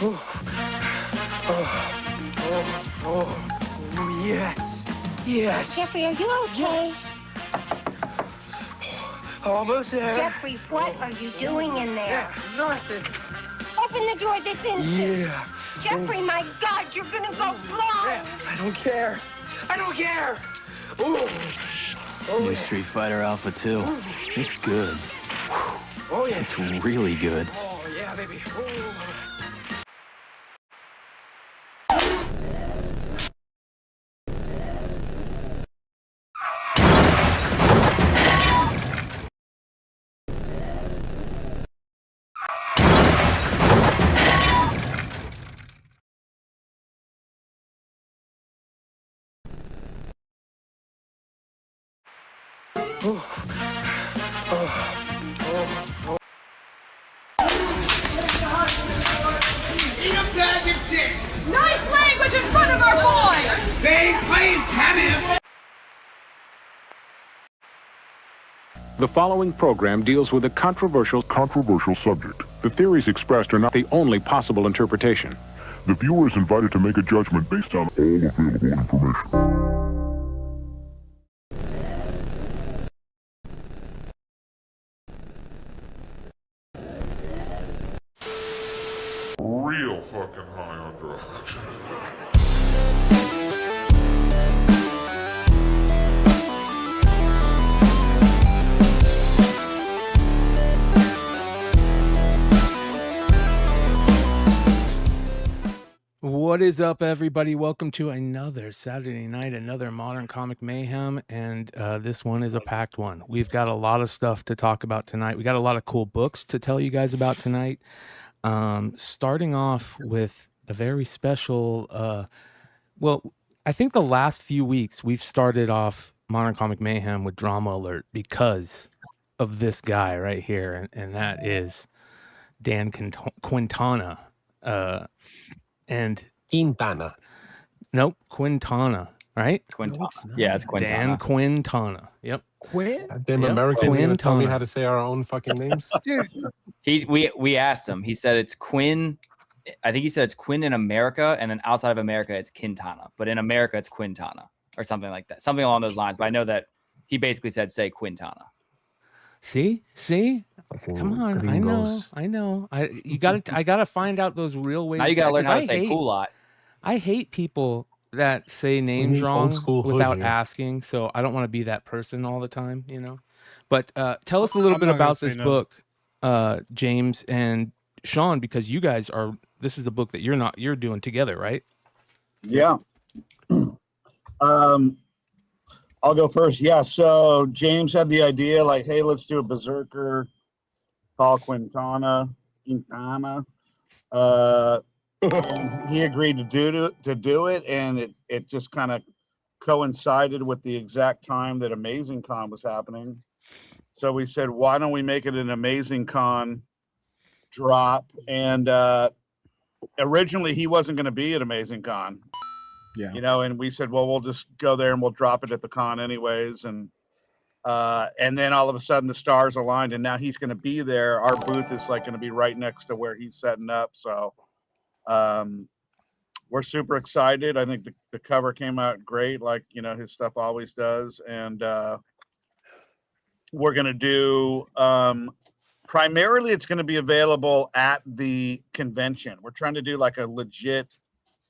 Oh, yes. Yes. Jeffrey, are you okay? Almost there. Jeffrey, what are you doing in there? Nothing. Open the door this instant. Yeah. Jeffrey, my God, you're gonna go blind. I don't care. I don't care. Ooh. Oh, New Street Fighter Alpha 2. It's good. Oh, yeah. It's really good. Oh, yeah, baby. Ooh. Eat a bag of dicks! Nice language in front of our boys! They ain't playing tennis! The following program deals with a controversial subject. The theories expressed are not the only possible interpretation. The viewer is invited to make a judgment based on all available information. Real fucking high on drugs. What is up, everybody? Welcome to another Saturday night, another Modern Comic Mayhem, and this one is a packed one. We've got a lot of stuff to talk about tonight. We got a lot of cool books to tell you guys about tonight. Starting off with a very special, well, I think the last few weeks we've started off Modern Comic Mayhem with Drama Alert because of this guy right here, and that is Dan Quintana. And Quintana. Nope, Quintana, right? Quintana. Yeah, it's Quintana. Dan Quintana. Yep. Them Americans gonna tell me how to say our own fucking names. We asked him. He said it's Quinn. I think he said it's Quinn in America, and then outside of America it's Quintana. But in America it's Quintana or something like that, something along those lines. But I know that he basically said say Quintana. See, come on. I know. I gotta find out those real ways. Now you gotta learn how to say Coolot. I hate people that say names wrong without asking. So I don't want to be that person all the time, you know. But tell us a little bit about this book, James and Sean, because you guys are. This is the book that you're doing together, right? Yeah. I'll go first. Yeah, so James had the idea, like, hey, let's do a berserker called Quintana. And he agreed to do it, and it just kind of coincided with the exact time that Amazing Con was happening. So we said, why don't we make it an Amazing Con drop? And originally he wasn't going to be at Amazing Con. Yeah, you know, and we said, well, we'll just go there and we'll drop it at the con anyways. And then all of a sudden the stars aligned, and now he's going to be there. Our booth is like going to be right next to where he's setting up. So we're super excited. I think the cover came out great, like, you know, his stuff always does. And we're going to do, primarily it's going to be available at the convention. We're trying to do like a legit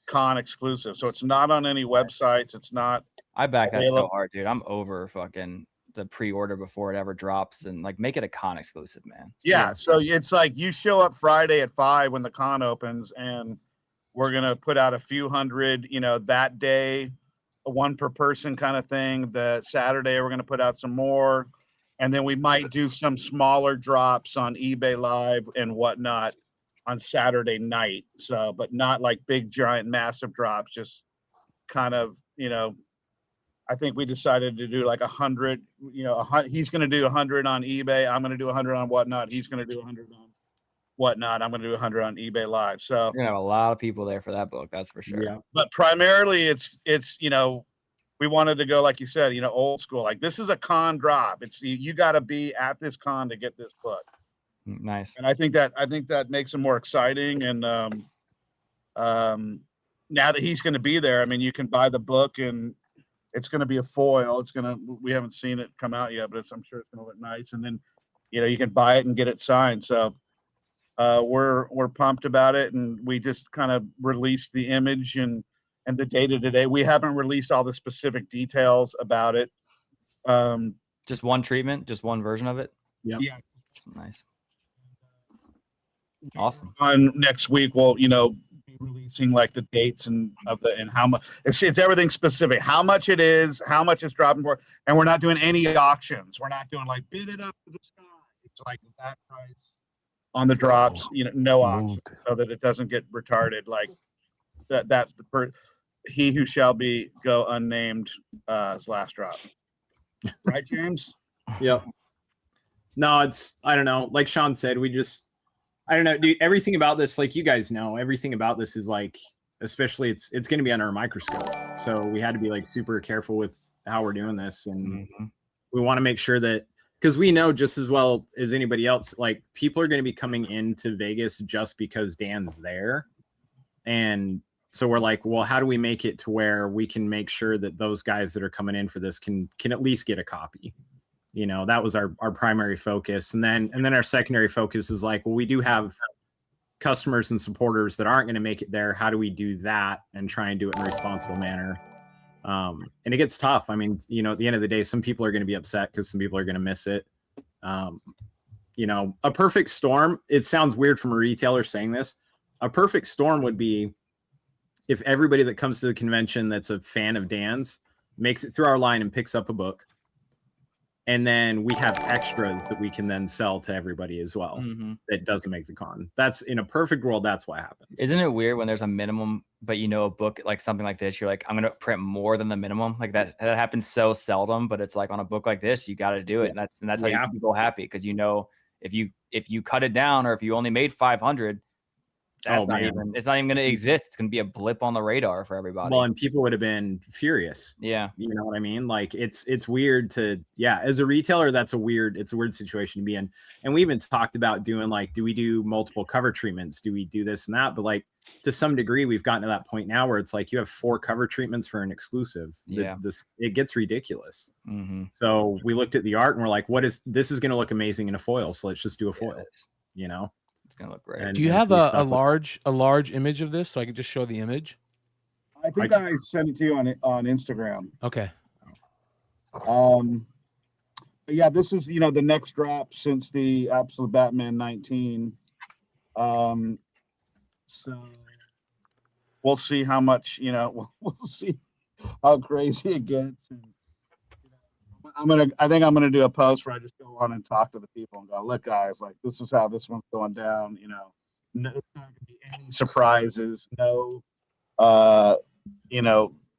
con exclusive, so it's not on any websites. It's not. I back that so hard, dude. I'm over fucking the pre-order before it ever drops, and like make it a con exclusive, man. Yeah, so it's like you show up Friday at 5 when the con opens, and we're gonna put out a few hundred, you know, that day, one per person kind of thing. The Saturday we're gonna put out some more, and then we might do some smaller drops on eBay Live and whatnot on Saturday night. So, but not like big, giant, massive drops, just kind of, you know, I think we decided to do like 100, you know, he's going to do 100 on eBay. I'm going to do 100 on whatnot. He's going to do 100 on whatnot. I'm going to do 100 on eBay Live. So you're going to have a lot of people there for that book. That's for sure. Yeah. But primarily it's, you know, we wanted to go, like you said, you know, old school, like this is a con drop. It's, you got to be at this con to get this book. Nice. And I think that makes it more exciting. And now that he's going to be there, I mean, you can buy the book and it's going to be a foil. We haven't seen it come out yet, but I'm sure it's going to look nice. And then, you can buy it and get it signed. So we're pumped about it. And we just kind of released the image and the data today. We haven't released all the specific details about it. Just one treatment, just one version of it. Yeah. That's nice. Awesome. On next week, we'll, be releasing like the dates and how much it's everything specific, how much it is, how much it's dropping for, and we're not doing any auctions. We're not doing like bid it up to the sky. It's like that price on the drops, no auction, so that it doesn't get retarded like that. He who shall be go unnamed his last drop. Right, James? Yep. No, I don't know. Like Sean said, I don't know, dude. Everything about this, like you guys know, everything about this is like, especially it's going to be under a microscope. So we had to be like super careful with how we're doing this, and we want to make sure that, because we know just as well as anybody else, like people are going to be coming into Vegas just because Dan's there, and so we're like, well, how do we make it to where we can make sure that those guys that are coming in for this can at least get a copy? That was our primary focus. And then our secondary focus is like, well, we do have customers and supporters that aren't going to make it there. How do we do that and try and do it in a responsible manner? And it gets tough. I mean, at the end of the day, some people are going to be upset because some people are going to miss it. A perfect storm, it sounds weird from a retailer saying this. A perfect storm would be if everybody that comes to the convention that's a fan of Dan's makes it through our line and picks up a book. And then we have extras that we can then sell to everybody as well. That doesn't make the con. That's in a perfect world. That's what happens. Isn't it weird when there's a minimum, but a book like something like this, you're like, I'm going to print more than the minimum. Like that happens so seldom, but it's like on a book like this, you got to do it. And that's how you keep people happy. Cause if you cut it down, or if you only made 500, it's not even going to exist. It's going to be a blip on the radar for everybody. Well, and people would have been furious. Yeah. You know what I mean? Like it's weird as a retailer, it's a weird situation to be in. And we even talked about doing like, do we do multiple cover treatments? Do we do this and that? But like to some degree, we've gotten to that point now where it's like you have 4 cover treatments for an exclusive. Yeah. It gets ridiculous. So we looked at the art and we're like, this is going to look amazing in a foil. So let's just do a foil, It's gonna look great. Do you have a large image of this so I can just show the image? I think I sent it to you on Instagram. Okay. But yeah, this is the next drop since the Absolute Batman 19. So we'll see how much we'll see how crazy it gets. And, I think I'm gonna do a post where I just go on and talk to the people and go, look, guys, like this is how this one's going down. No, there's not gonna be any surprises. No,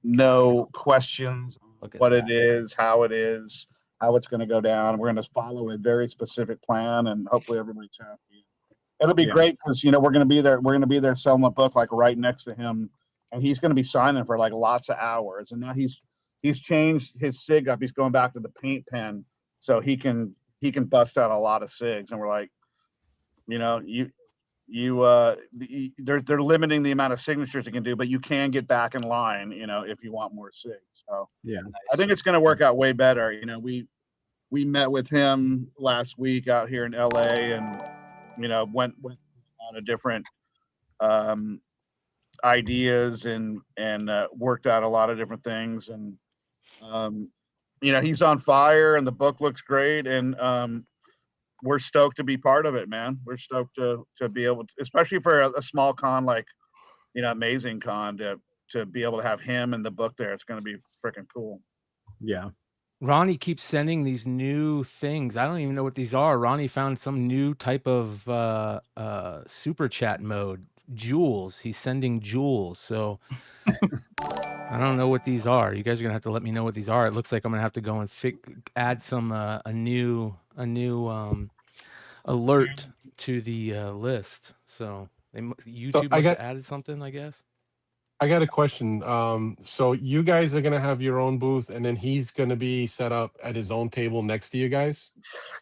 no questions on what it is, how it's gonna go down. We're gonna follow a very specific plan, and hopefully everybody's happy. It'll be great because we're gonna be there. We're gonna be there selling the book like right next to him, and he's gonna be signing for like lots of hours. And now he's changed his sig up. He's going back to the paint pen, so he can bust out a lot of sigs. And we're like, they're limiting the amount of signatures you can do, but you can get back in line, if you want more sigs. So yeah, I think it's going to work out way better. We met with him last week out here in LA, and went on a different ideas and worked out a lot of different things. And he's on fire, and the book looks great, and we're stoked to be part of it, man. We're stoked to be able to, especially for a small con like Amazing Con, to be able to have him and the book there. It's going to be freaking cool. Yeah. Ronnie keeps sending these new things. I don't even know what these are. Ronnie found some new type of super chat mode. Jewels. He's sending jewels. So I don't know what these are. You guys are gonna have to let me know what these are. It looks like I'm gonna have to go and add some a new alert to the list. So YouTube added something, I guess. I got a question. So you guys are gonna have your own booth, and then he's gonna be set up at his own table next to you guys?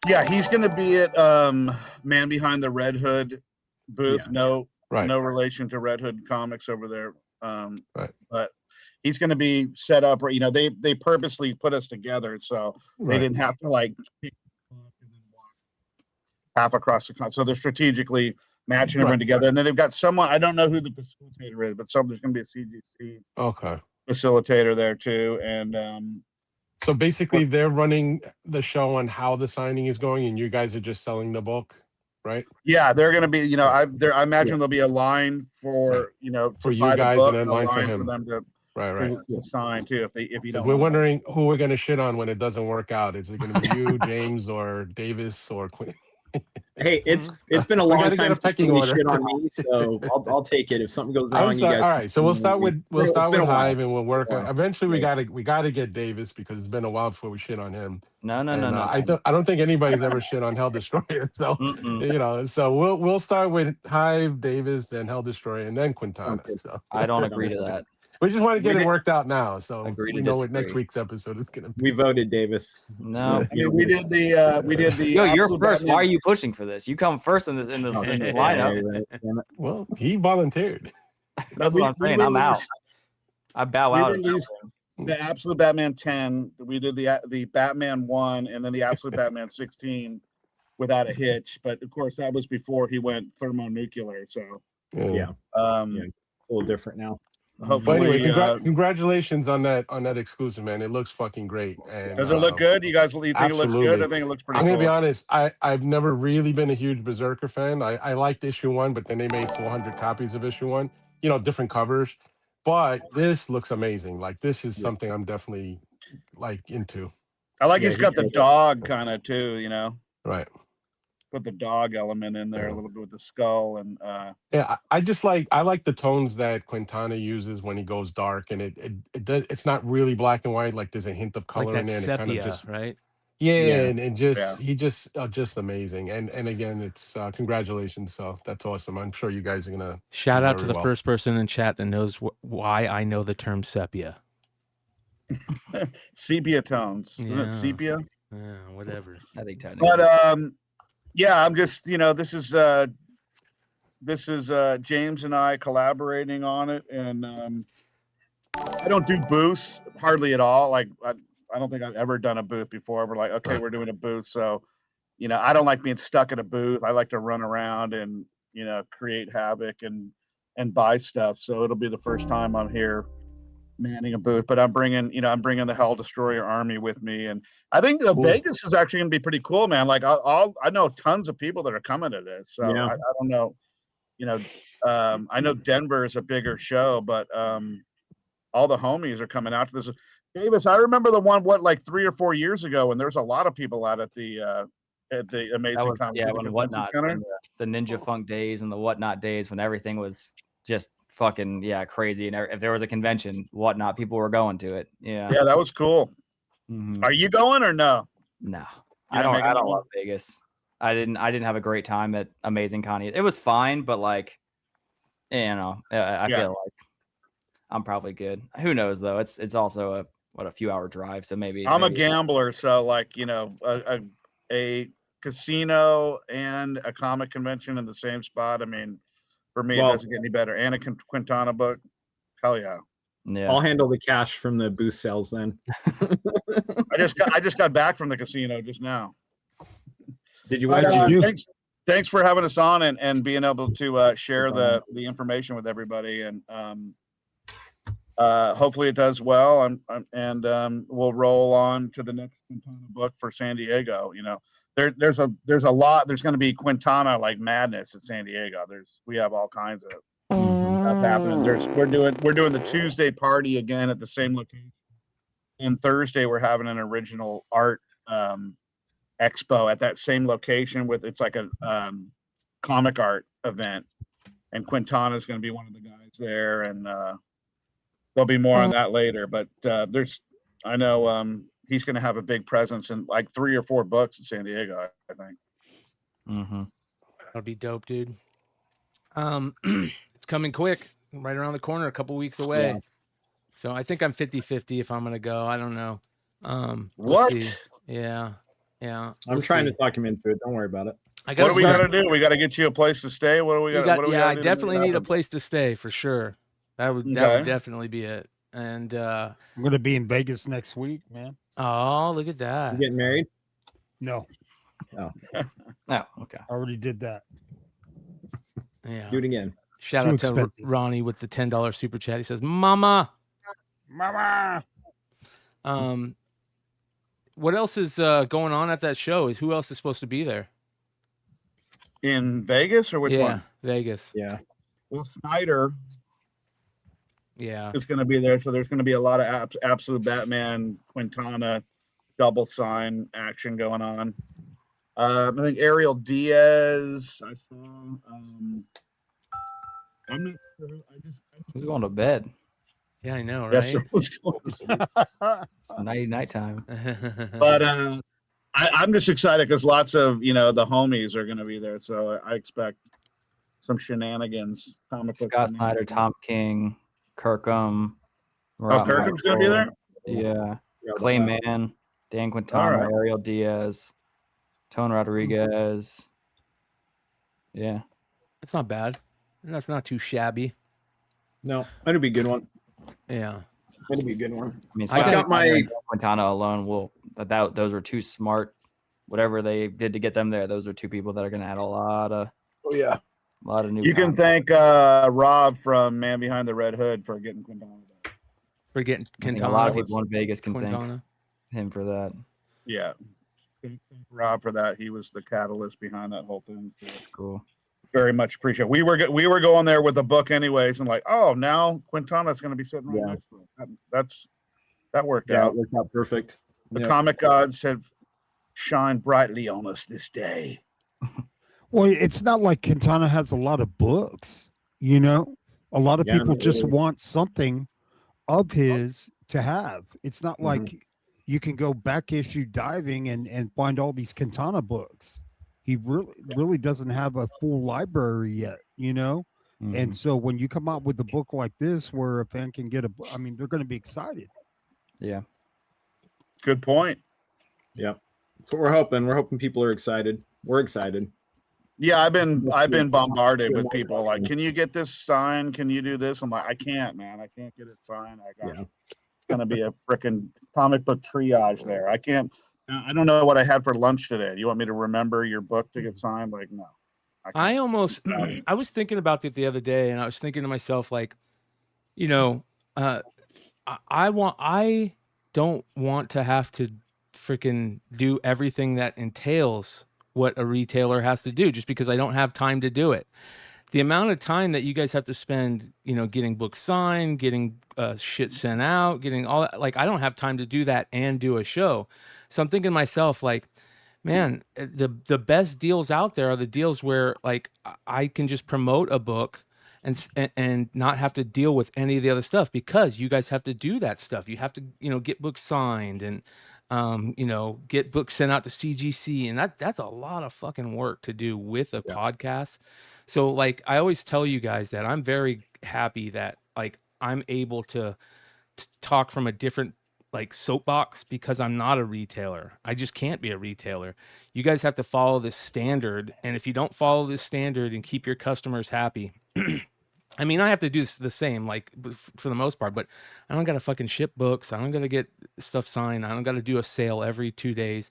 Yeah, he's gonna be at Man Behind the Red Hood booth. Yeah. Right. No relation to Red Hood Comics over there. Right. But he's going to be set up. You know, they purposely put us together so they didn't have to like half across the country. So they're strategically matching everyone together. And then they've got someone, I don't know who the facilitator is, but there's going to be a CGC facilitator there too. And so basically they're running the show on how the signing is going and you guys are just selling the book, right? Yeah, they're going to be, you know, I imagine there'll be a line for, you know, for you buy guys the book, and then line for him. for them to, right. to sign too. If you don't, we're wondering who we're going to shit on when it doesn't work out. Is it going to be you, James, or Davis, or Quinn? Hey, it's been a long time since somebody shit on me, so I'll take it if something goes wrong. You guys all right, so we'll start with Hive, and we'll work. Yeah. Eventually, we gotta get Davis because it's been a while before we shit on him. No. I don't think anybody's ever shit on Hell Destroyer. So you know, so we'll start with Hive, Davis, then Hell Destroyer, and then Quintana. So I don't agree to that. We just want to get it worked out now, so we know what next week's episode is gonna be. We voted Davis. No, I mean, we did the. Yo, you're first. Why are you pushing for this? You come first in this lineup. Well, he volunteered. That's what I'm saying. I'm out. I bow out. We released the Absolute Batman 10. We did the Batman 1 and then the Absolute Batman 16 without a hitch. But of course, that was before he went thermonuclear. So yeah, it's a little different now. Hopefully, anyway, congratulations on that exclusive, man. It looks fucking great. And does it look good? You guys think it looks good? I think it looks pretty. I'm gonna cool. be honest. I've never really been a huge Berserker fan. I liked issue 1, but then they made 400 copies of issue 1. You know, different covers. But this looks amazing. Like this is something I'm definitely like into. I like he's got the dog kind of too. You know. Right. Put the dog element in there a little bit with the skull and I like the tones that Quintana uses when he goes dark, and it does, it's not really black and white, like there's a hint of color like in there, and sepia, it kind of just right. And he just amazing, and again it's congratulations, so that's awesome. I'm sure you guys are gonna shout out to the first person in chat that knows why I know the term sepia. Sepia tones, isn't it sepia? Yeah, whatever. I think technically. But yeah, I'm just, you know, this is James and I collaborating on it, and I don't do booths hardly at all. Like I don't think I've ever done a booth before. We're like, okay, we're doing a booth, so you know, I don't like being stuck at a booth. I like to run around and, you know, create havoc and buy stuff. So it'll be the first time I'm here manning a booth, but I'm bringing the Hell Destroyer army with me, and I think Vegas is actually going to be pretty cool, man. Like I know tons of people that are coming to this, so I don't know, you know, I know Denver is a bigger show, but all the homies are coming out to this. Davis, I remember the one like 3 or 4 years ago when there was a lot of people out at the Amazing Comics when Whatnot, the Ninja Funk days and the Whatnot days when everything was just fucking crazy, and if there was a convention, Whatnot, people were going to it. Yeah, that was cool. Are you going or no? No, I don't love Vegas. I didn't have a great time at Amazing Con. It was fine, but like, you know, I feel like I'm probably good. Who knows though? It's also a few hour drive, so maybe I'm a gambler, so like, you know, a casino and a comic convention in the same spot. I mean, for me, it doesn't get any better. And a Quintana book, hell yeah. Yeah, I'll handle the cash from the booth sales then. I just got back from the casino just now. Did you? Thanks for having us on and being able to share the information with everybody, and hopefully it does well. And we'll roll on to the next Quintana book for San Diego. You know, there's a lot. There's going to be Quintana like madness at San Diego. We have all kinds of stuff happening. We're doing the Tuesday party again at the same location, and Thursday we're having an original art expo at that same location it's like a comic art event, and Quintana is going to be one of the guys there, and there'll be more on that later. But I know he's going to have a big presence in like 3 or 4 books in San Diego, I think. That'll be dope, dude. It's coming quick, right around the corner, a couple weeks away. Yeah. So I think I'm 50-50 if I'm going to go. I don't know. We'll what? See. Yeah. I'm trying to talk him into it. Don't worry about it. What do we got to do? We got to get you a place to stay. What do we got? Yeah, I definitely need a place to stay for sure. That would definitely be it. And I'm going to be in Vegas next week, man. Oh, look at that! You getting married? No. Oh. Oh, okay. I already did that. Yeah. Do it again. Shout out to Ronnie with the $10 super chat. He says, "Mama, mama." What else is going on at that show? Who else is supposed to be there? In Vegas or which one? Vegas. Yeah. Well, Snyder. Yeah. Is going to be there, so there's going to be a lot of absolute Batman Quintana double sign action going on. I think Ariel Diaz. I saw. I'm not sure. Who's going to bed? Yeah, I know, right? Yes, someone's going to sleep. It's nighttime. But I'm just excited because lots of the homies are going to be there, so I expect some shenanigans. Scott Snyder, Tom King, Kirkham. Kirkham's going to be there. Yeah, Clayman, Dan Quintana, Ariel Diaz, Tone Rodriguez. Yeah, it's not bad. That's not too shabby. No, that'd be a good one. Yeah, that'd be a good one. I mean, I got my Quintana alone. Those are two smart. Whatever they did to get them there, those are two people that are going to add a lot of. Oh yeah, a lot of new. You can thank Rob from Man Behind the Red Hood for getting Quintana. For getting Quintana. A lot of people in Vegas can Quintana. thank him for that. Yeah, Rob for that. He was the catalyst behind that whole thing. So that's cool. Very much appreciate. We were going there with the book anyways, and like, oh, now Quintana's going to be sitting right next to him. That worked out. It worked out perfect. The comic gods have shined brightly on us this day. Well, it's not like Quintana has a lot of books. A lot of people just want something of his to have. It's not like you can go back issue diving and find all these Quintana books. He really doesn't have a full library yet, And so when you come out with a book like this where a fan can get they're going to be excited. Yeah. Good point. Yeah. That's what we're hoping. We're hoping people are excited. We're excited. Yeah, I've been bombarded with people like, can you get this signed? Can you do this? I'm like, I can't, man. I can't get it signed. It's going to be a freaking comic book triage there. I don't know what I had for lunch today. You want me to remember your book to get signed? Like, no. I was thinking about it the other day, and I was thinking to myself, like, I don't want to have to freaking do everything that entails what a retailer has to do just because I don't have time to do it. The amount of time that you guys have to spend, getting books signed, getting shit sent out, getting all that, like, I don't have time to do that and do a show. So I'm thinking to myself, like, man, the best deals out there are the deals where, like, I can just promote a book and not have to deal with any of the other stuff because you guys have to do that stuff. You have to, get books signed and, get books sent out to CGC. And that's a lot of fucking work to do with a podcast. So, like, I always tell you guys that I'm very happy that, like, I'm able to talk from a different, like, soapbox because I'm not a retailer. I just can't be a retailer. You guys have to follow this standard. And if you don't follow this standard and keep your customers happy, I mean, I have to do the same, like, for the most part, but I don't got to fucking ship books. I don't got to get stuff signed. I don't got to do a sale every 2 days.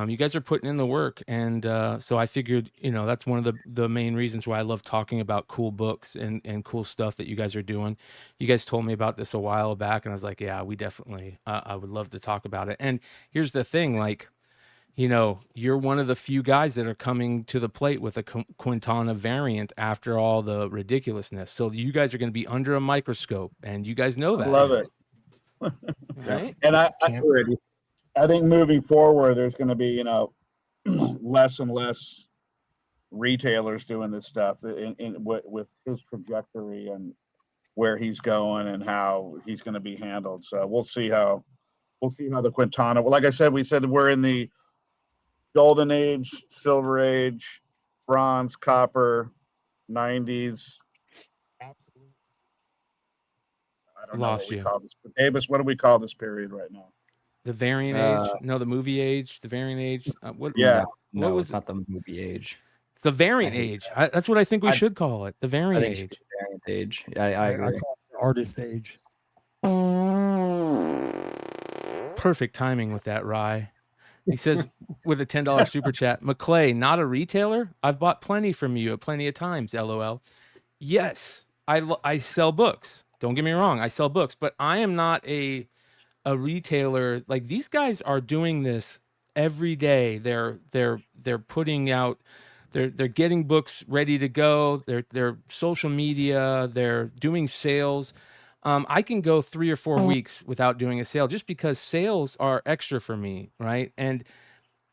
You guys are putting in the work. And so I figured, that's one of the main reasons why I love talking about cool books and cool stuff that you guys are doing. You guys told me about this a while back, and I was like, yeah, we definitely, I would love to talk about it. And here's the thing, like, you're one of the few guys that are coming to the plate with a Quintana variant after all the ridiculousness. So you guys are going to be under a microscope, and you guys know that. I love it. Right? And I think moving forward, there's going to be, less and less retailers doing this stuff with his trajectory and where he's going and how he's going to be handled. So we'll see how the Quintana. Well, like I said, we said that we're in the golden age, silver age, bronze, copper, 90s. I don't know what we call this. Davis, what do we call this period right now? The variant age? No, the movie age, the variant age. No, was it's not the movie age. It's the variant age. That's what I think we should call it. The variant I think age. Variant age. I agree. call it the artist age. Perfect timing with that, Rye. He says with a $10 super chat, McClay, not a retailer? I've bought plenty from you plenty of times, LOL. Yes, I sell books. Don't get me wrong, I sell books, but I am not a retailer. Like, these guys are doing this every day. They're putting out, they're getting books ready to go. They're social media, they're doing sales. I can go 3 or 4 weeks without doing a sale just because sales are extra for me, right? And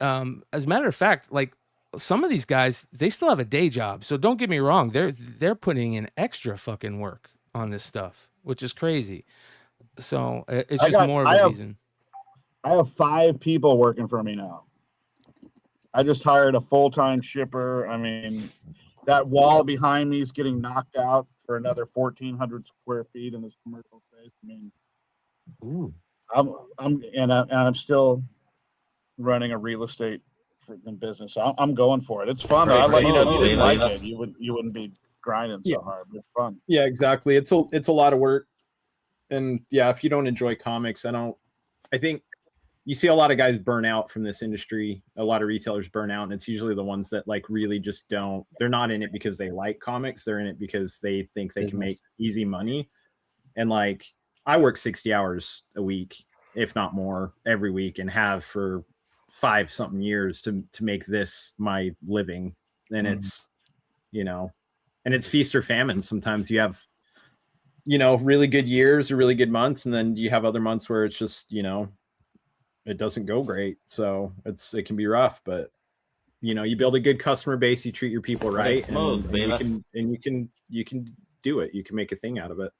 as a matter of fact, like, some of these guys, they still have a day job. So don't get me wrong, they're putting in extra fucking work on this stuff, which is crazy. So it's just more of a reason. I have 5 people working for me now. I just hired a full-time shipper. I mean, that wall behind me is getting knocked out for another 1,400 square feet in this commercial space. I mean, Ooh. I'm still running a real estate business. So I'm going for it. It's fun. I like, you know, if you didn't like it, you wouldn't be grinding so hard. It's fun. Yeah, exactly. It's a lot of work. And yeah, if you don't enjoy comics, I think you see a lot of guys burn out from this industry. A lot of retailers burn out, and it's usually the ones that like really just they're not in it because they like comics. They're in it because they think they can make easy money. And like, I work 60 hours a week, if not more, every week, and have for 5 something years to make this my living. And it's, you know, and it's feast or famine. Sometimes you have, you know, really good years or really good months, and then you have other months where it's just, you know, it doesn't go great. So it can be rough, but you know, you build a good customer base, you treat your people right, and you can do it. You can make a thing out of it.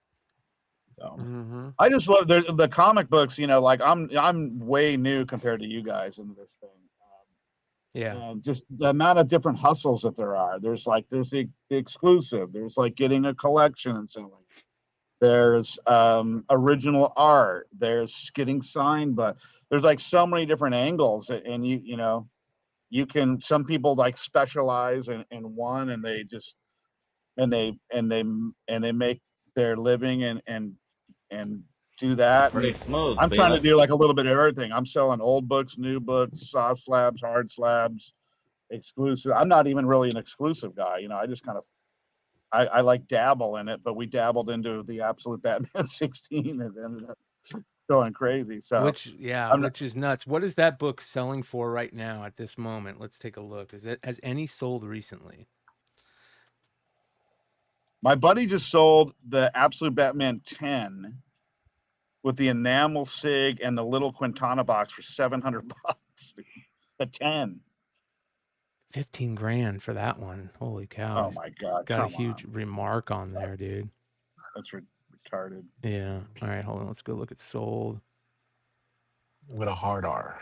So I just love the comic books. You know, like I'm way new compared to you guys into this thing. And just the amount of different hustles that there are. There's the exclusive. There's like getting a collection and selling. There's original art. There's getting signed, but there's like so many different angles, and you know, you can. Some people like specialize in one, and they just and they make their living and do that. I'm trying to do like a little bit of everything. I'm selling old books, new books, soft slabs, hard slabs, exclusive. I'm not even really an exclusive guy. You know, I just kind of I like dabble in it, but we dabbled into the Absolute Batman 16 and ended up going crazy. So which is nuts. What is that book selling for right now at this moment? Let's take a look. Has any sold recently? My buddy just sold the Absolute Batman 10 with the enamel sig and the little Quintana box for $700. The 10. 15 grand for that one. Holy cow. Oh my God. Got a huge remark on there, dude. That's retarded. Yeah. All right, hold on. Let's go look at sold. With a hard R.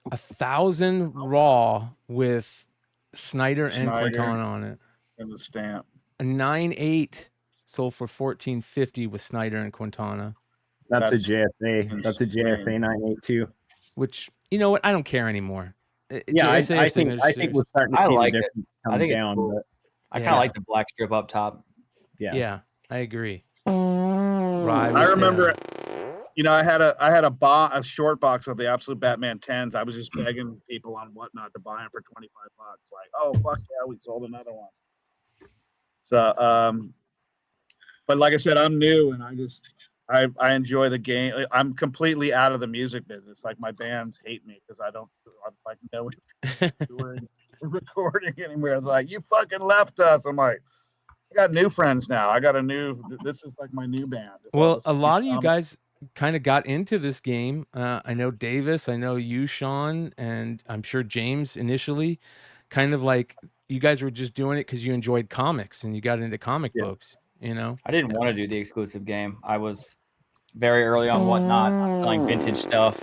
1,000 raw with Snyder and Quintana on it. And the stamp. A 9.8 sold for $14.50 with Snyder and Quintana. That's a JSA. That's a JSA 982. Which, you know what? I don't care anymore. Yeah, I think we're starting to see the difference come think down. It's cool. But I kind of like the black strip up top. Yeah, I agree. I remember, you know, I had a short box of the Absolute Batman 10s. I was just begging people on Whatnot to buy them for $25. Like, oh fuck yeah, we sold another one. So, but like I said, I'm new, and I enjoy the game. I'm completely out of the music business. Like, my bands hate me because I'm like no recording anywhere. It's like, you fucking left us. I'm like, I got new friends now. This is like my new band. Well, a lot of you guys kind of got into this game. I know Davis, I know you, Sean, and I'm sure James initially. Kind of like you guys were just doing it because you enjoyed comics and you got into comic books. You know, I didn't want to do the exclusive game. I was very early on Whatnot, selling vintage stuff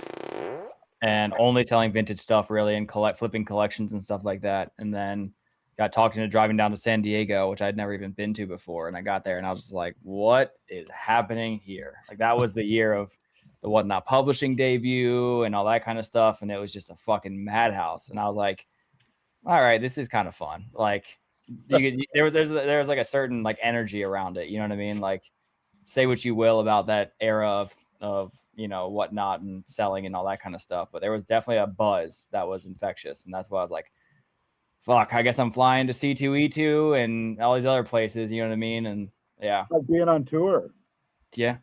and only selling vintage stuff really, and flipping collections and stuff like that. And then got talked into driving down to San Diego, which I'd never even been to before. And I got there and I was just like, what is happening here? Like, that was the year of the Whatnot publishing debut and all that kind of stuff. And it was just a fucking madhouse. And I was like, all right, this is kind of fun. Like there was like a certain like energy around it. You know what I mean? Like say what you will about that era of whatnot and selling and all that kind of stuff, but there was definitely a buzz that was infectious, and that's why I was like, fuck, I guess I'm flying to C2E2 and all these other places. You know what I mean? And yeah, like being on tour. Yeah,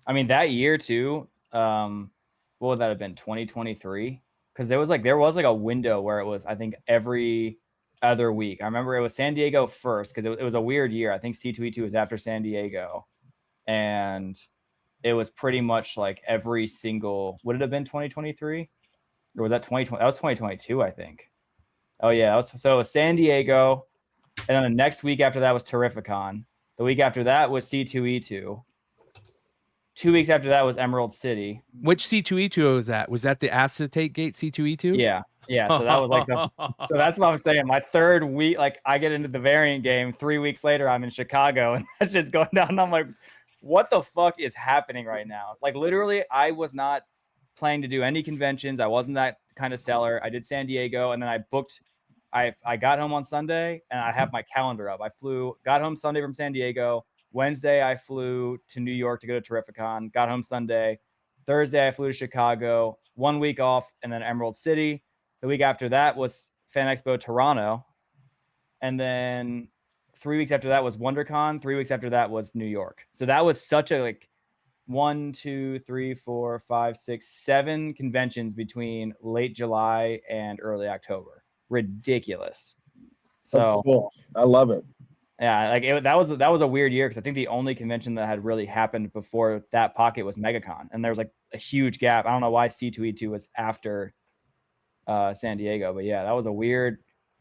I mean that year too. What would that have been? 2023? Because there was like a window where it was, I think, every other week. I remember it was San Diego first because it was a weird year. I think C2E2 was after San Diego, and it was pretty much like every single. Would it have been 2023, or was that 2020? That was 2022, I think. Oh yeah, so it was San Diego, and then the next week after that was Terrificon. The week after that was C2E2. 2 weeks after that was Emerald City. Which C2E2 was that? Was that the acetate gate C2E2? Yeah. So that was like so that's what I'm saying. My third week, like I get into the variant game. 3 weeks later, I'm in Chicago, and that shit's going down. And I'm like, what the fuck is happening right now? Like literally, I was not planning to do any conventions. I wasn't that kind of seller. I did San Diego, and then I booked. I got home on Sunday, and I have my calendar up. Got home Sunday from San Diego. Wednesday, I flew to New York to go to Terrificon. Got home Sunday. Thursday, I flew to Chicago. 1 week off, and then Emerald City. The week after that was Fan Expo Toronto. And then 3 weeks after that was WonderCon. 3 weeks after that was New York. So that was such a 1, 2, 3, 4, 5, 6, 7 conventions between late July and early October. Ridiculous. So cool. I love it. Yeah, like that was a weird year because I think the only convention that had really happened before that pocket was MegaCon, and there was like a huge gap. I don't know why C2E2 was after San Diego, but yeah, that was a weird,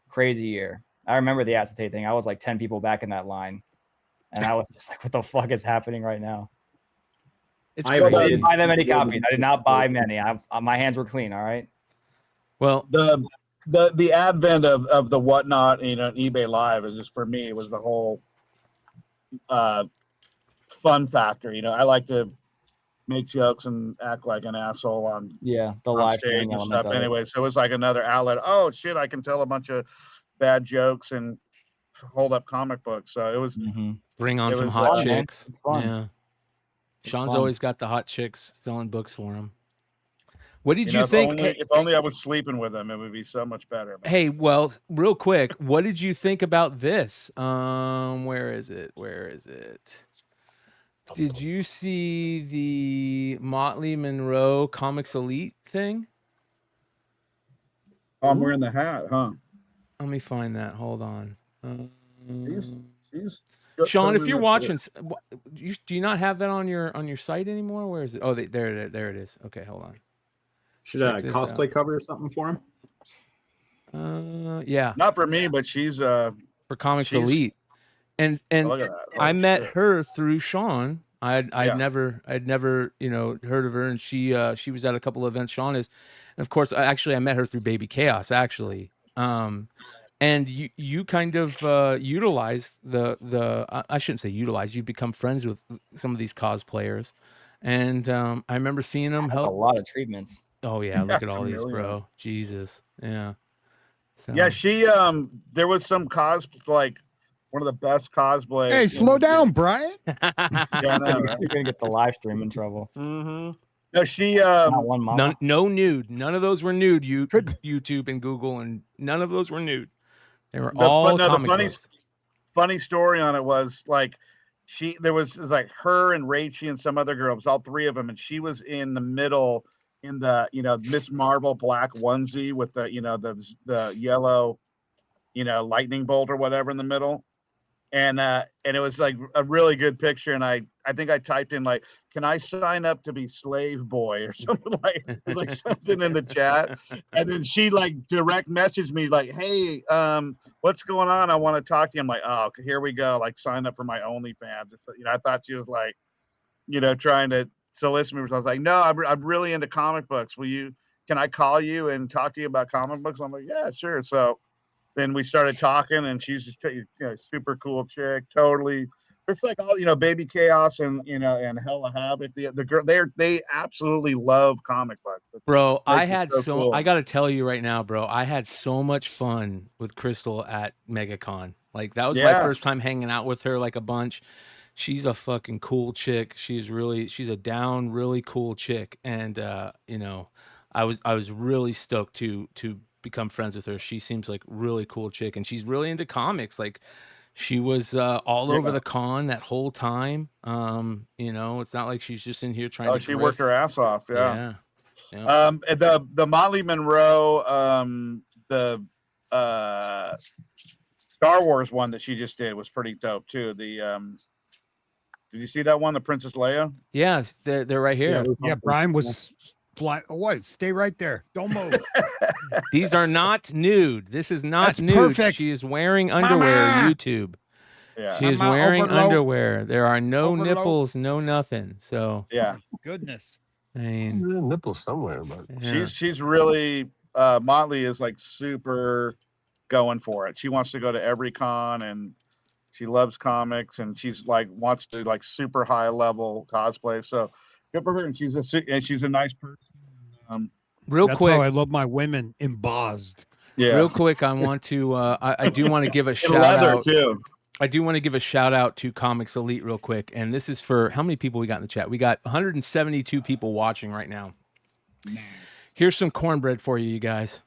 crazy year. I remember the acetate thing. I was like 10 people back in that line, and I was just like, "What the fuck is happening right now?" I didn't buy that many copies. I did not buy many. My hands were clean. All right. Well, the advent of the whatnot, eBay Live is just, for me, it was the whole fun factor. I like to make jokes and act like an asshole on live stage and stuff. Anyway, so it was like another outlet. Oh shit, I can tell a bunch of bad jokes and hold up comic books. So it was bring on some hot chicks. It's fun. Yeah, Sean's always got the hot chicks selling books for him. What did you think? If only I was sleeping with them, it would be so much better. Man. Hey, well, real quick, what did you think about this? Where is it? Did you see the Motley Monroe Comics Elite thing? Oh, I'm wearing the hat, huh? Let me find that. Hold on. She's Sean, if you're watching, do you not have that on your site anymore? Where is it? Oh, there it is. Okay, hold on. Should I cosplay cover or something for him? Yeah. Not for me, but she's for Comics Elite. And I met her through Sean. I'd never heard of her, and she was at a couple of events Sean is. And of course, I met her through Baby Chaos actually. And you kind of utilize I shouldn't say utilize, you've become friends with some of these cosplayers. And I remember seeing them help a lot of treatments. Oh yeah, look at all these, bro. Jesus. Yeah. So. Yeah, she there was some like one of the best cosplay. Hey, slow down, Brian. Yeah, no, you're gonna get the live stream in trouble. Mm-hmm. No, she no nude. None of those were nude. YouTube and Google, and none of those were nude. They were all comic books. Funny story on it was like it was like her and Rachie and some other girls, all three of them, and she was in the middle in the Miss Marvel black onesie with the the yellow lightning bolt or whatever in the middle, and it was like a really good picture. And I think I typed in like, can I sign up to be slave boy or something like something in the chat, and then she like direct messaged me like, hey, what's going on? I want to talk to you. I'm like, oh, here we go, like sign up for my OnlyFans. I thought she was like trying to solicit me. So I was like, no, I'm really into comic books. Can I call you and talk to you about comic books? I'm like, yeah, sure. So then we started talking, and she's just super cool chick, totally It's like all Baby Chaos and and Hella Havoc. The girl they absolutely love comic books. Bro, I Makes it had so cool. I got to tell you right now, bro, I had so much fun with Crystal at MegaCon. Like that was my first time hanging out with her like a bunch. She's a fucking cool chick. She's a down really cool chick, and I was really stoked to become friends with her. She seems like really cool chick, and she's really into comics. Like she was all over the con that whole time. It's not like she's just in here trying to. She worked her ass off. Yeah. The Motley Monroe, the Star Wars one that she just did was pretty dope too. The did you see that one, the Princess Leia? Yeah, they're right here. Yeah, Brian was fly. What? Stay right there. Don't move. These are not nude. This is not That's nude. perfect. She is wearing underwear. Mama! YouTube. Yeah. She is Mama, wearing overload. underwear. There are no Overload. nipples, no nothing. So Yeah. Goodness. I mean, Nipples somewhere, but yeah. She's really Motley is like super going for it. She wants to go to every con and she loves comics and she's like wants to like super high level cosplay. So good for her. And she's a nice person. Real That's quick, how I love my women embossed. Yeah. real quick, I want to. I do want to give a In shout leather out. too. I do want to give a shout out to Comics Elite real quick, and this is for how many people we got in the chat? We got 172 people watching right now. Here's some cornbread for you guys.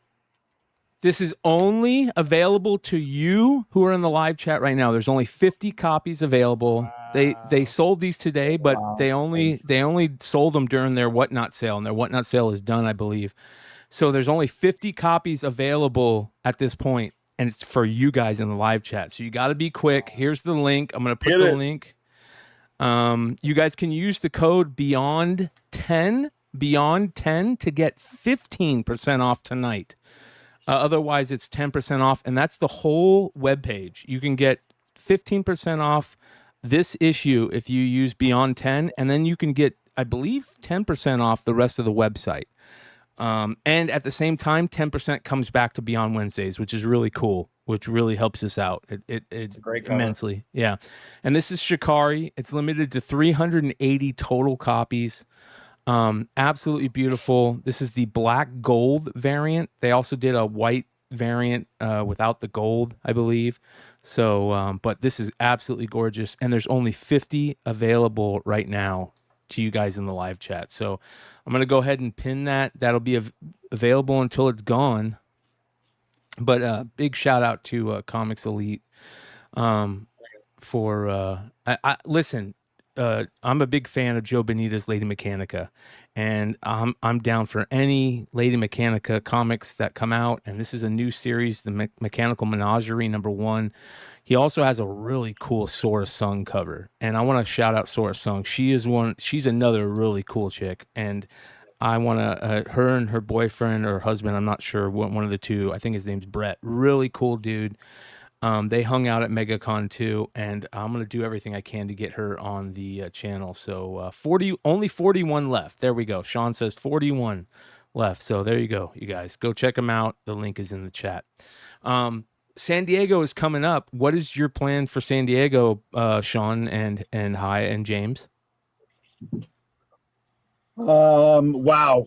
This is only available to you who are in the live chat right now. There's only 50 copies available. They sold these today, but they only sold them during their Whatnot sale, and their Whatnot sale is done, I believe. So there's only 50 copies available at this point, and it's for you guys in the live chat. So you got to be quick. Here's the link. I'm going to put the link. You guys can use the code BEYOND10 to get 15% off tonight. Otherwise, it's 10% off, and that's the whole webpage. You can get 15% off this issue if you use Beyond 10, and then you can get, I believe, 10% off the rest of the website. And at the same time, 10% comes back to Beyond Wednesdays, which is really cool, which really helps us out it's great cover. immensely. Yeah. And this is Shikarii. It's limited to 380 total copies. Absolutely beautiful. This is the black gold variant. They also did a white variant without the gold, I believe. So, but this is absolutely gorgeous. And there's only 50 available right now to you guys in the live chat. So I'm going to go ahead and pin that. That'll be available until it's gone. But big shout out to Comics Elite for listen. I'm a big fan of Joe Benita's Lady Mechanika, and I'm down for any Lady Mechanika comics that come out. And this is a new series, the Mechanical Menagerie #1. He also has a really cool Sora Sung cover, and I want to shout out Sora Sung. She's another really cool chick, and I want to her and her boyfriend or husband, I'm not sure, one of the two. I think his name's Brett. Really cool dude. They hung out at MegaCon too, and I'm gonna do everything I can to get her on the channel. So only 41 left. There we go. Sean says 41 left. So there you go, you guys. Go check them out. The link is in the chat. San Diego is coming up. What is your plan for San Diego, Sean and Haya and James? Wow.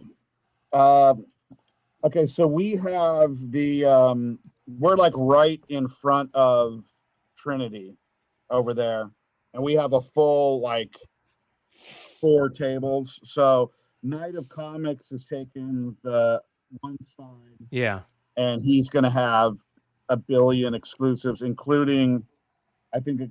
Okay, so we have the we're like right in front of Trinity over there, and we have a full like 4 tables. So Night of Comics is taking the one side, Yeah, and he's going to have a billion exclusives, including I think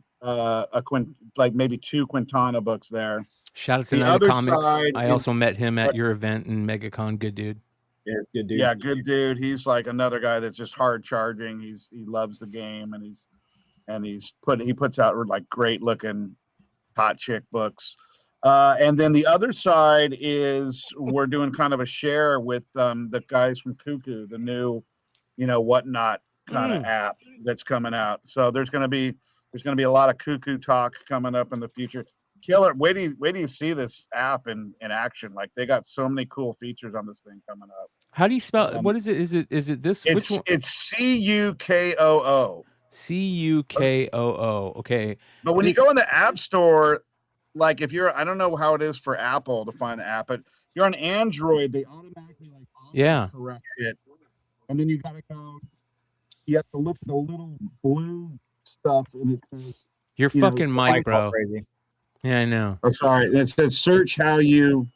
like maybe 2 Quintana books there. shout out to The Night of other Comics. side I is- also met him at your event in MegaCon. Good dude. Yeah, good dude. Yeah, good dude. He's like another guy that's just hard charging. He loves the game, and he puts out like great looking hot chick books. And then the other side is we're doing kind of a share with the guys from Cuckoo, the new, Whatnot kind of app that's coming out. So there's gonna be a lot of Cuckoo talk coming up in the future. Killer. Wait do you see this app in action? Like they got so many cool features on this thing coming up. How do you spell? What is it? Is it this? Which one? It's CUKOO. CUKOO. Okay. But when you go in the App Store, like if you're, I don't know how it is for Apple to find the app, but if you're on Android, they automatically like correct it, and then you gotta go. You have to look at the little blue stuff, and it says your fucking mic, bro. Crazy. Yeah, I know. Oh, sorry. It says search how you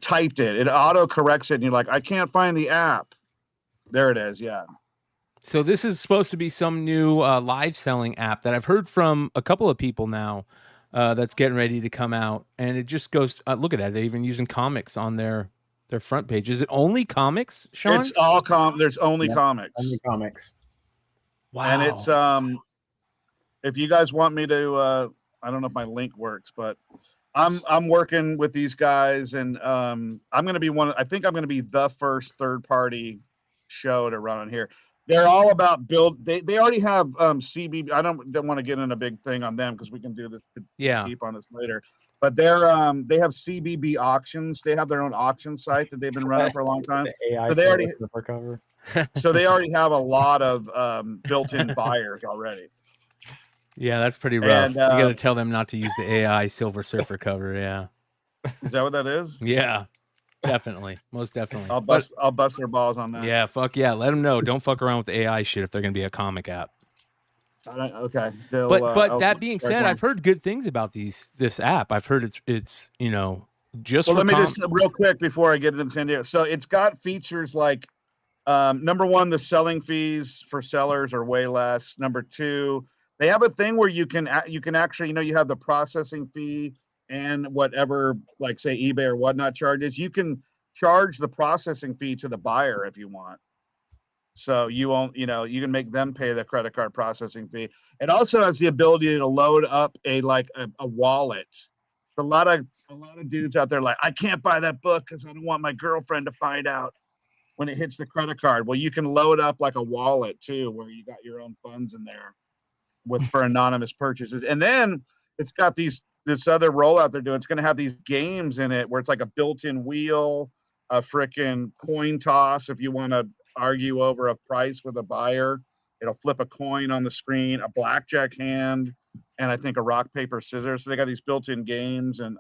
typed it. It auto corrects it, and you're like, I can't find the app. There it is. Yeah. So this is supposed to be some new live selling app that I've heard from a couple of people now that's getting ready to come out, and it just goes. Look at that! They're even using comics on their front page. Is it only comics, Sean? It's all There's only comics. Only comics. Wow. And it's if you guys want me to, I don't know if my link works, but I'm working with these guys, and I'm going to be I think I'm going to be the first third party show to run on here. They're all about they already have CBB. I don't want to get in a big thing on them because we can do this deep on this later. But they have CBB auctions. They have their own auction site that they've been running for a long time. AI so they already cover. so they already have a lot of built-in buyers already. Yeah, that's pretty rough. And, you got to tell them not to use the AI Silver Surfer cover. Yeah. Is that what that is? Yeah. Definitely, most definitely. I'll bust their balls on that. Yeah, fuck yeah. Let them know. Don't fuck around with the AI shit if they're gonna be a comic app. Okay. But that being said, I've heard good things about this app. I've heard it's just. Well, let me just real quick before I get into San Diego. So it's got features like number one, the selling fees for sellers are way less. Number two, they have a thing where you can actually you have the processing fee. And whatever, like say eBay or whatnot charges, you can charge the processing fee to the buyer if you want. So you won't, you can make them pay the credit card processing fee. It also has the ability to load up a wallet. A lot of dudes out there like, I can't buy that book because I don't want my girlfriend to find out when it hits the credit card. Well, you can load up like a wallet too, where you got your own funds in there for anonymous purchases. And then it's got this other rollout they're doing. It's going to have these games in it where it's like a built-in wheel, a freaking coin toss. If you want to argue over a price with a buyer, it'll flip a coin on the screen, a blackjack hand, and I think a rock, paper, scissors. So they got these built-in games, and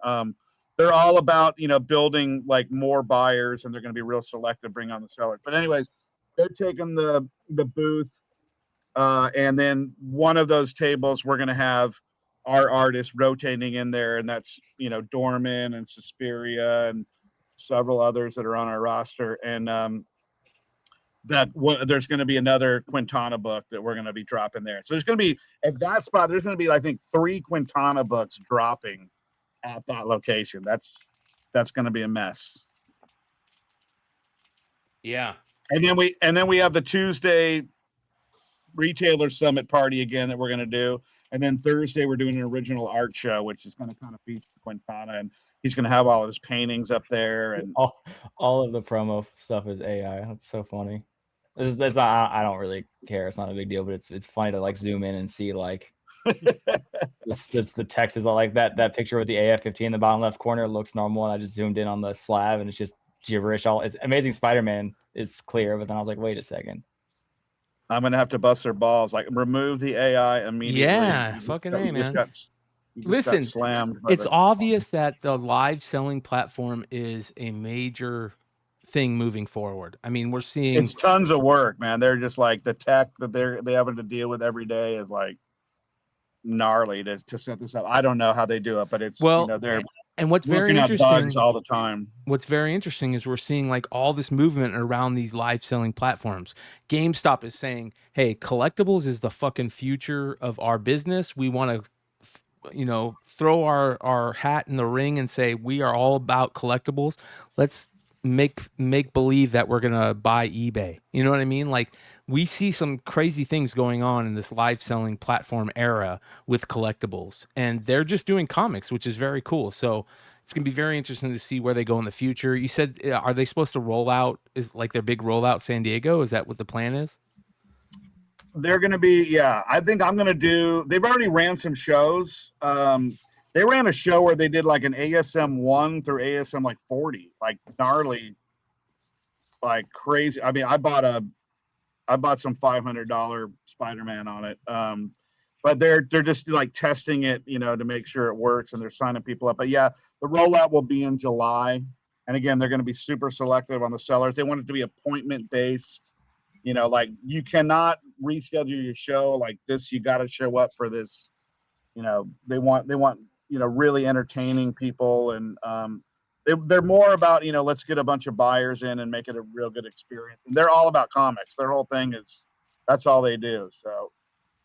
they're all about, building like more buyers, and they're going to be real selective, bring on the sellers. But anyways, they're taking the booth, and then one of those tables we're going to have our artists rotating in there, and that's Dorman and Suspiria and several others that are on our roster, and there's going to be another Quintana book that we're going to be dropping there. So there's going to be at that spot. There's going to be I think 3 Quintana books dropping at that location. That's going to be a mess. Yeah. And then we have the Tuesday retailer summit party again that we're going to do. And then Thursday, we're doing an original art show, which is going to kind of feature Quintana, and he's going to have all of his paintings up there. And all of the promo stuff is AI. That's so funny. I don't really care. It's not a big deal, but it's funny to like zoom in and see like it's the text is all like that picture with the AF-15 in the bottom left corner looks normal, and I just zoomed in on the slab and it's just gibberish. It's Amazing Spider-Man is clear, but then I was like, wait a second. I'm gonna have to bust their balls. Like, remove the AI immediately. Yeah, fucking A, man. Listen, got slammed. It's obvious that the live selling platform is a major thing moving forward. I mean, we're seeing it's tons of work, man. They're just like the tech that they having to deal with every day is like gnarly to set this up. I don't know how they do it, but it's they're and what's very interesting bugs all the time. What's very interesting is we're seeing like all this movement around these live selling platforms. GameStop is saying, "Hey, collectibles is the fucking future of our business. We want to, throw our hat in the ring and say we are all about collectibles. Let's make believe that we're gonna buy eBay." You know what I mean? Like, we see some crazy things going on in this live selling platform era with collectibles, and they're just doing comics, which is very cool. So it's going to be very interesting to see where they go in the future. You said, are they supposed to roll out, is like their big rollout San Diego? Is that what the plan is? They're going to be, yeah, I think I'm going to do, they've already ran some shows. They ran a show where they did like an ASM 1 through ASM like 40, like gnarly, like crazy. I mean, I bought a I bought some $500 Spider-Man on it. But they're just like testing it, you know, to make sure it works, and they're signing people up. But yeah, the rollout will be in July. And again, they're going to be super selective on the sellers. They want it to be appointment based. You know, like you cannot reschedule your show like this. You got to show up for this. You know, they want you know, really entertaining people, and they're more about, you know, let's get a bunch of buyers in and make it a real good experience. And they're all about comics. Their whole thing is that's all they do. So,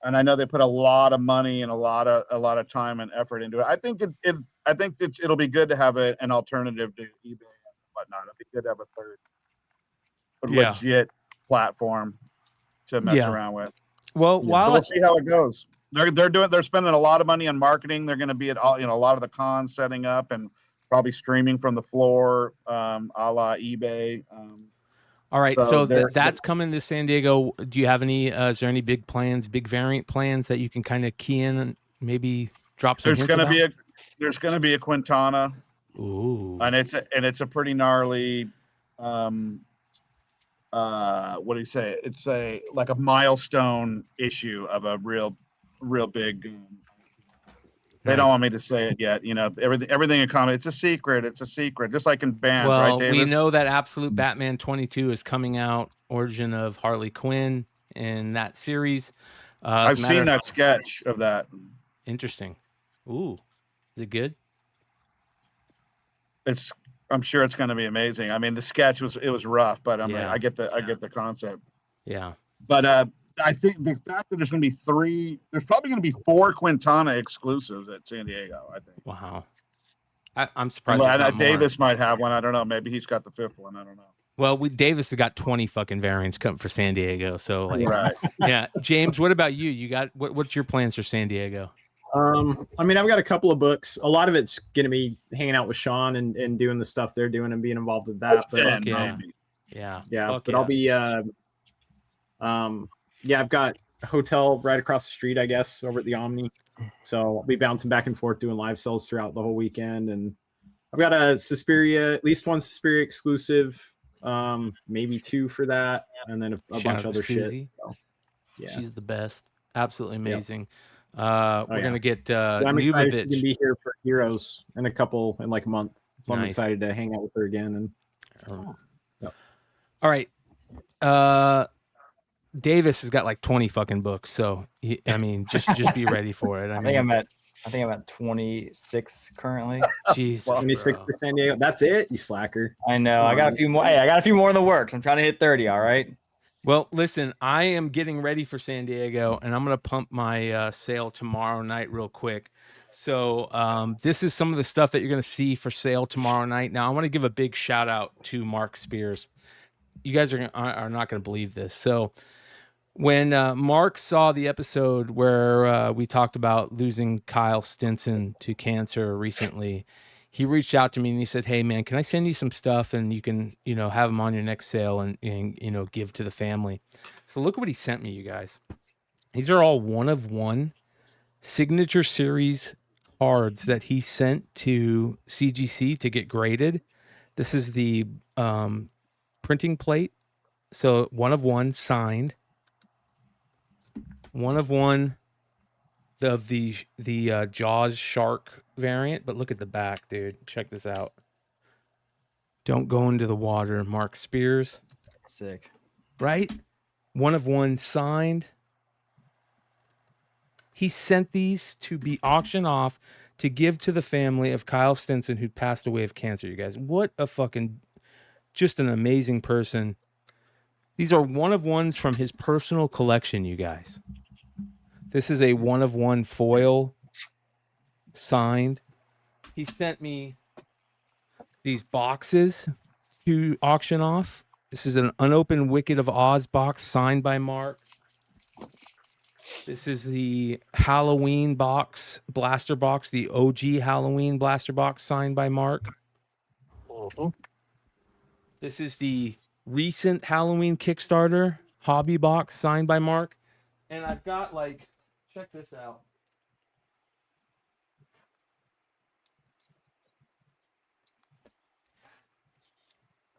and I know they put a lot of money and a lot of time and effort into it. I think it'll be good to have an alternative to eBay and whatnot. It'll be good to have a legit platform to mess around with. Well, so we'll see how it goes. They're spending a lot of money on marketing. They're going to be at all, you know, a lot of the cons setting up and probably streaming from the floor, a la eBay. All right, so that's coming to San Diego. Do you have any? Is there any big plans, big variant plans that you can kind of key in and maybe drop some? There's going to be a Quintana. Ooh, and it's a pretty gnarly. What do you say? It's like a milestone issue of a real big. They don't want me to say it yet. You know, everything in comic, it's a secret. It's a secret, just like in bands, right, Davis? We know that Absolute Batman 22 is coming out, origin of Harley Quinn in that series. I've seen that sketch of that. Interesting. Ooh, is it good? I'm sure it's going to be amazing. I mean, the sketch was rough, but I get the concept. Yeah. But I think the fact that there's probably going to be 4 Quintana exclusives at San Diego, I think. Wow. I'm surprised. Davis might have one. I don't know. Maybe he's got the 5th one. I don't know. Well, Davis has got 20 fucking variants coming for San Diego. So, like, right. Yeah. James, what about you? You got what's your plans for San Diego? I mean, I've got a couple of books. A lot of it's going to be hanging out with Sean and doing the stuff they're doing and being involved with that. But yeah. But I'll be I've got a hotel right across the street, I guess, over at the Omni. So I'll be bouncing back and forth doing live sales throughout the whole weekend. And I've got a Suspiria, at least one Suspiria exclusive, maybe 2 for that, and then a bunch of other shit. So, yeah. She's the best. Absolutely amazing. Yep. We're gonna get I'm excited to be here for Heroes in like a month. So I'm Nice. excited to hang out with her again. And all right. Davis has got like 20 fucking books, so I mean, just be ready for it. I think I'm at 26 currently. Jeez, 26 for San Diego. That's it, you slacker. I know. I got a few more. Hey, I got a few more in the works. I'm trying to hit 30. All right. Well, listen, I am getting ready for San Diego, and I'm gonna pump my sale tomorrow night real quick. So this is some of the stuff that you're gonna see for sale tomorrow night. Now, I want to give a big shout out to Mark Spears. You guys are not gonna believe this. So when Mark saw the episode where we talked about losing Kyle Stinson to cancer recently, he reached out to me and he said, "Hey man, can I send you some stuff and you can, have them on your next sale and give to the family?" So look what he sent me, you guys. These are all 1-of-1 signature series cards that he sent to CGC to get graded. This is the printing plate. So 1-of-1 signed. 1-of-1 of the Jaws shark variant, but look at the back, dude. Check this out. Don't go into the water, Mark Spears. Sick. Right? 1-of-1 signed. He sent these to be auctioned off to give to the family of Kyle Stinson, who passed away of cancer, you guys. What a fucking, just an amazing person. These are 1-of-1s from his personal collection, you guys. This is a 1-of-1 foil signed. He sent me these boxes to auction off. This is an unopened Wicked of Oz box signed by Mark. This is the Halloween box, blaster box, the OG Halloween blaster box signed by Mark. This is the recent Halloween Kickstarter hobby box signed by Mark. And I've got check this out.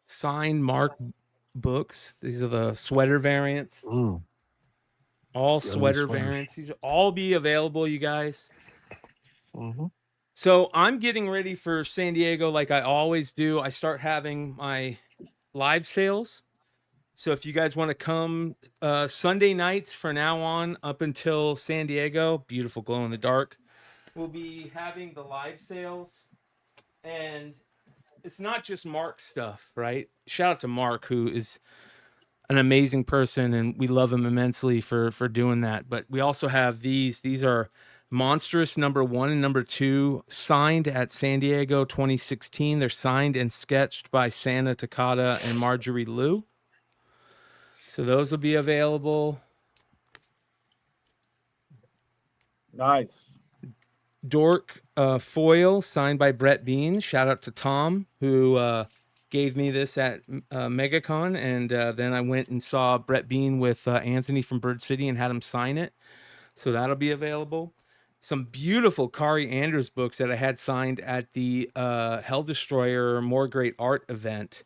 Signed Mark books. These are the sweater variants. Mm. All Yellow sweater sweaters. variants. These will all be available, you guys. Mm-hmm. So I'm getting ready for San Diego like I always do. I start having my live sales. So if you guys want to come Sunday nights from now on up until San Diego, beautiful glow in the dark, we'll be having the live sales. And it's not just Mark stuff, right? Shout out to Mark, who is an amazing person, and we love him immensely for doing that. But we also have these. These are Monstrous #1 and #2, signed at San Diego 2016. They're signed and sketched by Sana Takata and Marjorie Liu. So those will be available. Nice. Dork foil signed by Brett Bean. Shout out to Tom, who gave me this at MegaCon, and then I went and saw Brett Bean with Anthony from Bird City and had him sign it. So that'll be available. Some beautiful Kari Andrews books that I had signed at the Hell Destroyer More Great Art event.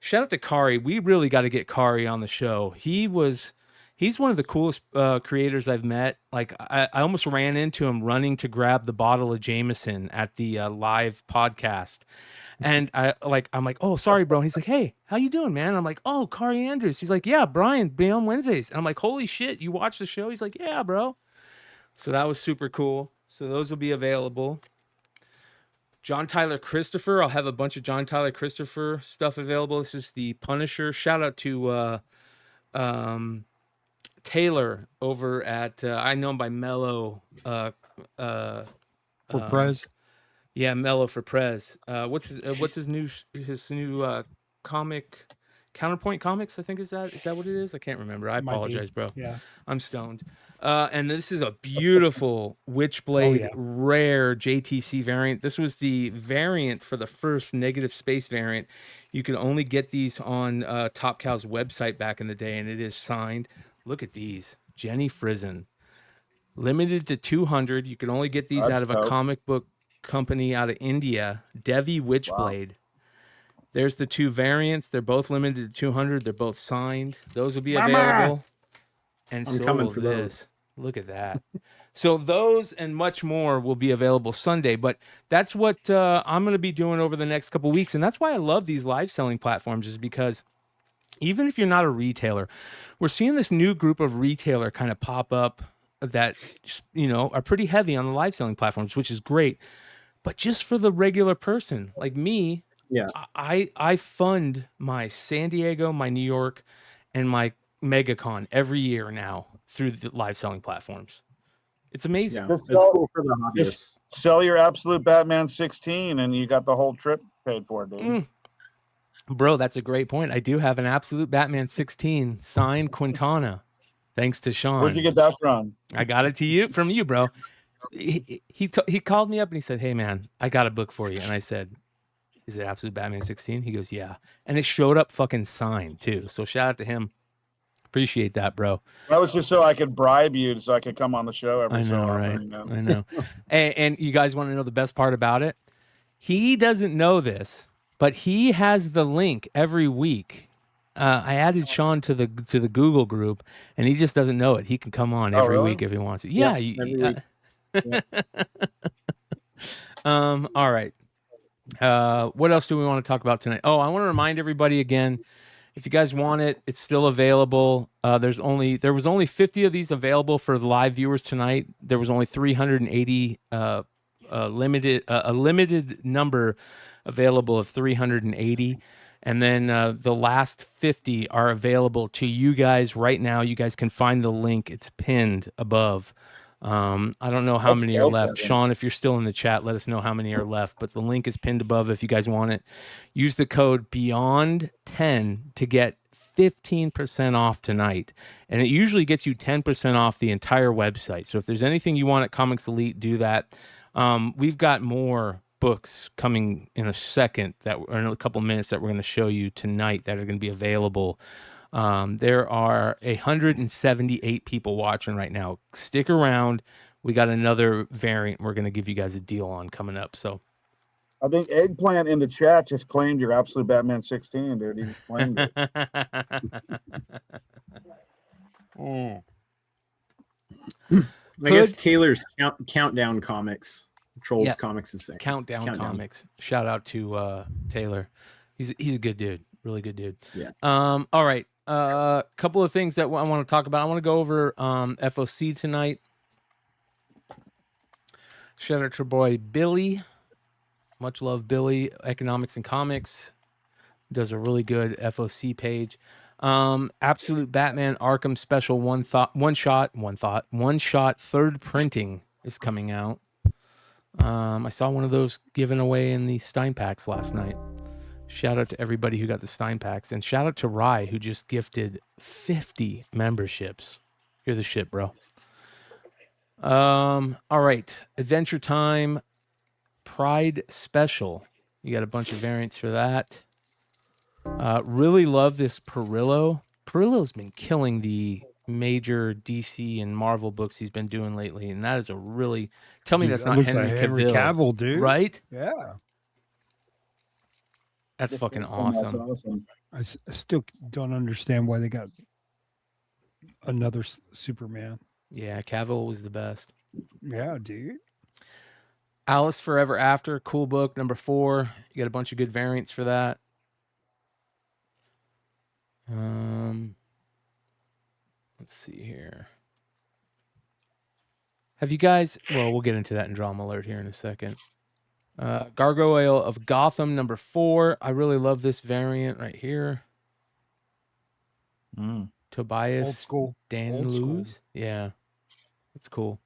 Shout out to Kari. We really got to get Kari on the show. He's one of the coolest creators I've met. Like I almost ran into him running to grab the bottle of Jameson at the live podcast. And I'm like, oh, sorry, bro. And he's like, hey, how you doing, man? I'm like, oh, Kari Andrews. He's like, yeah, Brian, be on Wednesdays. And I'm like, holy shit, you watch the show? He's like, yeah, bro. So that was super cool. So those will be available. John Tyler Christopher. I'll have a bunch of John Tyler Christopher stuff available. This is the Punisher. Shout out to Taylor over at I know him by Mello. For Prez. Yeah, Mello for Prez. What's his new comic? Counterpoint Comics, I think is that what it is? I can't remember. I apologize, bro. Yeah. I'm stoned. And this is a beautiful Witchblade rare JTC variant. This was the variant for the first negative space variant. You could only get these on Top Cow's website back in the day, and it is signed. Look at these. Jenny Frizen. Limited to 200. You can only get these out of a comic book company out of India. Devi Witchblade. Wow. There's the two variants. They're both limited to 200. They're both signed. Those will be available. And so will this. Look at that. So those and much more will be available Sunday. But that's what I'm going to be doing over the next couple weeks. And that's why I love these live selling platforms, is because even if you're not a retailer, we're seeing this new group of retailer kind of pop up that, you know, are pretty heavy on the live selling platforms, which is great. But just for the regular person like me, yeah, I fund my San Diego, my New York, and my MegaCon every year now through the live selling platforms. It's amazing. Yeah, it's cool for the hobbyists. Sell your Absolute Batman 16 and you got the whole trip paid for, dude. Bro, that's a great point. I do have an Absolute Batman 16 signed Quintana, thanks to Sean. Where'd you get that from? I got it from you, bro. He called me up and he said, hey, man, I got a book for you. And I said, is it Absolute Batman 16? He goes, yeah. And it showed up fucking signed, too. So shout out to him. Appreciate that, bro. That was just so I could bribe you so I could come on the show every so often. Right? You know? I know. And you guys want to know the best part about it? He doesn't know this, but he has the link every week. I added Sean to the Google group, and he just doesn't know it. He can come on every week if he wants to. Yeah. All right. What else do we want to talk about tonight? Oh, I want to remind everybody again, if you guys want it, it's still available. There was only 50 of these available for the live viewers tonight. There was only 380 a limited number available of 380. And then the last 50 are available to you guys right now. You guys can find the link. It's pinned above. I don't know how many are left. Sean, if you're still in the chat, let us know how many are left. But the link is pinned above if you guys want it. Use the code BEYOND10 to get 15% off tonight. And it usually gets you 10% off the entire website. So if there's anything you want at Comics Elite, do that. We've got more books coming in a second, or in a couple minutes, that we're going to show you tonight that are going to be available. There are 178 people watching right now. Stick around. We got another variant we're going to give you guys a deal on coming up. So I think Eggplant in the chat just claimed your Absolute Batman 16, dude. He just claimed it. I guess Taylor's Countdown Comics. Trolls Yep. Comics is saying. Countdown Comics. Shout out to Taylor. He's a good dude. Really good dude. Yeah. All right. Couple of things that I want to talk about. I want to go over F.O.C. tonight. Shout out to our boy Billy. Much love, Billy. Economics and Comics does a really good F.O.C. page. Absolute Batman Arkham Special one shot third printing is coming out. I saw one of those given away in the Stein Packs last night. Shout out to everybody who got the Stein Packs, and shout out to Rye who just gifted 50 memberships. You're the shit, bro. All right, Adventure Time Pride Special. You got a bunch of variants for that. Really love this Perillo. Perillo's been killing the major DC and Marvel books he's been doing lately, and that is a really tell me Dude, that's that not looks Henry like Henry Cavill, Cavill, dude. right? Yeah. That's fucking That's awesome. I still don't understand why they got another Superman. Yeah, Cavill was the best. Yeah, dude. Alice Forever After, cool book, number 4. You got a bunch of good variants for that. Let's see here. Have you guys? Well, we'll get into that in Drama Alert here in a second. Gargoyle of Gotham, number 4. I really love this variant right here. Tobias Old school. Dan Old school. Luz. Yeah, that's cool.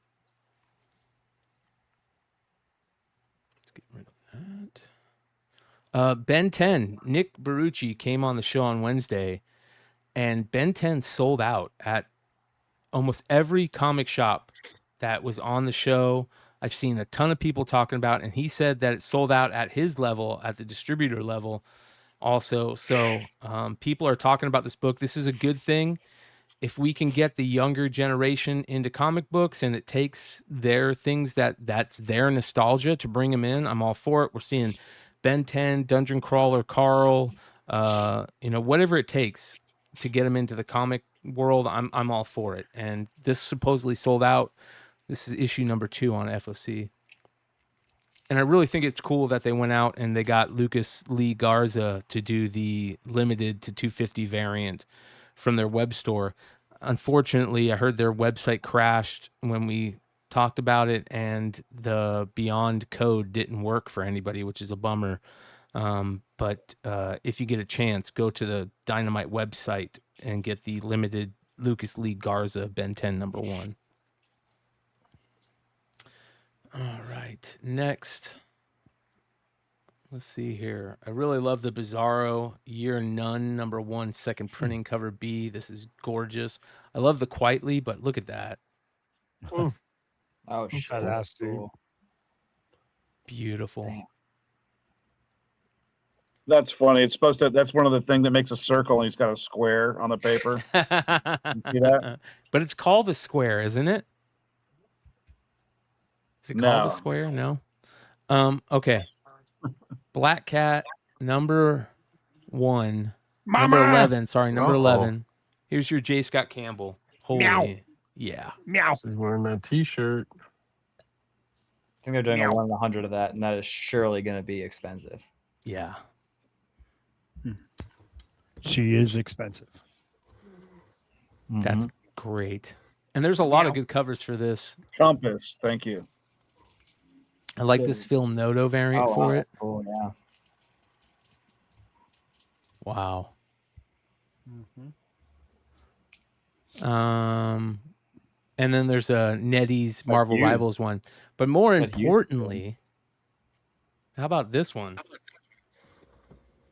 Let's get rid of that. Ben 10. Nick Barucci came on the show on Wednesday, and Ben 10 sold out at almost every comic shop that was on the show. I've seen a ton of people talking about it, and he said that it sold out at his level, at the distributor level also. So people are talking about this book. This is a good thing. If we can get the younger generation into comic books and it takes their things that's their nostalgia to bring them in, I'm all for it. We're seeing Ben 10, Dungeon Crawler, Carl, whatever it takes to get them into the comic world, I'm all for it. And this supposedly sold out. This is issue number 2 on F.O.C. And I really think it's cool that they went out and they got Lucas Lee Garza to do the limited to 250 variant from their web store. Unfortunately, I heard their website crashed when we talked about it, and the Beyond code didn't work for anybody, which is a bummer. But if you get a chance, go to the Dynamite website and get the limited Lucas Lee Garza Ben 10 number 1. All right, next. Let's see here. I really love the Bizarro Year None number 1 second printing cover B. This is gorgeous. I love the Quietly, but look at that. Oh, shit. Badass, dude. Cool. Beautiful. Damn. That's funny. It's supposed to. That's one of the things that makes a circle, and he's got a square on the paper. You see that? But it's called a square, isn't it? Is it called a No. square? No. Okay. Black Cat number 1. Number 11. Sorry, number 11. Here's your J. Scott Campbell. Holy. Meow. Yeah. Meow. He's wearing that T-shirt. I think they're doing a 1 in 100 of that, and that is surely going to be expensive. Yeah. She is expensive. That's great. And there's a lot of good covers for this. Compass. Thank you. I like this Film Noto variant for it. Oh, yeah. Wow. And then there's a Nettie's Marvel used. Rivals one. But more But used. importantly, how about this one?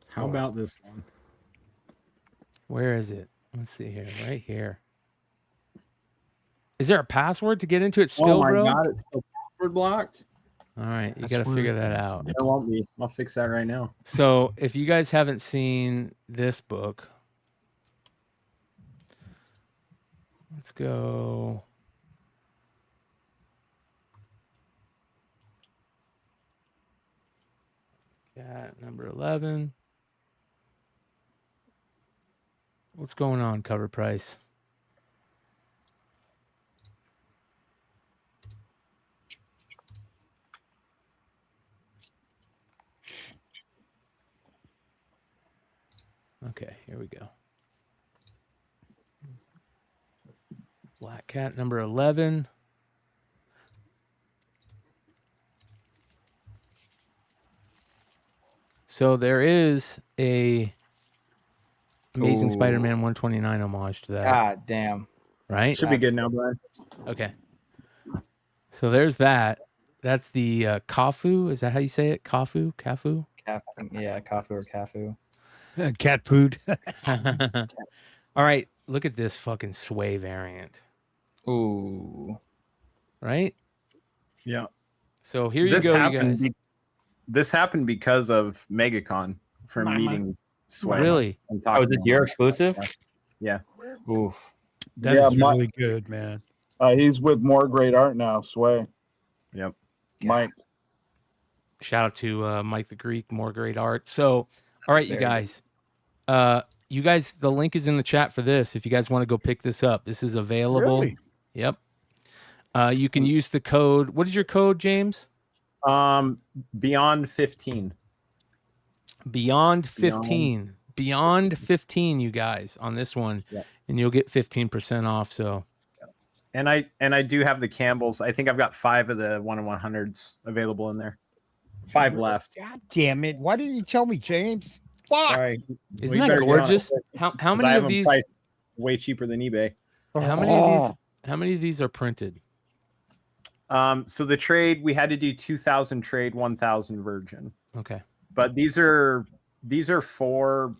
How about this one? Where is it? Let's see here. Right here. Is there a password to get into it still, oh my bro? god, it's still password blocked. All right, you got to figure that out. There won't be. I'll fix that right now. So, if you guys haven't seen this book, let's go. Cat number 11. What's going on, cover price? Okay, here we go. Black Cat number 11. So there is a Amazing Spider-Man 129 homage to that. God damn. Right? Should be good now, Brian. Okay. So there's that. That's the Kafu. Is that how you say it? Kafu? Kafu? Yeah, Kafu or Kafu. Cat food. All right. Look at this fucking Sway variant. Ooh. Right? Yeah. So here you go, you guys. This happened because of MegaCon from meeting Sway. Really? Oh, is this your exclusive? Yeah. Ooh. That's really good, man. He's with More Great Art now, Sway. Yep. Mike. Shout out to Mike the Greek, More Great Art. So, all right, you guys. You guys, the link is in the chat for this. If you guys want to go pick this up, this is available. Really? Yep. You can use the code. What is your code, James? Beyond 15. Beyond 15. Beyond 15, you guys, on this one. Yep. And you'll get 15% off. So, and I do have the Campbells. I think I've got 5 of the 1/100s available in there. 5 left. God damn it. Why didn't you tell me, James? Fuck. Sorry. Isn't that gorgeous? How many of these way cheaper than eBay? How many of these are printed? So the trade, we had to do 2,000 trade, 1,000 virgin. Okay. But these are 4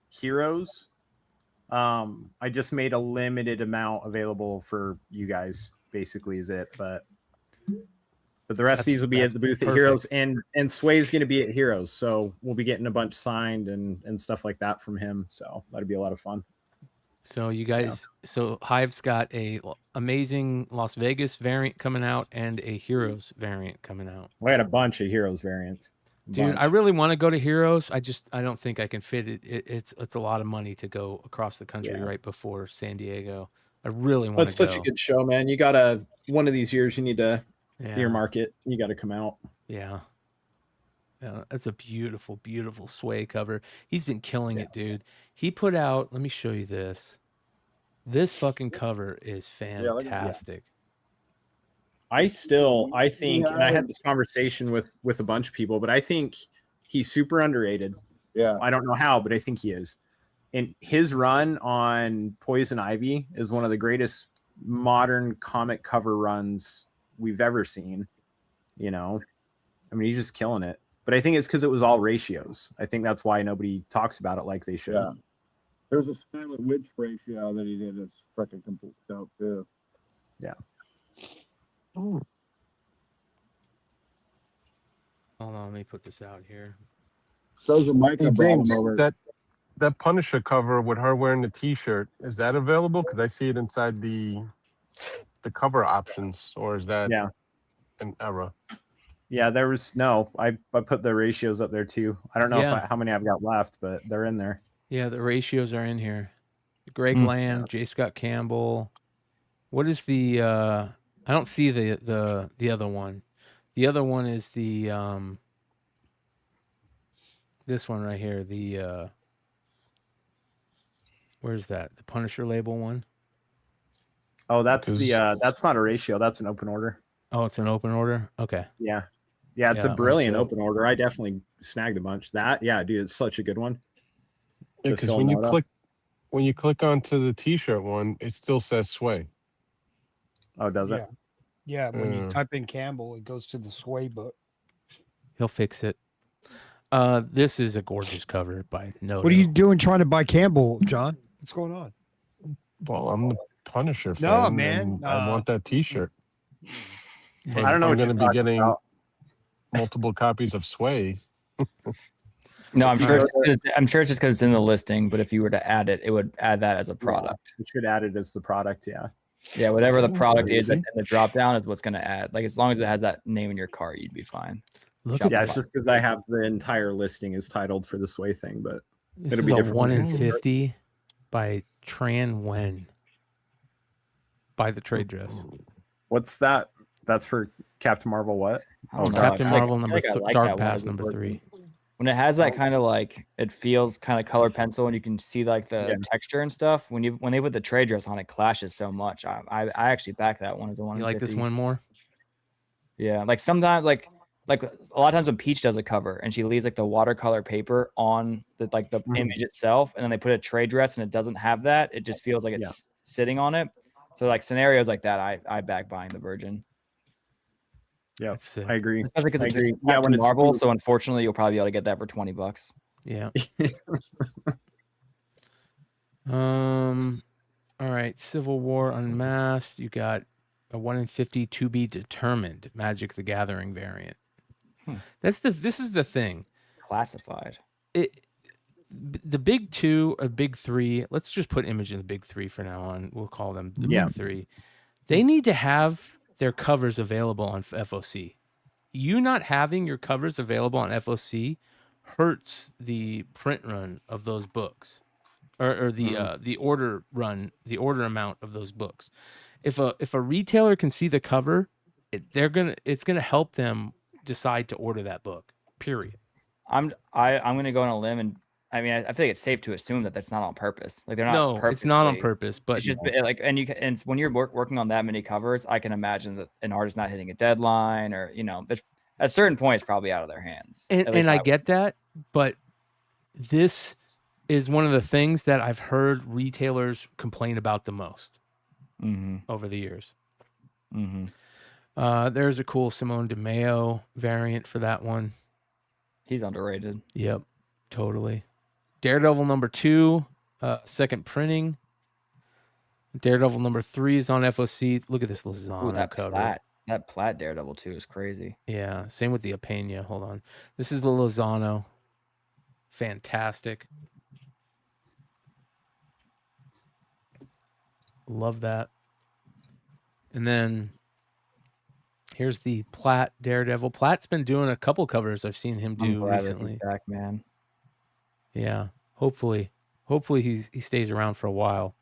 heroes. I just made a limited amount available for you guys, basically is it. But the rest of these will be at the booth at Heroes, and Sway's going to be at Heroes. So we'll be getting a bunch signed and stuff like that from him. So that'll be a lot of fun. So you guys, so Hive's got a amazing Las Vegas variant coming out and a Heroes variant coming out. We had a bunch of Heroes variants. Dude, I really want to go to Heroes. I don't think I can fit it. It's a lot of money to go across the country right before San Diego. I really want to go. That's such a good show, man. You gotta, one of these years, you need to earmark it. You got to come out. Yeah. That's a beautiful, beautiful Sway cover. He's been killing it, dude. He put out, let me show you this. This fucking cover is fantastic. I think, and I had this conversation with a bunch of people, but I think he's super underrated. Yeah. I don't know how, but I think he is. And his run on Poison Ivy is one of the greatest modern comic cover runs we've ever seen. You know, I mean, he's just killing it. But I think it's because it was all ratios. I think that's why nobody talks about it like they should. Yeah. There's a Scarlet Witch ratio that he did that's freaking complete dope too. Yeah. Ooh. Hold on, let me put this out here. So's a Micah James, that Punisher cover with her wearing the T-shirt, is that available? Because I see it inside the cover options, or is that an error? Yeah, there was I put the ratios up there too. I don't know how many I've got left, but they're in there. Yeah, the ratios are in here. Greg Land, J. Scott Campbell. What is the I don't see the other one. The other one is the this one right here. The where's that? The Punisher label one? Oh, that's that's not a ratio, that's an open order. Oh, it's an open order? Okay. Yeah. Yeah, it's a brilliant open order. I definitely snagged a bunch. Dude, it's such a good one. Yeah, because when you click onto the T-shirt one, it still says Sway. Oh, does it? Yeah, when you type in Campbell, it goes to the Sway book. He'll fix it. This is a gorgeous cover by No. What are you doing trying to buy Campbell, John? What's going on? Well, I'm the Punisher fan. No, man. I want that T-shirt. I don't know. I'm going to be getting multiple copies of Sway. No, I'm sure it's just because it's in the listing. But if you were to add it, it would add that as a product. It should add it as the product. Yeah. Yeah, whatever the product is in the drop down is what's going to add. Like as long as it has that name in your cart, you'd be fine. Look at Yeah, it's this. just because I have the entire listing is titled for the Sway thing, but This it'll is be a different. 1 in 50 by Tran Wen. By the trade dress. What's that? That's for Captain Marvel. What? I don't know. Captain I feel Marvel I feel I like Dark that one Pass as a number version. 3. When it has that kind of like, it feels kind of color pencil, and you can see like the Yeah. texture and stuff. When they put the trade dress on, it clashes so much. I actually back that one as a 1 You in like this 50. one more? Yeah, like sometimes like a lot of times when Peach does a cover and she leaves like the watercolor paper on the image itself, and then they put a trade dress and it doesn't have that, it just feels like it's sitting on it. So like scenarios like that, I back buying the Virgin. Yeah, I agree. Especially because it's agree. yeah, when it's Marvel, so unfortunately you'll probably be able to get that for $20. Yeah. All right, Civil War Unmasked. You got a 1 in 50 to be determined Magic the Gathering variant. This is the thing. Classified. The big 2 or big 3, let's just put Image in the big 3 for now on. We'll call them the big 3. They need to have their covers available on F.O.C. You not having your covers available on F.O.C. hurts the print run of those books, or the order run, the order amount of those books. If a retailer can see the cover, it's gonna help them decide to order that book. Period. I'm gonna go on a limb, and I mean I feel like it's safe to assume that that's not on purpose. Like they're not. No, it's not on purpose, but it's just like, and when you're working on that many covers, I can imagine that an artist not hitting a deadline, or at a certain point it's probably out of their hands. And I get that, but this is one of the things that I've heard retailers complain about the most over the years. There's a cool Simone DeMeo variant for that one. He's underrated. Yep, totally. Daredevil number 2, second printing. Daredevil number 3 is on F.O.C. Look at this Lozano cover. That plaid Daredevil 2 is crazy. Yeah, same with the Apena. Hold on. This is the Lozano. Fantastic. Love that. And then here's the Platt Daredevil. Platt's been doing a couple covers I've seen him do recently. He's back, man. Yeah, hopefully he stays around for a while.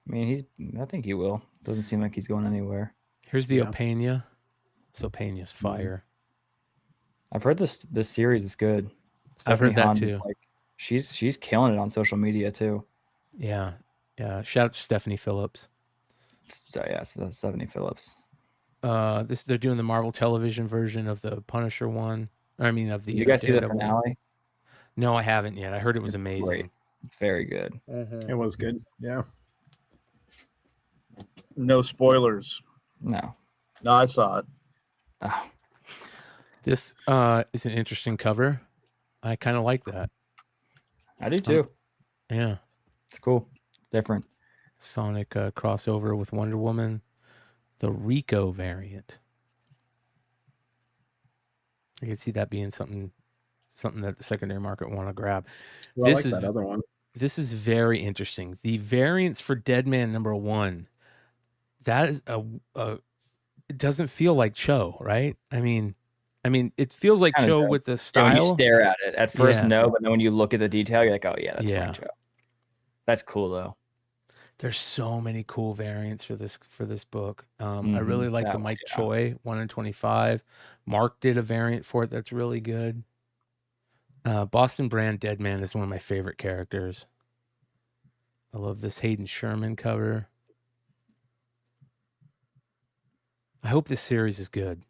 I mean, I think he will. Doesn't seem like he's going anywhere. Here's the Opena. So Opena's fire. I've heard this series is good. I've heard that Stephanie too. Hans, she's killing it on social media too. Yeah. Shout out to Stephanie Phillips. So that's Stephanie Phillips. They're doing the Marvel Television version of the Punisher one. Of the. You guys see the finale? No, I haven't yet. I heard it was amazing. Great. It's very good. It was good. Yeah. No spoilers. No, I saw it. Oh. This is an interesting cover. I kind of like that. I do too. Yeah, it's cool. Different. Sonic crossover with Wonder Woman, the Rico variant. I could see that being something that the secondary market want to grab. Well, I like that other one. This is very interesting. The variants for Deadman number 1. That is it doesn't feel like Cho, right? I mean, it feels like Cho with the style. Yeah, when you stare at it at first, no, but then when you look at the detail, you're like, oh yeah, that's fine Cho. That's cool though. There's so many cool variants for this book. I really like the Mike Choi 1 in 25. Mark did a variant for it that's really good. Boston Brand Deadman is one of my favorite characters. I love this Hayden Sherman cover. I hope this series is good.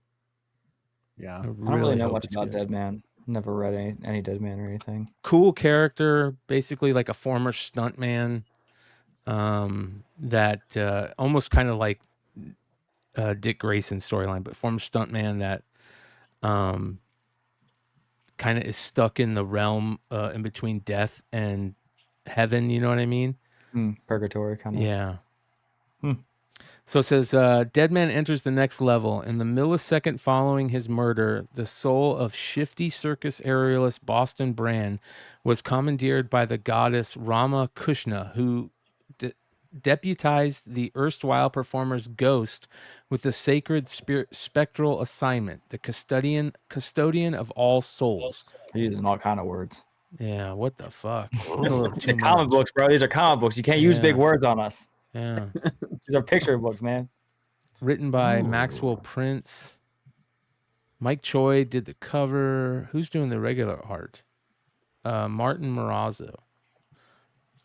Yeah. I don't really know much about Deadman. Never read any Deadman or anything. Cool character, basically like a former stuntman. That almost kind of like Dick Grayson's storyline, but former stuntman that kind of is stuck in the realm in between death and heaven. You know what I mean? Purgatory kind of. Yeah. So it says, Deadman enters the next level. In the millisecond following his murder, the soul of shifty circus aerialist Boston Brand was commandeered by the goddess Rama Kushna, who deputized the erstwhile performer's ghost with the sacred spectral assignment, the custodian of all souls. They're using all kind of words. Yeah, what the fuck? It's a little It's too comic much. books, bro. These are comic books. You can't use big Yeah. words on us. Yeah. These are picture books, man. Written by Maxwell Prince. Mike Choi did the cover. Who's doing the regular art? Martin Morazzo.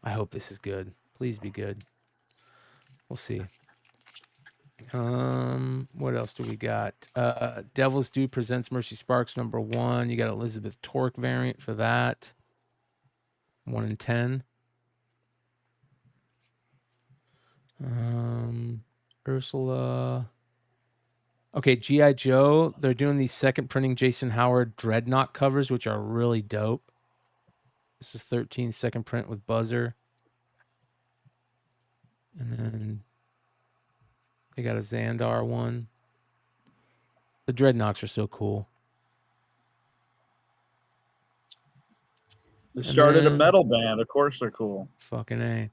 I hope this is good. Please be good. We'll see. What else do we got? Devil's Due presents Mercy Sparks #1. You got Elizabeth Torque variant for that. 1 in 10. Ursula. Okay, G.I. Joe. They're doing these second printing Jason Howard Dreadnought covers, which are really dope. This is 13 second print with Buzzer. And then they got a Xandar one. The Dreadnoughts are so cool. They started a metal band. Of course they're cool. Fucking A.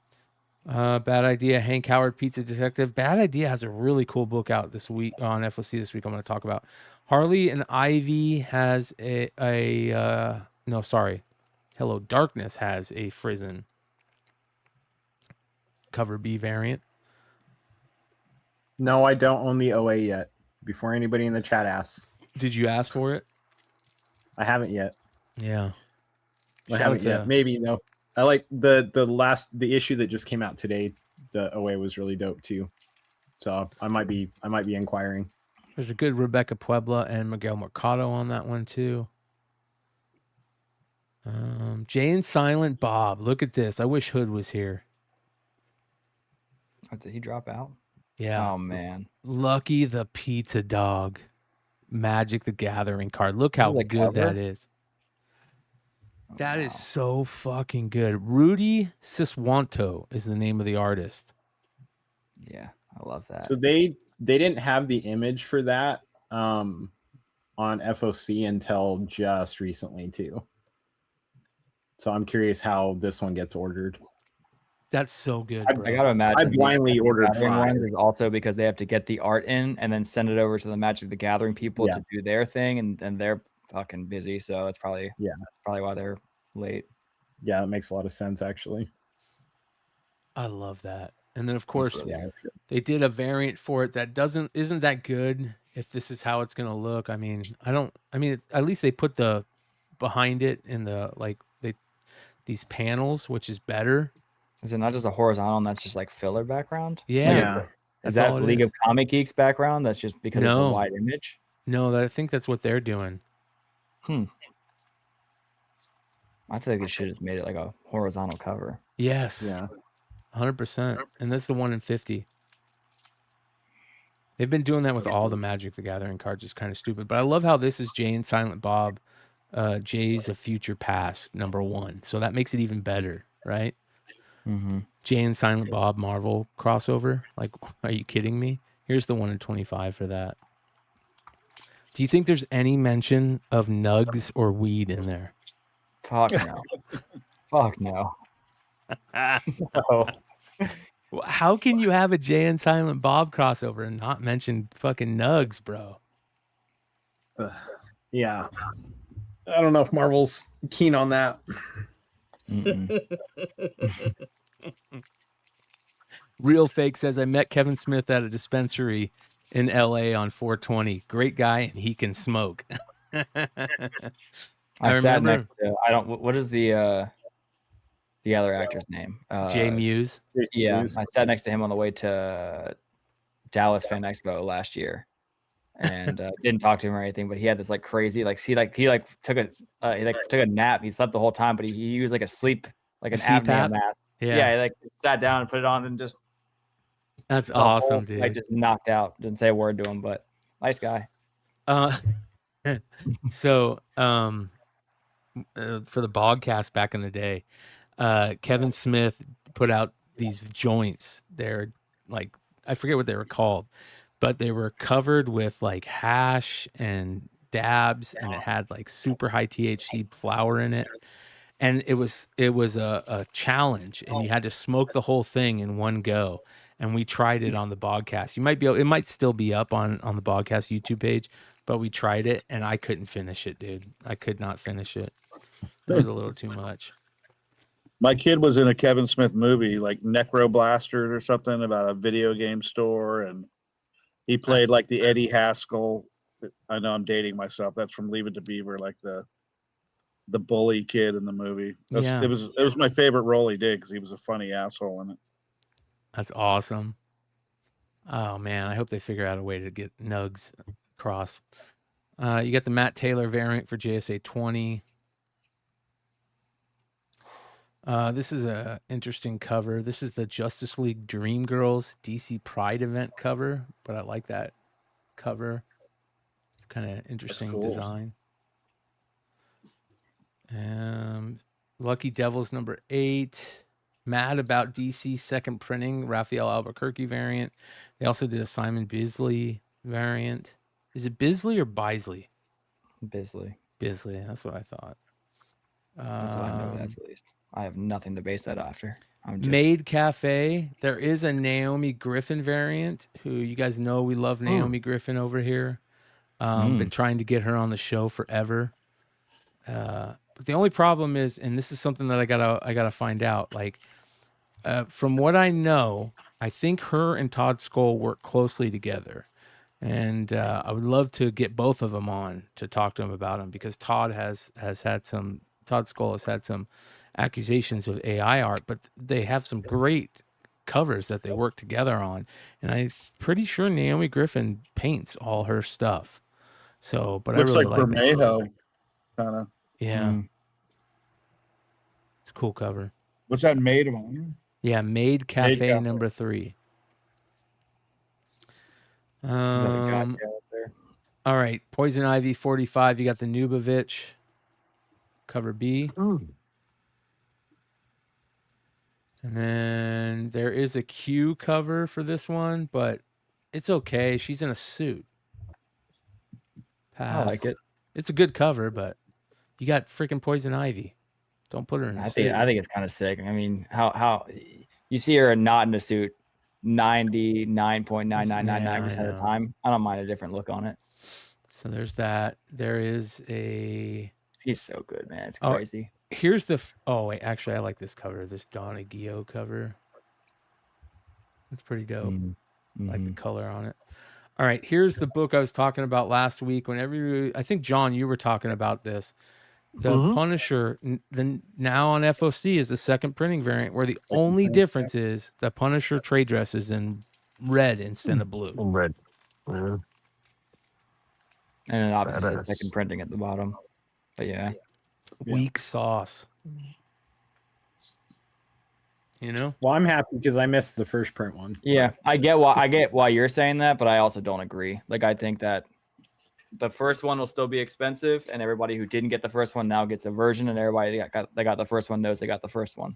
Bad Idea, Hank Howard, Pizza Detective. Bad Idea has a really cool book out this week on F.O.C. this week I'm going to talk about. Harley and Ivy has Hello Darkness has a Frizen cover B variant. No, I don't own the OA yet. Before anybody in the chat asks. Did you ask for it? I haven't yet. Yeah. I haven't yet. Maybe no. I like the issue that just came out today. The OA was really dope too. So I might be inquiring. There's a good Rebecca Puebla and Miguel Mercado on that one too. Jay and Silent Bob. Look at this. I wish Hood was here. Oh, did he drop out? Yeah. Oh man. Lucky the Pizza Dog. Magic the Gathering card. Look how good cover? that is. That is so fucking good. Rudy Siswanto is the name of the artist. Yeah, I love that. So they didn't have the image for that on F.O.C. until just recently too. So I'm curious how this one gets ordered. That's so good. I gotta imagine. I blindly ordered ones is also because they have to get the art in and then send it over to the Magic the Gathering people to do their thing, and they're fucking busy. So it's probably that's probably why they're late. Yeah, that makes a lot of sense actually. I love that. And then of course really they did a variant for it that isn't that good. If this is how it's gonna look, I mean, at least they put the behind it in the these panels, which is better. Is it not just a horizontal and that's just like filler background? Yeah. Is that League of Comic Geeks background? That's just because it's a wide image? No, I think that's what they're doing. I think they should have made it like a horizontal cover. Yes. Yeah. 100%. And that's the 1 in 50. They've been doing that with all the Magic the Gathering cards. It's kind of stupid. But I love how this is Jay and Silent Bob. Jay's a Future Past #1. So that makes it even better, right? Mm-hmm. Jay and Silent Bob Marvel crossover. Like, are you kidding me? Here's the 1 in 25 for that. Do you think there's any mention of nugs or weed in there? Fuck no. Fuck no. No. How can you have a Jay and Silent Bob crossover and not mention fucking nugs, bro? Yeah. I don't know if Marvel's keen on that. Real Fake says, I met Kevin Smith at a dispensary in LA on 420. Great guy, and he can smoke. I sat next to, what is the other actor's name? Jay Muse. Yeah, I sat next to him on the way to Dallas Fan Expo last year, and didn't talk to him or anything. But he had this like crazy, he took a nap. He slept the whole time, but he used like an apnea mask. Yeah, he sat down and put it on and just. That's awesome, dude. I just knocked out. Didn't say a word to him, but nice guy. So for the Bogcast back in the day, Kevin Smith put out these joints. They're like, I forget what they were called, but they were covered with like hash and dabs, and it had like super high THC flower in it. and it was a challenge, and you had to smoke the whole thing in one go. And we tried it on the podcast. You might be able, it might still be up on the podcast YouTube page, but we tried it and I couldn't finish it, dude. I could not finish it. It was a little too much. My kid was in a Kevin Smith movie, like Necroblasters or something, about a video game store, and he played like the Eddie Haskell. I know I'm dating myself. That's from Leave It to Beaver, like the bully kid in the movie. Yeah. It was my favorite role he did because he was a funny asshole in it. That's awesome. Oh man, I hope they figure out a way to get Nugs across. You got the Matt Taylor variant for JSA 20. This is a interesting cover. This is the Justice League Dream Girls DC Pride event cover, but I like that cover. It's kind of interesting cool. design. Lucky Devils number 8. Mad About DC second printing, Raphael Albuquerque variant. They also did a Simon Bisley variant. Is it Bisley or Bisley? Bisley. Bisley, that's what I thought. That's what I know. That's at least. I have nothing to base that after. Maid Cafe. There is a Naomi Griffin variant, who you guys know we love Naomi Griffin over here. Been trying to get her on the show forever. But the only problem is, and this is something that I gotta find out. Like, from what I know, I think her and Todd Skull work closely together, and I would love to get both of them on to talk to them about them, because Todd Skull has had some accusations of AI art, but they have some great covers that they work together on, and I'm pretty sure Naomi Griffin paints all her stuff. So, but Looks I really like Bermejo, kind of. Yeah. It's a cool cover. What's that made of on? Yeah, Maid Cafe number 3. All right, Poison Ivy 45. You got the Nubovich cover B. And then there is a Q cover for this one, but it's okay. She's in a suit. Pass. I like it. It's a good cover, but you got freaking Poison Ivy. Don't put her in a suit. I think it's kind of sick. I mean, how you see her not in a suit 99.9999% of the time. I don't mind a different look on it. So there's that. There is a... She's so good, man. It's crazy. Here's the... Oh, wait. Actually, I like this cover. This Donna Gio cover. It's pretty dope. I like the color on it. All right. Here's the book I was talking about last week. Whenever I think, John, you were talking about this. The Punisher, now on F.O.C. is the second printing variant, where the only difference is the Punisher trade dress is in red instead of blue. Red. Yeah. And then obviously the second printing at the bottom. But yeah. Weak sauce. You know? Well, I'm happy because I missed the first print one. Yeah, I get why you're saying that, but I also don't agree. Like, I think that the first one will still be expensive, and everybody who didn't get the first one now gets a version, and everybody that got the first one knows they got the first one.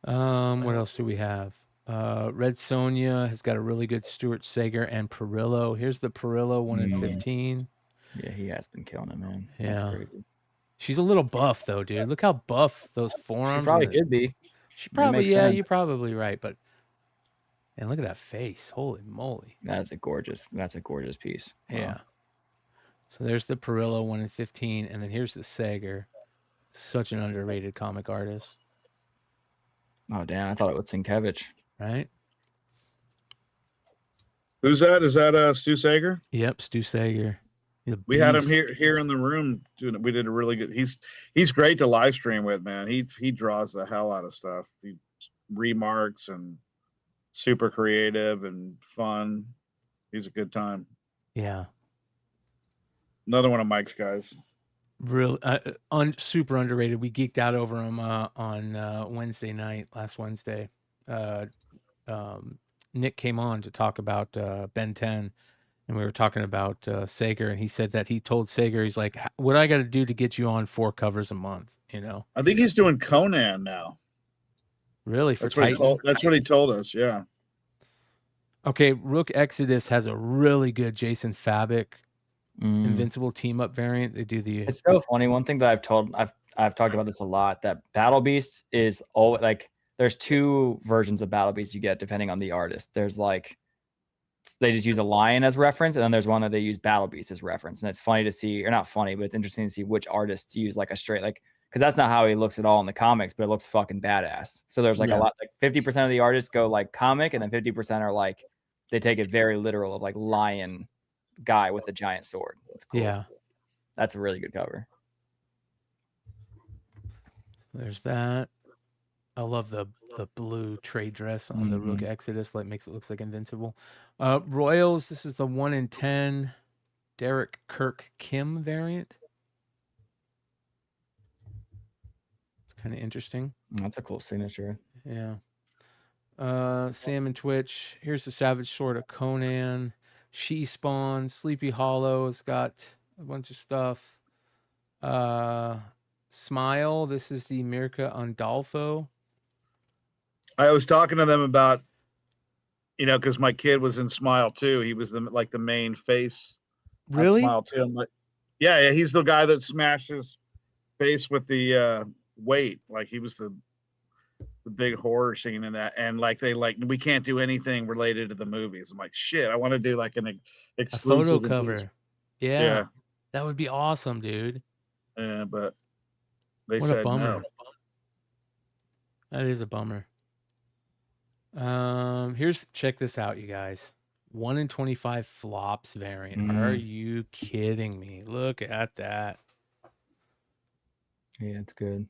What else do we have? Red Sonja has got a really good Stuart Sager and Perillo. Here's the Perillo 1 in 15. Yeah, he has been killing it, man. Yeah. That's crazy. She's a little buff though, dude. Look how buff those forearms. She probably could be. She probably, yeah, you're probably right, but and look at that face. Holy moly. That's a gorgeous piece. Wow. Yeah. So there's the Perillo 1 in 15, and then here's the Sager. Such an underrated comic artist. Oh damn, I thought it was Sienkiewicz. Right? Who's that? Is that Stu Sager? Yep, Stu Sager. We had him here in the room doing. We did a really good. He's great to live stream with, man. He draws the hell out of stuff. He remarks and super creative and fun. He's a good time. Yeah. Another one of Mike's guys. Real super underrated. We geeked out over him on Wednesday night, last Wednesday. Nick came on to talk about Ben 10, and we were talking about Sager, and he said that he told Sager, he's like, what I got to do to get you on 4 covers a month, you know? I think he's doing Conan now. Really? That's what he told us, yeah. Okay, Rook Exodus has a really good Jason Fabic Invincible team up variant. They do the. It's so funny. One thing that I've talked about this a lot. That Battle Beast is always like there's two versions of Battle Beast you get depending on the artist. There's like they just use a lion as reference, and then there's one that they use Battle Beast as reference. And it's funny to see, or not funny, but it's interesting to see which artists use like a straight like because that's not how he looks at all in the comics, but it looks fucking badass. So there's like a lot, like 50% of the artists go like comic, and then 50% are like they take it very literal of like lion guy with a giant sword. It's cool. Yeah, that's a really good cover. There's that. I love the blue trade dress on the Rook Exodus. Like makes it looks like Invincible. Royals. This is the 1 in 10 Derek Kirk Kim variant. It's kind of interesting. That's a cool signature. Yeah. Salmon Twitch. Here's the Savage Sword of Conan. She Spawn. Sleepy Hollow has got a bunch of stuff. Smile. This is the Mirka Andolfo. I was talking to them about, because my kid was in Smile too. He was the main face. Really? Smile too. I'm like, yeah, he's the guy that smashes face with the weight. Like he was the big horror scene in that, and we can't do anything related to the movies. I'm like, shit, I want to do like an exclusive photo cover. Yeah, that would be awesome, dude. Yeah, but they what said a bummer. no. That is a bummer. Check this out, you guys. 1 in 25 flops variant. Are you kidding me? Look at that. Yeah, it's good.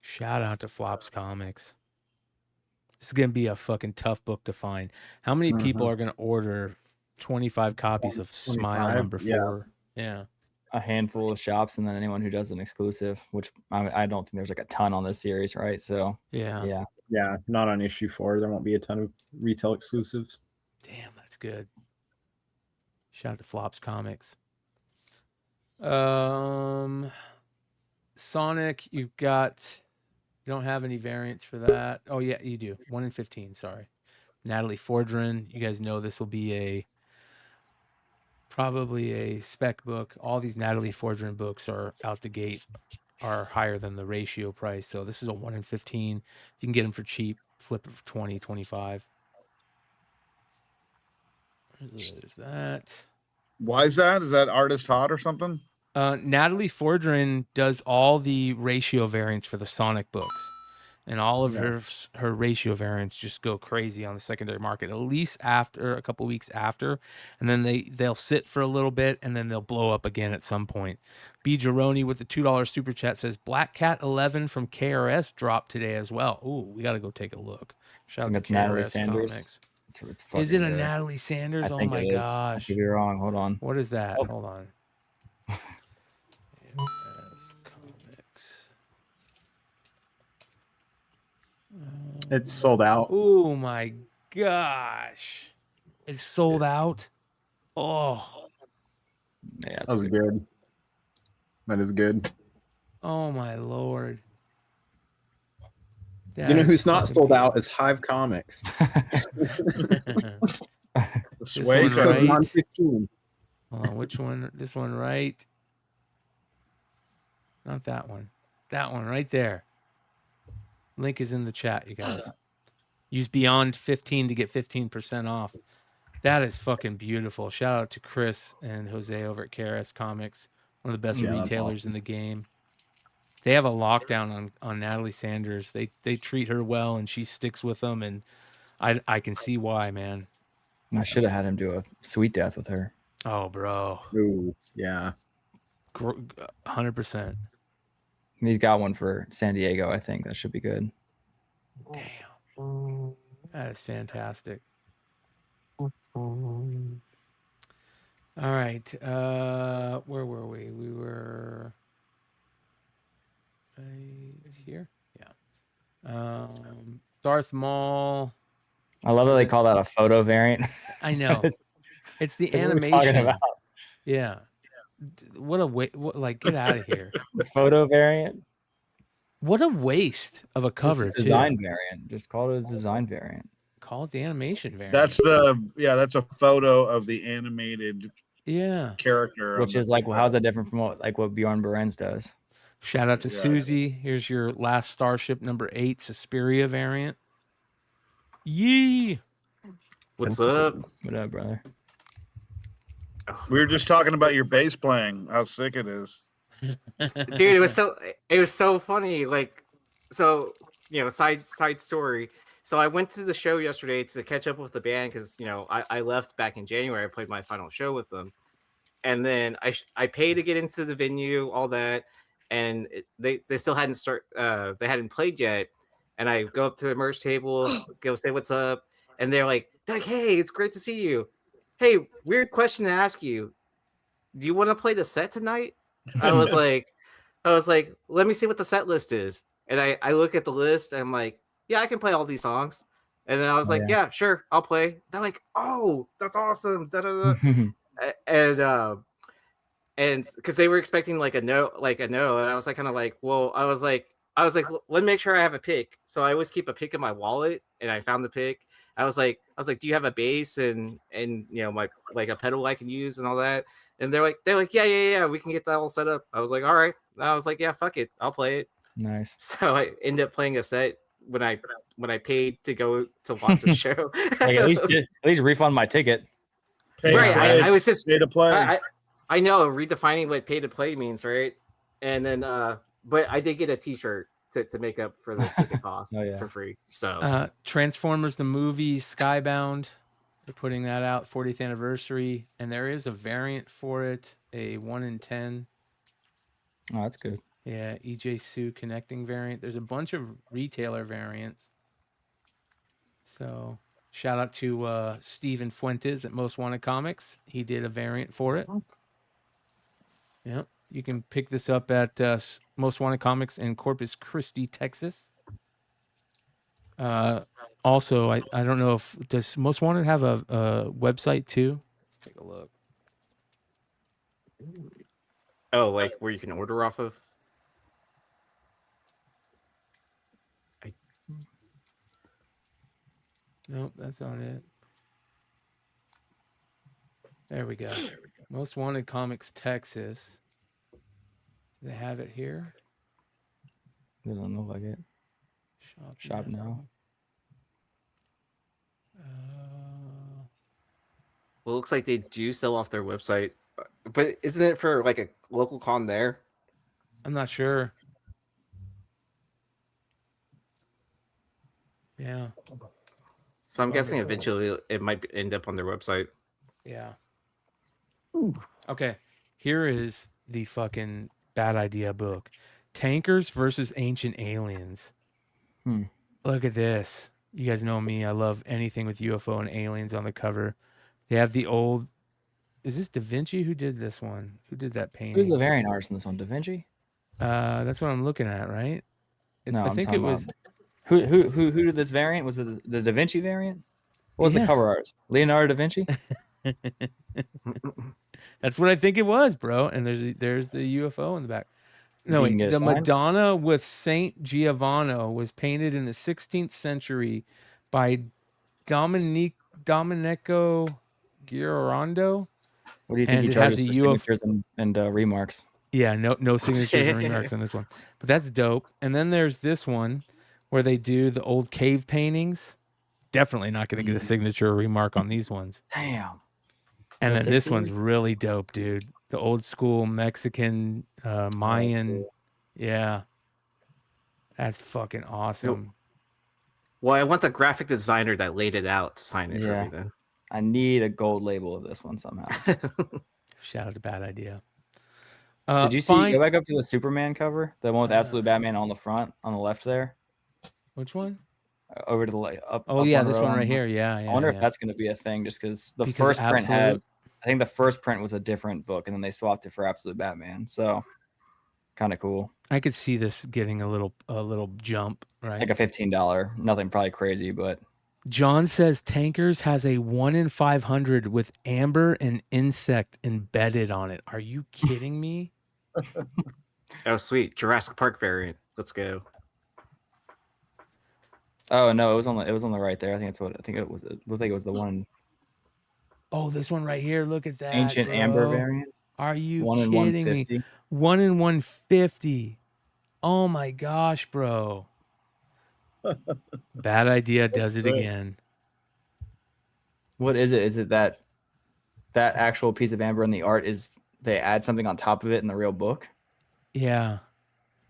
Shout out to Flops Comics. This is gonna be a fucking tough book to find. How many people are gonna order 25 copies of Smile number 4? Yeah. A handful of shops, and then anyone who does an exclusive, which I don't think there's like a ton on this series, right? So yeah, not on issue 4. There won't be a ton of retail exclusives. Damn, that's good. Shout out to Flops Comics. Sonic, you don't have any variants for that. Oh yeah, you do. 1 in 15. Sorry, Natalie Fordrin. You guys know this will be probably a spec book. All these Natalie Fordrin books are out the gate are higher than the ratio price. So this is a 1 in 15. If you can get them for cheap, flip it for 20, 25. There's that. Why is that? Is that artist hot or something? Natalie Fordrin does all the ratio variants for the Sonic books, and all of her ratio variants just go crazy on the secondary market, at least after a couple weeks after, and then they'll sit for a little bit, and then they'll blow up again at some point. B. Geroni with the $2 super chat says Black Cat 11 from KRS dropped today as well. Ooh, we got to go take a look. Shout out to Natalie KRS Sanders. Comics. It's Is it a good. Natalie Sanders? I Oh think my it is. gosh. I could be wrong. Hold on. What is that? Hold on. It's sold out. Oh my gosh. It's sold out. Oh. Yeah, that was good. That is good. Oh my Lord. You know who's not sold out is Hive Comics. This one right. On 15. Hold on, which one? This one right. Not that one. That one right there. Link is in the chat, you guys. Use Beyond 15 to get 15% off. That is fucking beautiful. Shout out to Chris and Jose over at KRS Comics, one of the best retailers in the game. They have a lockdown on Natalie Sanders. They treat her well, and she sticks with them, and I can see why, man. I should have had him do a sweet death with her. Oh, bro. Ooh, yeah. 100%. He's got one for San Diego, I think. That should be good. Damn. That is fantastic. All right. Where were we? We were right here. Yeah. Darth Maul. I love that they call that a photo variant. I know. It's the animation. What are we talking about? Yeah. What a like, get out of here. The photo variant. What a waste of a cover. Design variant. Just call it a design variant. call it the animation variant. That's that's a photo of the animated character. Which is like, well, how's that different from what Bjorn Berens does? Shout out to Susie. Here's your last Starship number 8 Suspiria variant. Yee! What's up? What up, brother? We were just talking about your bass playing, how sick it is. Dude, it was so funny. Like, so, you know, side story. So I went to the show yesterday to catch up with the band because, you know, I left back in January. I played my final show with them. And then I paid to get into the venue, all that. And they still hadn't they hadn't played yet. And I go up to the merch table, go say what's up. And they're like, hey, it's great to see you. Hey, weird question to ask you. Do you want to play the set tonight? I was like, let me see what the set list is. And I look at the list and I'm like, yeah, I can play all these songs. And then I was like, yeah, sure, I'll play. They're like, oh, that's awesome. Da, da, da. And because they were expecting like a no, and I was like, kind of like, well, I was like, let me make sure I have a pick. So I always keep a pick in my wallet, and I found the pick. I was like, do you have a bass and you know, like a pedal I can use and all that? And they're like, yeah, we can get that all set up. I was like, all right. I was like, yeah, fuck it, I'll play it. Nice. So I ended up playing a set when I paid to go to watch the show. Like, at least refund my ticket. Right. I was just pay to play. I know, redefining what pay to play means, right? And then but I did get a t-shirt to make up for the ticket cost for free. So Transformers the movie Skybound, they're putting that out, 40th anniversary, and there is a variant for it, a 1 in 10. Oh, that's good. Yeah, EJ Sue connecting variant. There's a bunch of retailer variants. So shout out to Steven Fuentes at Most Wanted Comics. He did a variant for it. Yep. You can pick this up at Most Wanted Comics in Corpus Christi, Texas. Also, I don't know if does Most Wanted have a website too? Let's take a look. Oh, like where you can order off of? Nope, that's not it. There we go. Most Wanted Comics, Texas. They have it here. Doesn't look like it. Shop now. Well, it looks like they do sell off their website, but isn't it for like a local con there? I'm not sure. Yeah. So I'm guessing eventually it might end up on their website. Yeah. Okay. Here is the fucking bad idea book. Tankers versus Ancient Aliens. Look at this. You guys know me. I love anything with UFO and aliens on the cover. They have the old... Is this Da Vinci? Who did this one? Who did that painting? Who's the variant artist in this one? Da Vinci? That's what I'm looking at, right? No, I think it was... Who did this variant? Was it the Da Vinci variant? What was the cover artist? Leonardo da Vinci? That's what I think it was, bro. And there's the UFO in the back. No, wait, the Madonna with Saint Giovanni was painted in the 16th century by Domenico Girondo. What do you think he charges for signatures and remarks? Yeah, no signatures and remarks on this one. But that's dope. And then there's this one where they do the old cave paintings. Definitely not going to get a signature or remark on these ones. Damn. And then this one's really dope, dude. The old school Mexican Mayan. Yeah. That's fucking awesome. Well, I want the graphic designer that laid it out to sign it for me then. I need a gold label of this one somehow. Shout out to Bad Idea. Did you see? Go back up to the Superman cover, the one with Absolute Batman on the front, on the left there. Which one? Over to the up. Oh, yeah, this one right here. Yeah. I wonder if that's going to be a thing, just because the first print had. I think the first print was a different book, and then they swapped it for Absolute Batman. So, kind of cool. I could see this getting a little jump, right? Like a $15. Nothing probably crazy, but. John says Tankers has a 1 in 500 with amber and insect embedded on it. Are you kidding me? Oh, sweet. Jurassic Park variant. Let's go. Oh no, it was on the right there. I think it was the one. Oh, this one right here. Look at that. Ancient bro. Amber variant. Are you 1 in kidding me? 150. 1 in 150. Oh my gosh, bro. Bad idea does it again. What is it? Is it that actual piece of amber in the art is they add something on top of it in the real book? Yeah.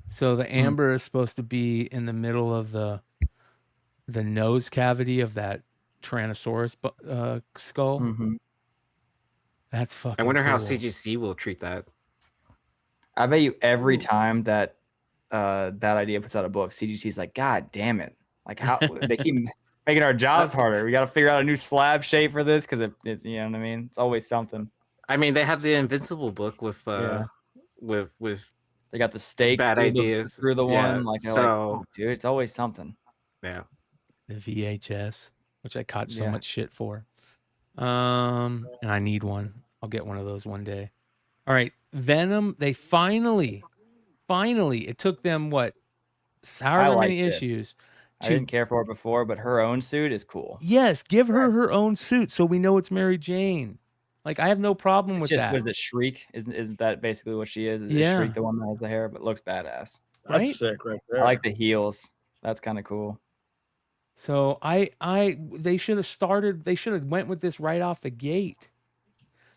So the amber is supposed to be in the middle of the nose cavity of that Tyrannosaurus skull. Mm-hmm. That's fucking I wonder how cool. CGC will treat that. I bet you every time that that idea puts out a book, CGC's like, God damn it! Like how they keep making our jobs harder. We got to figure out a new slab shape for this because it's you know what I mean. It's always something. I mean, they have the Invincible book with they got the stake bad ideas through the Yeah, one. Like, so oh, dude, it's always something. yeah. The VHS, which I caught so Yeah. much shit for. And I need one. I'll get one of those one day. All right, Venom. They finally, it took them what, however many liked it. issues. I didn't care for it before, but her own suit is cool. Yes, give her own suit so we know it's Mary Jane. Like, I have no problem with that. Was it Shriek? Isn't that basically what she is? Is Yeah. Shriek the one that has the hair, but looks badass? That's Right? sick right there. I like the heels. That's kind of cool. So they should have went with this right off the gate.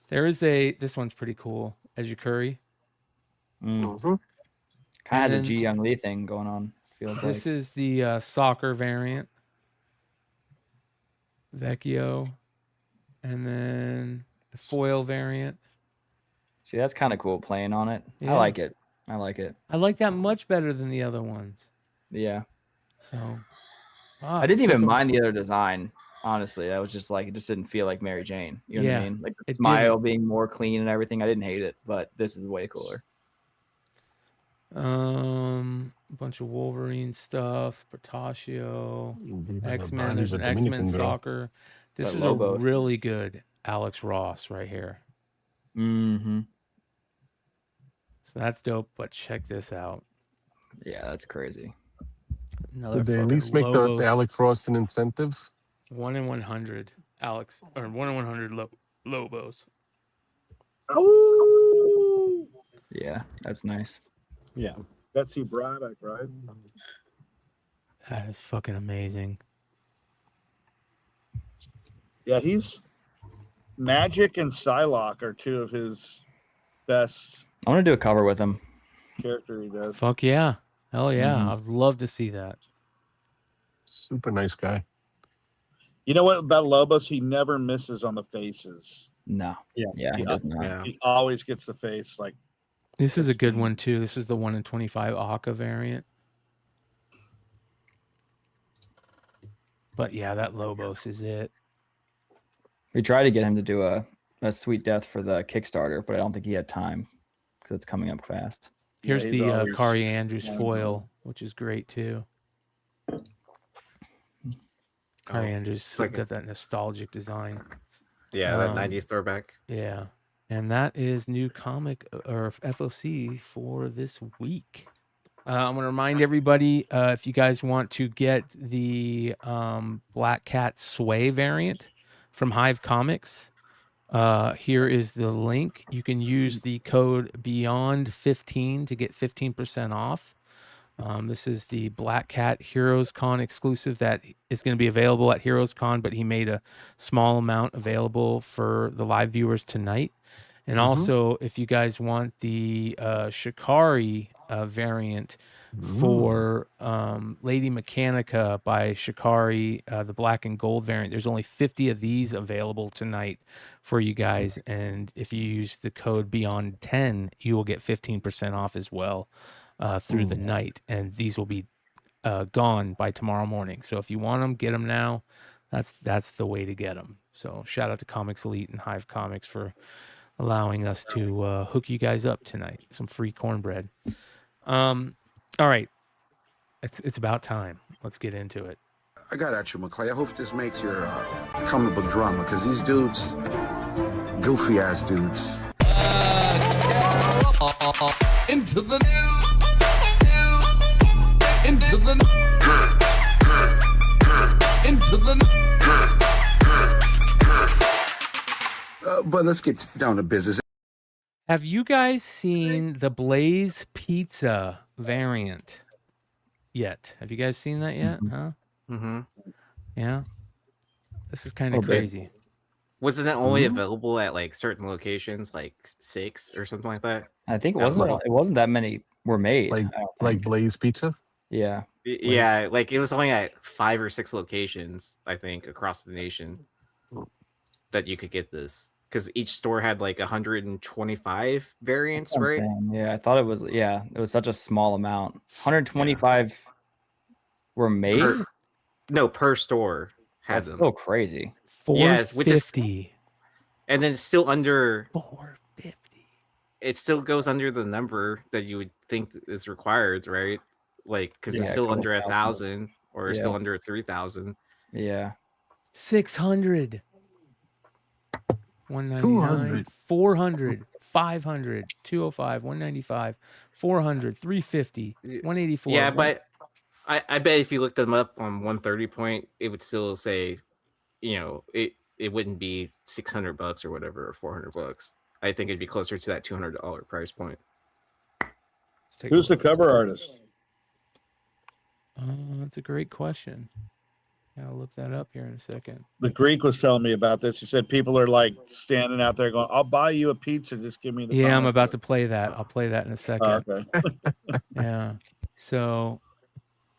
There is this one's pretty cool. Shikarii. Kind of has a Ji Young Lee thing going on. Feels This like. is the soccer variant. Vecchio. And then the foil variant. See, that's kind of cool playing on it. Yeah. I like it. I like that much better than the other ones. Yeah. So I didn't even mind the other design, honestly. I was just like, it just didn't feel like Mary Jane. You know what I mean? Like the smile being more clean and everything. I didn't hate it, but this is way cooler. A bunch of Wolverine stuff, Portaccio, X-Men. There's an X-Men soccer. This is Lobos. a really good Alex Ross right here. Mm-hmm. So that's dope, but check this out. Yeah, that's crazy. Another Did they at fucking least make Lobos. the Alex Ross an incentive? 1 in 100 Alex, or 1 in 100 Lobos. Oh, Yeah, that's nice. Yeah. Betsy Braddock, right? That is fucking amazing. Yeah, he's Magic and Psylocke are two of his best I want to do a cover with him. character he does. Fuck yeah. Hell yeah. I'd love to see that. Super nice guy. You know what about Lobos? He never misses on the faces. No. Yeah, he does not. He always gets the face. Like, This is a good one too. This is the 1 in 25 Akka variant. But yeah, that Lobos is it. We tried to get him to do a Sweet Death for the Kickstarter, but I don't think he had time because it's coming up fast. Here's he's the always- Kari Andrews foil, which is great too. Kari Andrews got that nostalgic design. Yeah, that 90s throwback. Yeah. And that is new comic or F.O.C. for this week. I'm going to remind everybody if you guys want to get the Black Cat Sway variant from Hive Comics, here is the link. You can use the code BEYOND15 to get 15% off. This is the Black Cat Heroes Con exclusive that is going to be available at Heroes Con, but he made a small amount available for the live viewers tonight. And also, if you guys want the Shikarii variant for Lady Mechanika by Shakarii, the black and gold variant, there's only 50 of these available tonight for you guys. And if you use the code BEYOND10, you will get 15% off as well through the night. And these will be gone by tomorrow morning. So if you want them, get them now. That's the way to get them. So shout out to Comics Elite and Hive Comics for allowing us to hook you guys up tonight. Some free cornbread. All right. It's about time. Let's get into it. I got at you, McClay. I hope this makes your comic book drama, because these dudes, goofy ass dudes. Into the news. Into the into the But let's get down to business. Have you guys seen the Blaze Pizza variant yet? Have you guys seen that yet? Huh? Mm-hmm. Yeah. This is kind of crazy. Wasn't that only available at like certain locations, like 6 or something like that? I think it wasn't that many were made. Like Blaze Pizza. Yeah. Yeah, like it was only at 5 or 6 locations, I think, across the nation that you could get this. Because each store had like 125 variants, right? Yeah, I thought it was such a small amount. 125 were made? Per store had That's them. still crazy. 450. Which is, and then it's still under 450. It still goes under the number that you would think is required, right? Like, because it's still under 1,000 or still under 3,000. Yeah. 600. 199, 400, 500, 205, 195, 400, 350, 184. Yeah, but I bet if you looked them up on 130 point, it would still say, it wouldn't be $600 or whatever, or $400. I think it'd be closer to that $200 price point. Who's the cover artist? That's a great question. I'll look that up here in a second. The Greek was telling me about this. He said people are like standing out there going, "I'll buy you a pizza. Just give me the." Yeah, I'm about to play that. I'll play that in a second. Okay. Yeah. So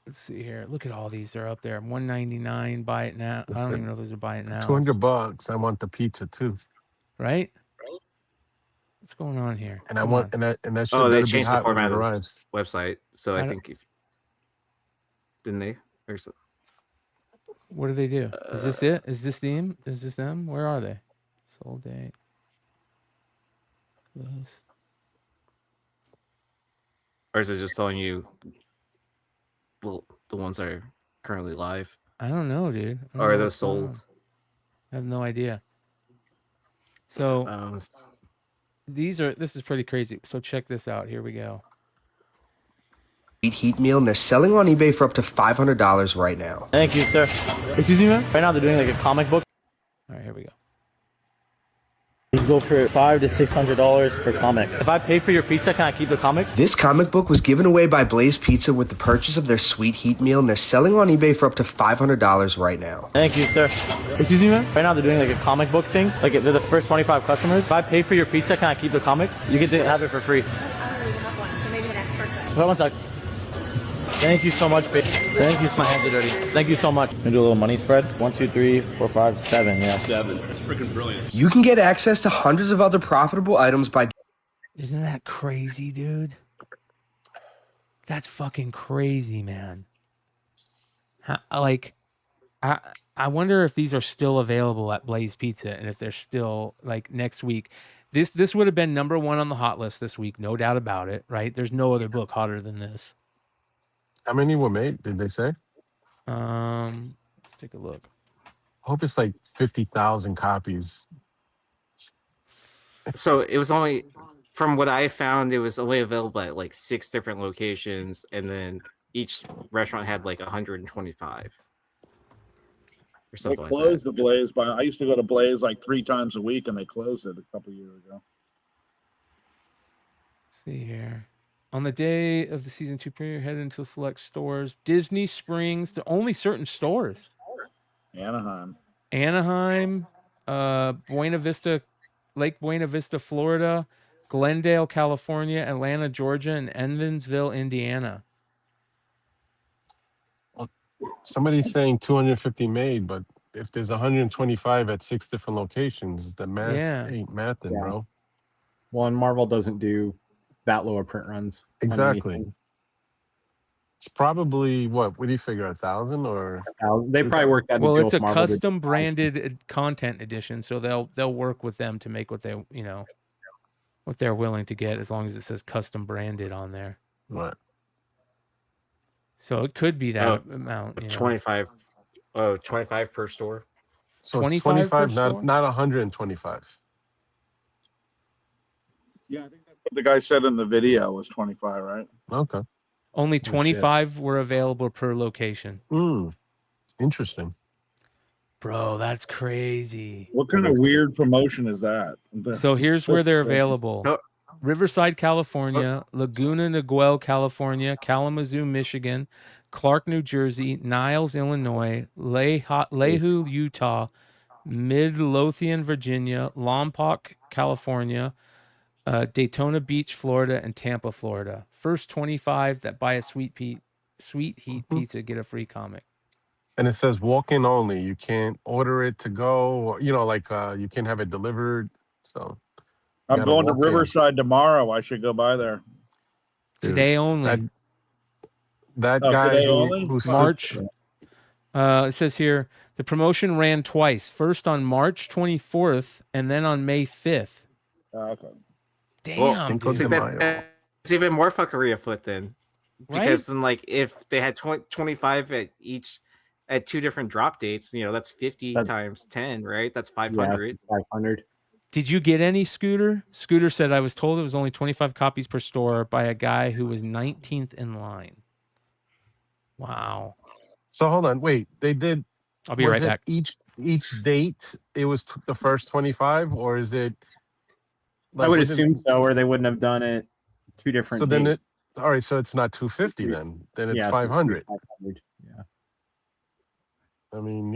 let's see here. Look at all these. They're up there. $199. Buy it now. I don't even know if those are buy it now. $200. I want the pizza too. Right? What's going on here? And I want and that shit they better be changed the hot when format it of arrives. the website. So I think didn't they? Or so. What do they do? Is this it? Is this them? Is this them? Where are they? Sold date. Close. Or is it just telling you the ones that are currently live? I don't know, dude. Or are those sold? I have no idea. So this is pretty crazy. So check this out. Here we go. Heat meal, and they're selling on eBay for up to $500 right now. Thank you, sir. Excuse me, man? Right now they're doing like a comic book. All right, here we go. These go for $500 to $600 per comic. If I pay for your pizza, can I keep the comic? This comic book was given away by Blaze Pizza with the purchase of their sweet heat meal, and they're selling on eBay for up to $500 right now. Thank you, sir. Excuse me, man? Right now they're doing like a comic book thing. Like they're the first 25 customers. If I pay for your pizza, can I keep the comic? You get to have it for free. So maybe the next person. Hold on one sec. Thank you so much, babe. Thank you. My hands are dirty. Thank you so much. Gonna do a little money spread. 1, 2, 3, 4, 5, 7. Yeah. 7. That's freaking brilliant. You can get access to hundreds of other profitable items by... Isn't that crazy, dude? That's fucking crazy, man. I wonder if these are still available at Blaze Pizza, and if they're still like next week. This would have been number 1 on the hot list this week, no doubt about it, right? There's no other book hotter than this. How many were made? Did they say? Let's take a look. I hope it's like 50,000 copies. So it was only, from what I found, it was only available at like 6 different locations, and then each restaurant had like 125 or something like that. They closed the Blaze I used to go to Blaze like 3 times a week, and they closed it a couple years ago. Let's see here. On the day of the season 2 premiere, head into select stores. Disney Springs, to only certain stores. Anaheim, Buena Vista, Lake Buena Vista, Florida, Glendale, California, Atlanta, Georgia, and Evansville, Indiana. Well, somebody's saying 250 made, but if there's 125 at 6 different locations, the math ain't mathing, bro. Well, and Marvel doesn't do that low of print runs. Exactly. It's probably what do you figure, 1,000 or they probably work that. Well, it's a custom branded content edition, so they'll work with them to make what they what they're willing to get, as long as it says custom branded on there. Right. So it could be that amount. 25. Oh, 25 per store. So it's 25, not 125. Yeah, I think that's what the guy said in the video was 25, right? Okay. Only 25 were available per location. Interesting. Bro, that's crazy. What kind of weird promotion is that? So here's where they're strange. available. Riverside, California, Laguna Niguel, California, Kalamazoo, Michigan, Clark, New Jersey, Niles, Illinois, Lehu, Utah, Midlothian, Virginia, Lompoc, California, Daytona Beach, Florida, and Tampa, Florida. First 25 that buy a Sweet Heat pizza get a free comic. And it says walk-in only. You can't order it to go, or you can't have it delivered. So I'm going to Riverside tomorrow. I should go by there. Today only. That guy today who, only? who's March. It says here the promotion ran twice. First on March 24th and then on May 5th. Okay. Damn. Well, it's even more fuckery afoot then. Because then, like, if they had 25 at two different drop dates, that's 50 times 10, right? That's 500. Yeah, 500. Did you get any, Scooter? Scooter said, I was told it was only 25 copies per store by a guy who was 19th in line. Wow. So hold on, wait. They did. I'll be right back. Each date, it was the first 25, or is it? I would assume so, or they wouldn't have done it two different. So dates. then all right. So it's not 250 then. Then it's 500. 500. Yeah. I mean,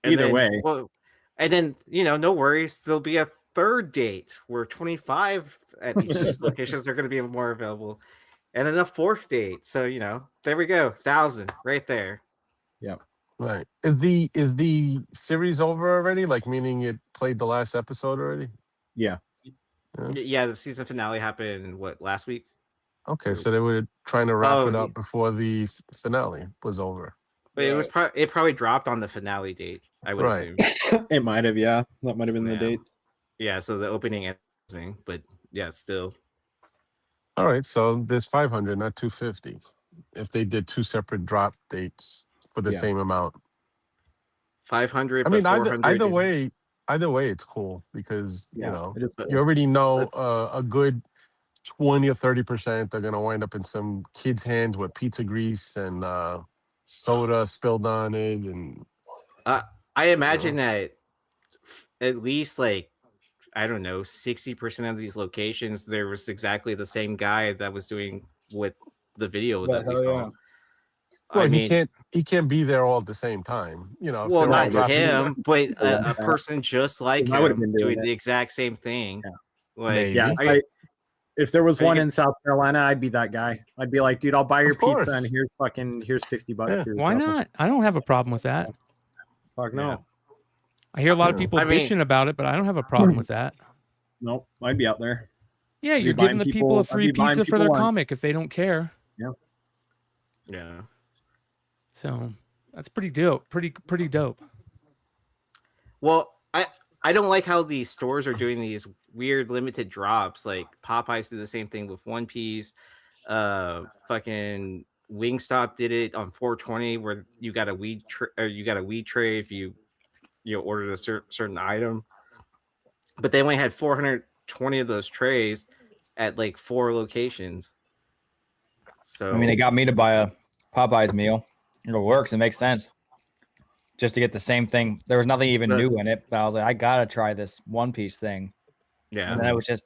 Either way. Well, and then, no worries. There'll be a third date where 25 at each locations are going to be more available. And then a fourth date. So, there we go. 1,000 right there. Yep. Right. Is the series over already? Like, meaning it played the last episode already? Yeah. Yeah, the season finale happened, last week? Okay, so they were trying to wrap it up before the finale was over. But it probably dropped on the finale date, I would assume. It might have, yeah. That might have been the date. Yeah, so the opening and closing, but yeah, still. All right, so there's 500, not 250. If they did two separate drop dates for the same amount. 500. I mean, 400 either way, it's cool because you already know a good 20 or 30% are gonna wind up in some kid's hands with pizza grease and soda spilled on it, and I imagine that at least 60% of these locations there was exactly the same guy that was doing what the video that we saw. Well, he can't be there all at the same time, Well, not him, but a person just like him doing the exact same thing. If there was one in South Carolina, I'd be that guy. I'd be like, dude, I'll buy your pizza and here's $50. Yeah. Why not? I don't have a problem with that. Fuck no. Yeah. I hear a lot of people bitching about it, but I don't have a problem with that. Nope, I'd be out there. Yeah, you're giving the people a free pizza for their comic if they don't care. Yeah. Yeah. So that's pretty dope. Pretty dope. Well, I don't like how these stores are doing these weird limited drops. Like Popeyes did the same thing with One Piece. Fucking Wingstop did it on 420, where you got a weed tray if you ordered a certain item. But they only had 420 of those trays at 4 locations. So I mean, they got me to buy a Popeyes meal. It works. It makes sense. Just to get the same thing. There was nothing even new in it, but I was like, I gotta try this One Piece thing. Yeah. And then it was just.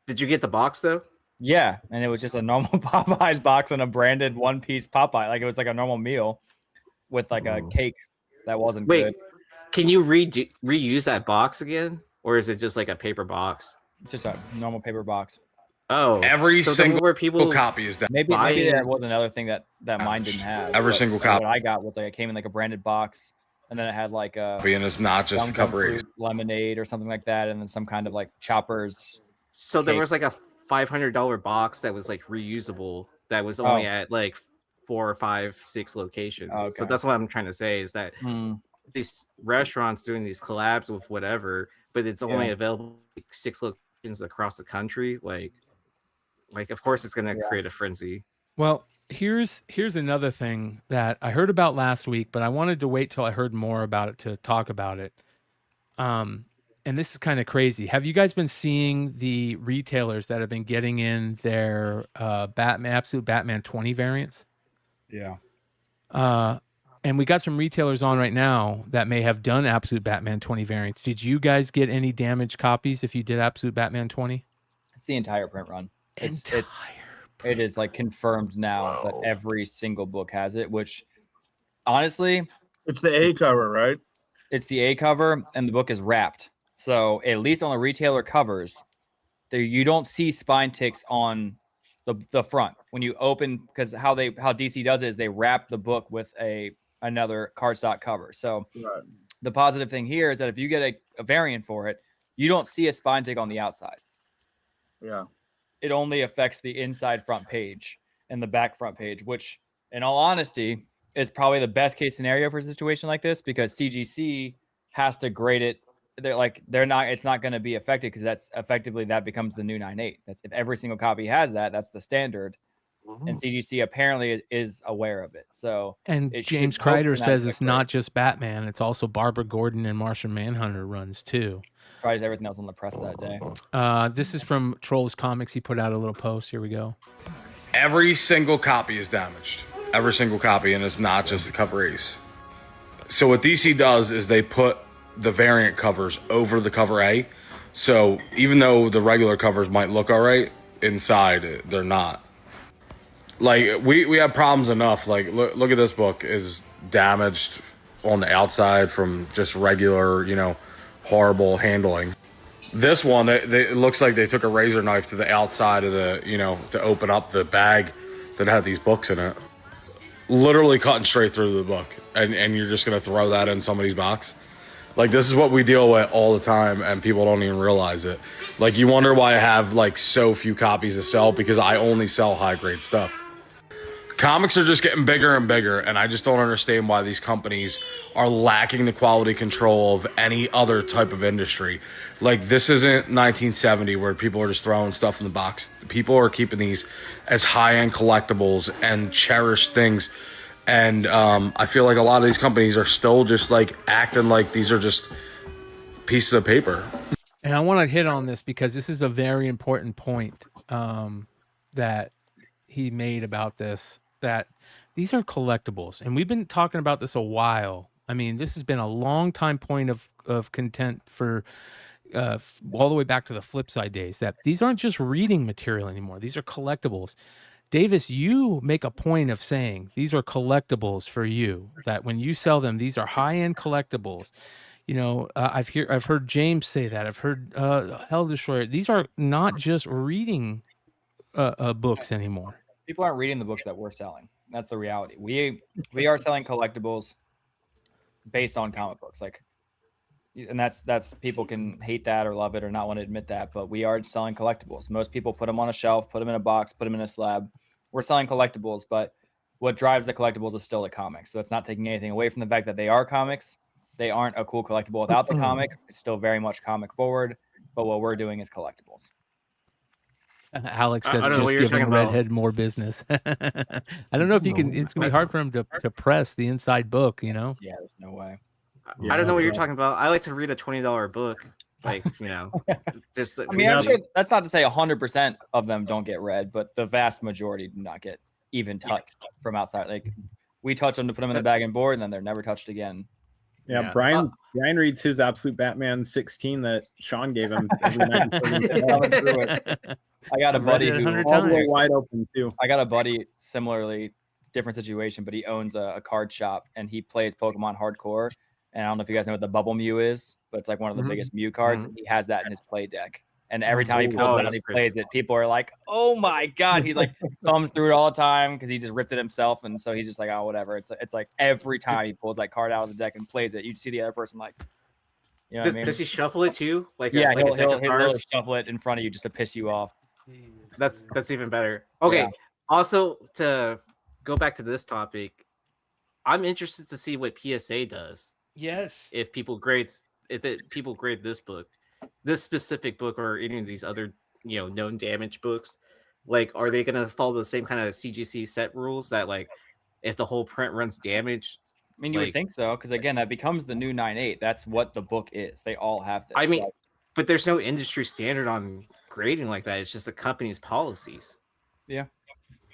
Did you get the box though? Yeah, and it was just a normal Popeyes box and a branded One Piece Popeye. Like it was like a normal meal with a cake that wasn't good. Can you reuse that box again, or is it just like a paper box? Just a normal paper box. Oh, every single where people copy is done. Maybe that was another thing that mine didn't have. Every single copy. What I got was it came in a branded box, and then it had a and it's not just Shakarii lemonade or something like that, and then some kind of choppers. So there was a $500 box that was reusable that was only at 4 or 5, 6 locations. Okay. So that's what I'm trying to say is that these restaurants doing these collabs with whatever, but it's only available 6 locations across the country. Of course it's going to create a frenzy. Well, here's another thing that I heard about last week, but I wanted to wait till I heard more about it to talk about it. And this is kind of crazy. Have you guys been seeing the retailers that have been getting in their Absolute Batman 20 variants? Yeah. And we got some retailers on right now that may have done Absolute Batman 20 variants. Did you guys get any damaged copies if you did Absolute Batman 20? It's the entire print run. It is like confirmed now that every single book has it, which honestly, it's the A cover, right? It's the A cover, and the book is wrapped. So at least on the retailer covers, there you don't see spine ticks on the front when you open, because how DC does it is they wrap the book with another cardstock cover. So the positive thing here is that if you get a variant for it, you don't see a spine tick on the outside. Yeah. It only affects the inside front page and the back front page, which in all honesty is probably the best case scenario for a situation like this, because CGC has to grade it. It's not going to be affected, because that's effectively, that becomes the new 9.8. That's if every single copy has that's the standard. And CGC apparently is aware of it. So, and James Kreider says it's not just Batman, it's also Barbara Gordon and Martian Manhunter runs too. Tries everything else on the press that day. This is from Trolls Comics. He put out a little post. Here we go. Every single copy is damaged. Every single copy, and it's not just the cover A's. So what DC does is they put the variant covers over the cover A. So even though the regular covers might look all right, inside they're not. Like we have problems enough. Like look at this book is damaged on the outside from just regular, horrible handling. This one, it looks like they took a razor knife to the outside of the, to open up the bag that had these books in it. Literally cutting straight through the book. And you're just going to throw that in somebody's box? Like, this is what we deal with all the time, and people don't even realize it. Like, you wonder why I have, so few copies to sell, because I only sell high-grade stuff. Comics are just getting bigger and bigger, and I just don't understand why these companies are lacking the quality control of any other type of industry. Like, this isn't 1970 where people are just throwing stuff in the box. People are keeping these as high-end collectibles and cherished things. And I feel like a lot of these companies are still just, acting like these are just pieces of paper. And I want to hit on this because this is a very important point that he made about this. That these are collectibles, and we've been talking about this a while. I mean, this has been a long time point of content for all the way back to the Flipside days, that these aren't just reading material anymore. These are collectibles. Davis, you make a point of saying these are collectibles for you, that when you sell them, these are high-end collectibles. I've heard James say that. I've heard Hell Destroyer. These are not just reading books anymore. People aren't reading the books that we're selling. That's the reality. We are selling collectibles based on comic books, and that's people can hate that or love it or not want to admit that, but we are selling collectibles. Most people put them on a shelf, put them in a box, put them in a slab. We're selling collectibles, but what drives the collectibles is still the comics. So it's not taking anything away from the fact that they are comics. They aren't a cool collectible without the comic. It's still very much comic forward, but what we're doing is collectibles. Alex says just giving Redhead more business. I don't know if you can. It's gonna be hard for him to press the inside book. Yeah, there's no way. I don't know what you're talking about. I like to read a $20 book. Just. I mean, I'm sure that's not to say 100% of them don't get read, but the vast majority do not get even touched from outside. Like, we touch them to put them in the bag and board, and then they're never touched again. Yeah, Brian reads his Absolute Batman 16 that Sean gave him every night. I got a buddy who all the way wide open too. I got a buddy similarly, different situation, but he owns a card shop and he plays Pokemon hardcore. And I don't know if you guys know what the Bubble Mew is, but it's like one of the biggest Mew cards. He has that in his play deck. And every time he pulls it out, he plays it. People are like, "Oh my god!" He thumbs through it all the time because he just ripped it himself, and so he's just like, "Oh, whatever." It's like every time he pulls that card out of the deck and plays it, you see the other person Does he shuffle it too? He'll shuffle it in front of you just to piss you off. That's even better. Okay. Yeah. Also, to go back to this topic, I'm interested to see what PSA does. Yes. If people grade this book, this specific book, or any of these other known damage books, are they gonna follow the same kind of CGC set rules that if the whole print runs damage? I mean, you would think so, because again, that becomes the new 9.8. That's what the book is. They all have this. I mean, but there's no industry standard on grading like that. It's just the company's policies. Yeah.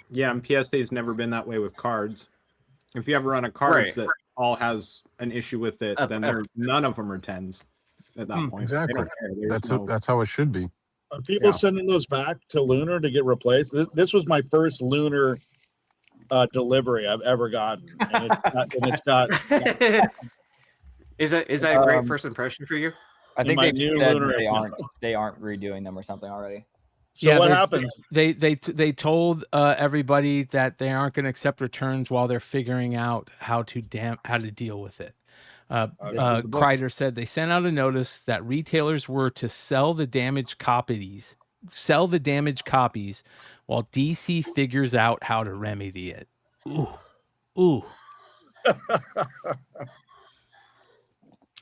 Yeah, and PSA's never been that way with cards. If you ever run a cards Right. that all has an issue with it, then none of them are 10s at that point. They Exactly. don't care. There's That's how it should be. Are people sending those back to Lunar to get replaced? This was my first Lunar delivery I've ever gotten, and it's got. Is that a great first impression for you? I think my they new said Lunar they aren't redoing them or something already. So what happens? They told everybody that they aren't going to accept returns while they're figuring out how to deal with it. Kreider said they sent out a notice that retailers were to sell the damaged copies while DC figures out how to remedy it. Ooh.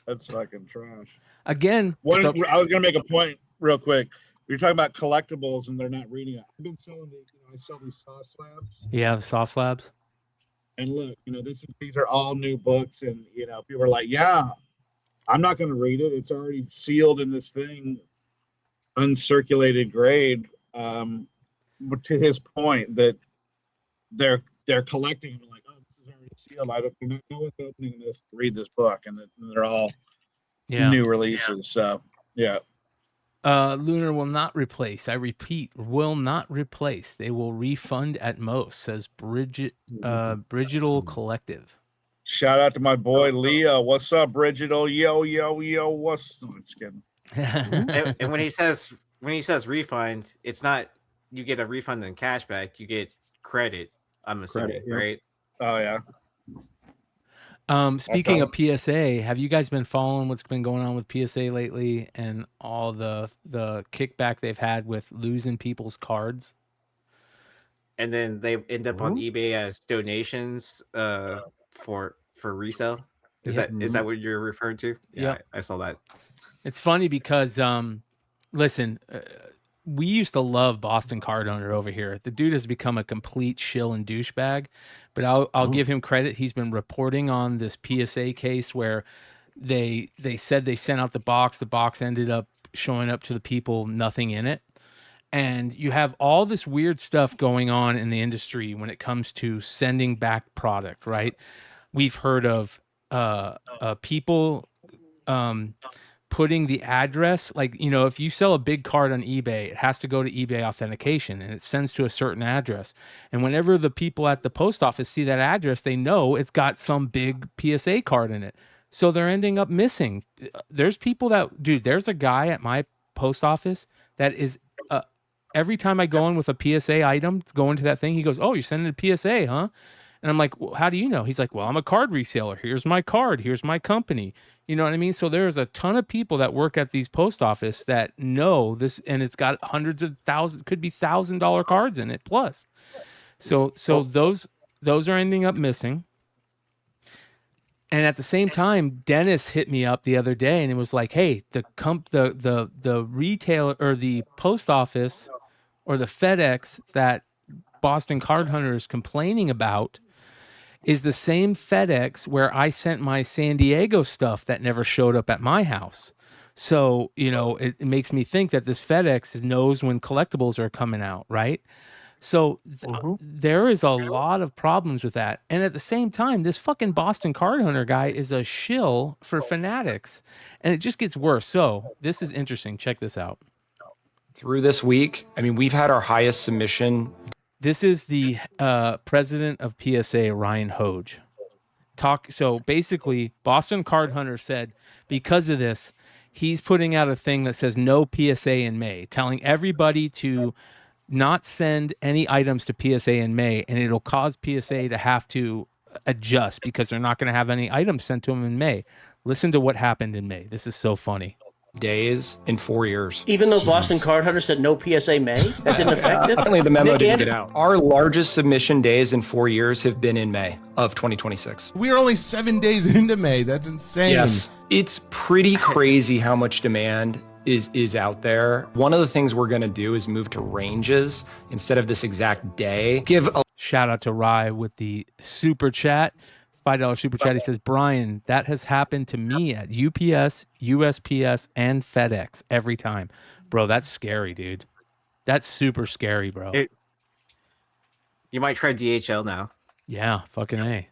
That's fucking trash. Again, I was gonna make a point real quick. You're talking about collectibles and they're not reading it. I've been selling I sell these soft slabs. Yeah, the soft slabs. And look, these are all new books, and people are like, "Yeah, I'm not going to read it. It's already sealed in this thing, uncirculated grade." But to his point, that they're collecting and like, "Oh, this is already sealed. I don't know what's opening this to read this book," and they're all new releases. So yeah. Lunar will not replace. I repeat, will not replace. They will refund at most, says Brigital Collective. Shout out to my boy Leo. What's up, Brigital? Yo. What's? No, I'm just kidding. And when he says refund, it's not you get a refund and cash back. You get credit. I'm assuming, right? Oh yeah. Speaking of PSA, have you guys been following what's been going on with PSA lately and all the kickback they've had with losing people's cards? And then they end up on eBay as donations for resale. Is that what you're referring to? Yeah, I saw that. It's funny because listen, we used to love Boston Card Owner over here. The dude has become a complete shill and douchebag, but I'll give him credit. He's been reporting on this PSA case where they said they sent out the box. The box ended up showing up to the people, nothing in it. And you have all this weird stuff going on in the industry when it comes to sending back product, right? We've heard of people putting the address, like, if you sell a big card on eBay, it has to go to eBay authentication and it sends to a certain address. And whenever the people at the post office see that address, they know it's got some big PSA card in it. So they're ending up missing. There's people there's a guy at my post office that is, every time I go in with a PSA item, go into that thing, he goes, "Oh, you're sending a PSA, huh?" And I'm like, "Well, how do you know?" He's like, "Well, I'm a card reseller. Here's my card. Here's my company." You know what I mean? So there's a ton of people that work at these post office that know this, and it's got hundreds of thousands, could be $1,000 cards in it plus. So those are ending up missing. And at the same time, Dennis hit me up the other day and it was like, "Hey, the retailer or the post office or the FedEx that Boston Card Hunter is complaining about is the same FedEx where I sent my San Diego stuff that never showed up at my house." So, it makes me think that this FedEx knows when collectibles are coming out, right? So there is a lot of problems with that. And at the same time, this fucking Boston Card Hunter guy is a shill for fanatics. And it just gets worse. So this is interesting. Check this out. Through this week, we've had our highest submission. This is the president of PSA, Ryan Hoge. So basically, Boston Card Hunter said because of this, he's putting out a thing that says no PSA in May, telling everybody to not send any items to PSA in May, and it'll cause PSA to have to adjust because they're not going to have any items sent to them in May. Listen to what happened in May. This is so funny. Days in 4 years. Even though Boston Card Hunter said no PSA May, that didn't affect it? Apparently the memo didn't get out. Our largest submission days in 4 years have been in May of 2026. We are only 7 days into May. That's insane. Yes. It's pretty crazy how much demand is out there. One of the things we're going to do is move to ranges instead of this exact day. Shout out to Rye with the super chat. $5 super chat. He says, "Brian, that has happened to me at UPS, USPS, and FedEx every time." Bro, that's scary, dude. That's super scary, bro. You might try DHL now. Yeah, fucking A.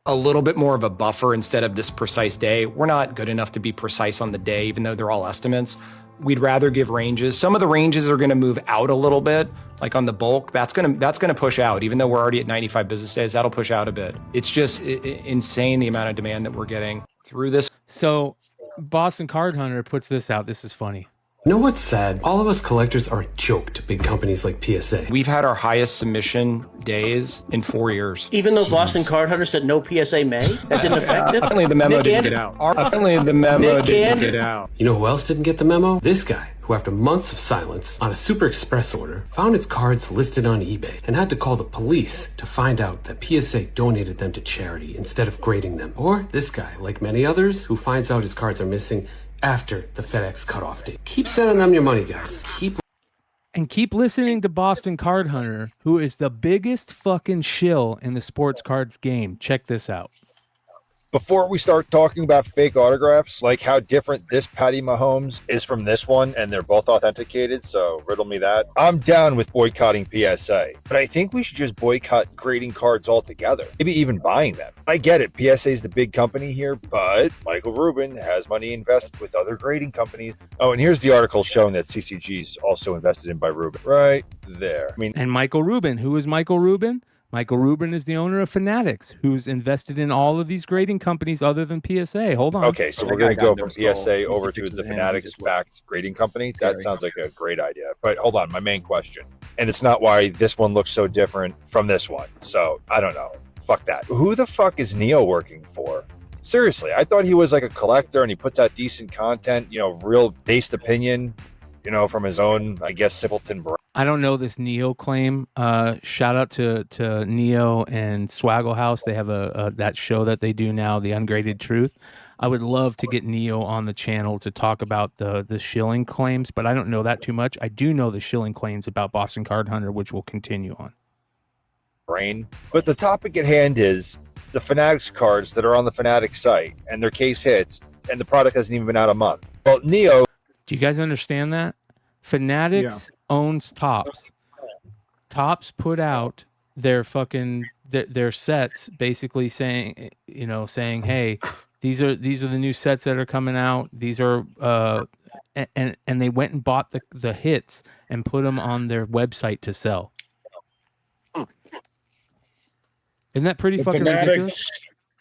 a little bit more of a buffer instead of this precise day. We're not good enough to be precise on the day, even though they're all estimates. We'd rather give ranges. Some of the ranges are going to move out a little bit, like on the bulk. That's going to push out, even though we're already at 95 business days. That'll push out a bit. It's just insane the amount of demand that we're getting through this. So, Boston Card Hunter puts this out. This is funny. You know what's sad? All of us collectors are a joke to big companies like PSA. We've had our highest submission days in 4 years. Even though Boston Card Hunter said no PSA May, that didn't affect it. Apparently the memo didn't get out. Apparently the memo didn't get out. You know who else didn't get the memo? This guy, who after months of silence on a Super Express order, found his cards listed on eBay and had to call the police to find out that PSA donated them to charity instead of grading them. Or this guy, like many others, who finds out his cards are missing after the FedEx cutoff date. Keep sending them your money, guys. Keep listening to Boston Card Hunter, who is the biggest fucking shill in the sports cards game. Check this out. Before we start talking about fake autographs, like how different this Patty Mahomes is from this one, and they're both authenticated, so riddle me that. I'm down with boycotting PSA, but I think we should just boycott grading cards altogether, maybe even buying them. I get it, PSA is the big company here, but Michael Rubin has money invested with other grading companies. Oh, and here's the article showing that CCG is also invested in by Rubin, right there. And Michael Rubin, who is Michael Rubin? Michael Rubin is the owner of Fanatics, who's invested in all of these grading companies other than PSA. Hold on. Okay, so we're going to go from PSA over to the Fanatics-backed grading company. That sounds like a great idea. But hold on, my main question. And it's not why this one looks so different from this one. So, I don't know. Fuck that. Who the fuck is Neo working for? Seriously, I thought he was like a collector and he puts out decent content, real based opinion, from his own, I guess, simpleton brain. I don't know this Neo claim. Shout out to Neo and Swaggle House. They have that show that they do now, The Ungraded Truth. I would love to get Neo on the channel to talk about the shilling claims, but I don't know that too much. I do know the shilling claims about Boston Card Hunter, which we'll continue on. But the topic at hand is the Fanatics cards that are on the Fanatics site and their case hits, and the product hasn't even been out a month. Well, Neo. Do you guys understand that? Fanatics owns Topps. Topps put out their fucking their sets, basically saying, hey, these are the new sets that are coming out. These are and they went and bought the hits and put them on their website to sell. Isn't that pretty fucking ridiculous?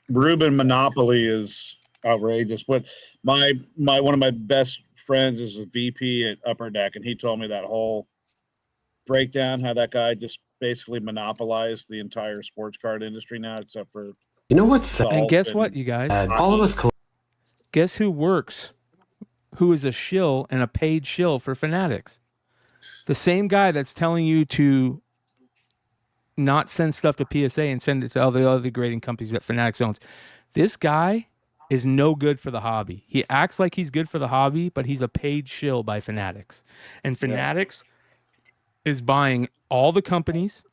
Rubin monopoly is outrageous. But my one of my best friends is a VP at Upper Deck, and he told me that whole breakdown, how that guy just basically monopolized the entire sports card industry now, except for and guess what, you guys? All of us. Guess who works? Who is a shill and a paid shill for Fanatics? The same guy that's telling you to not send stuff to PSA and send it to all the other grading companies that Fanatics owns. This guy is no good for the hobby. He acts like he's good for the hobby, but he's a paid shill by Fanatics. And Fanatics is buying all the companies.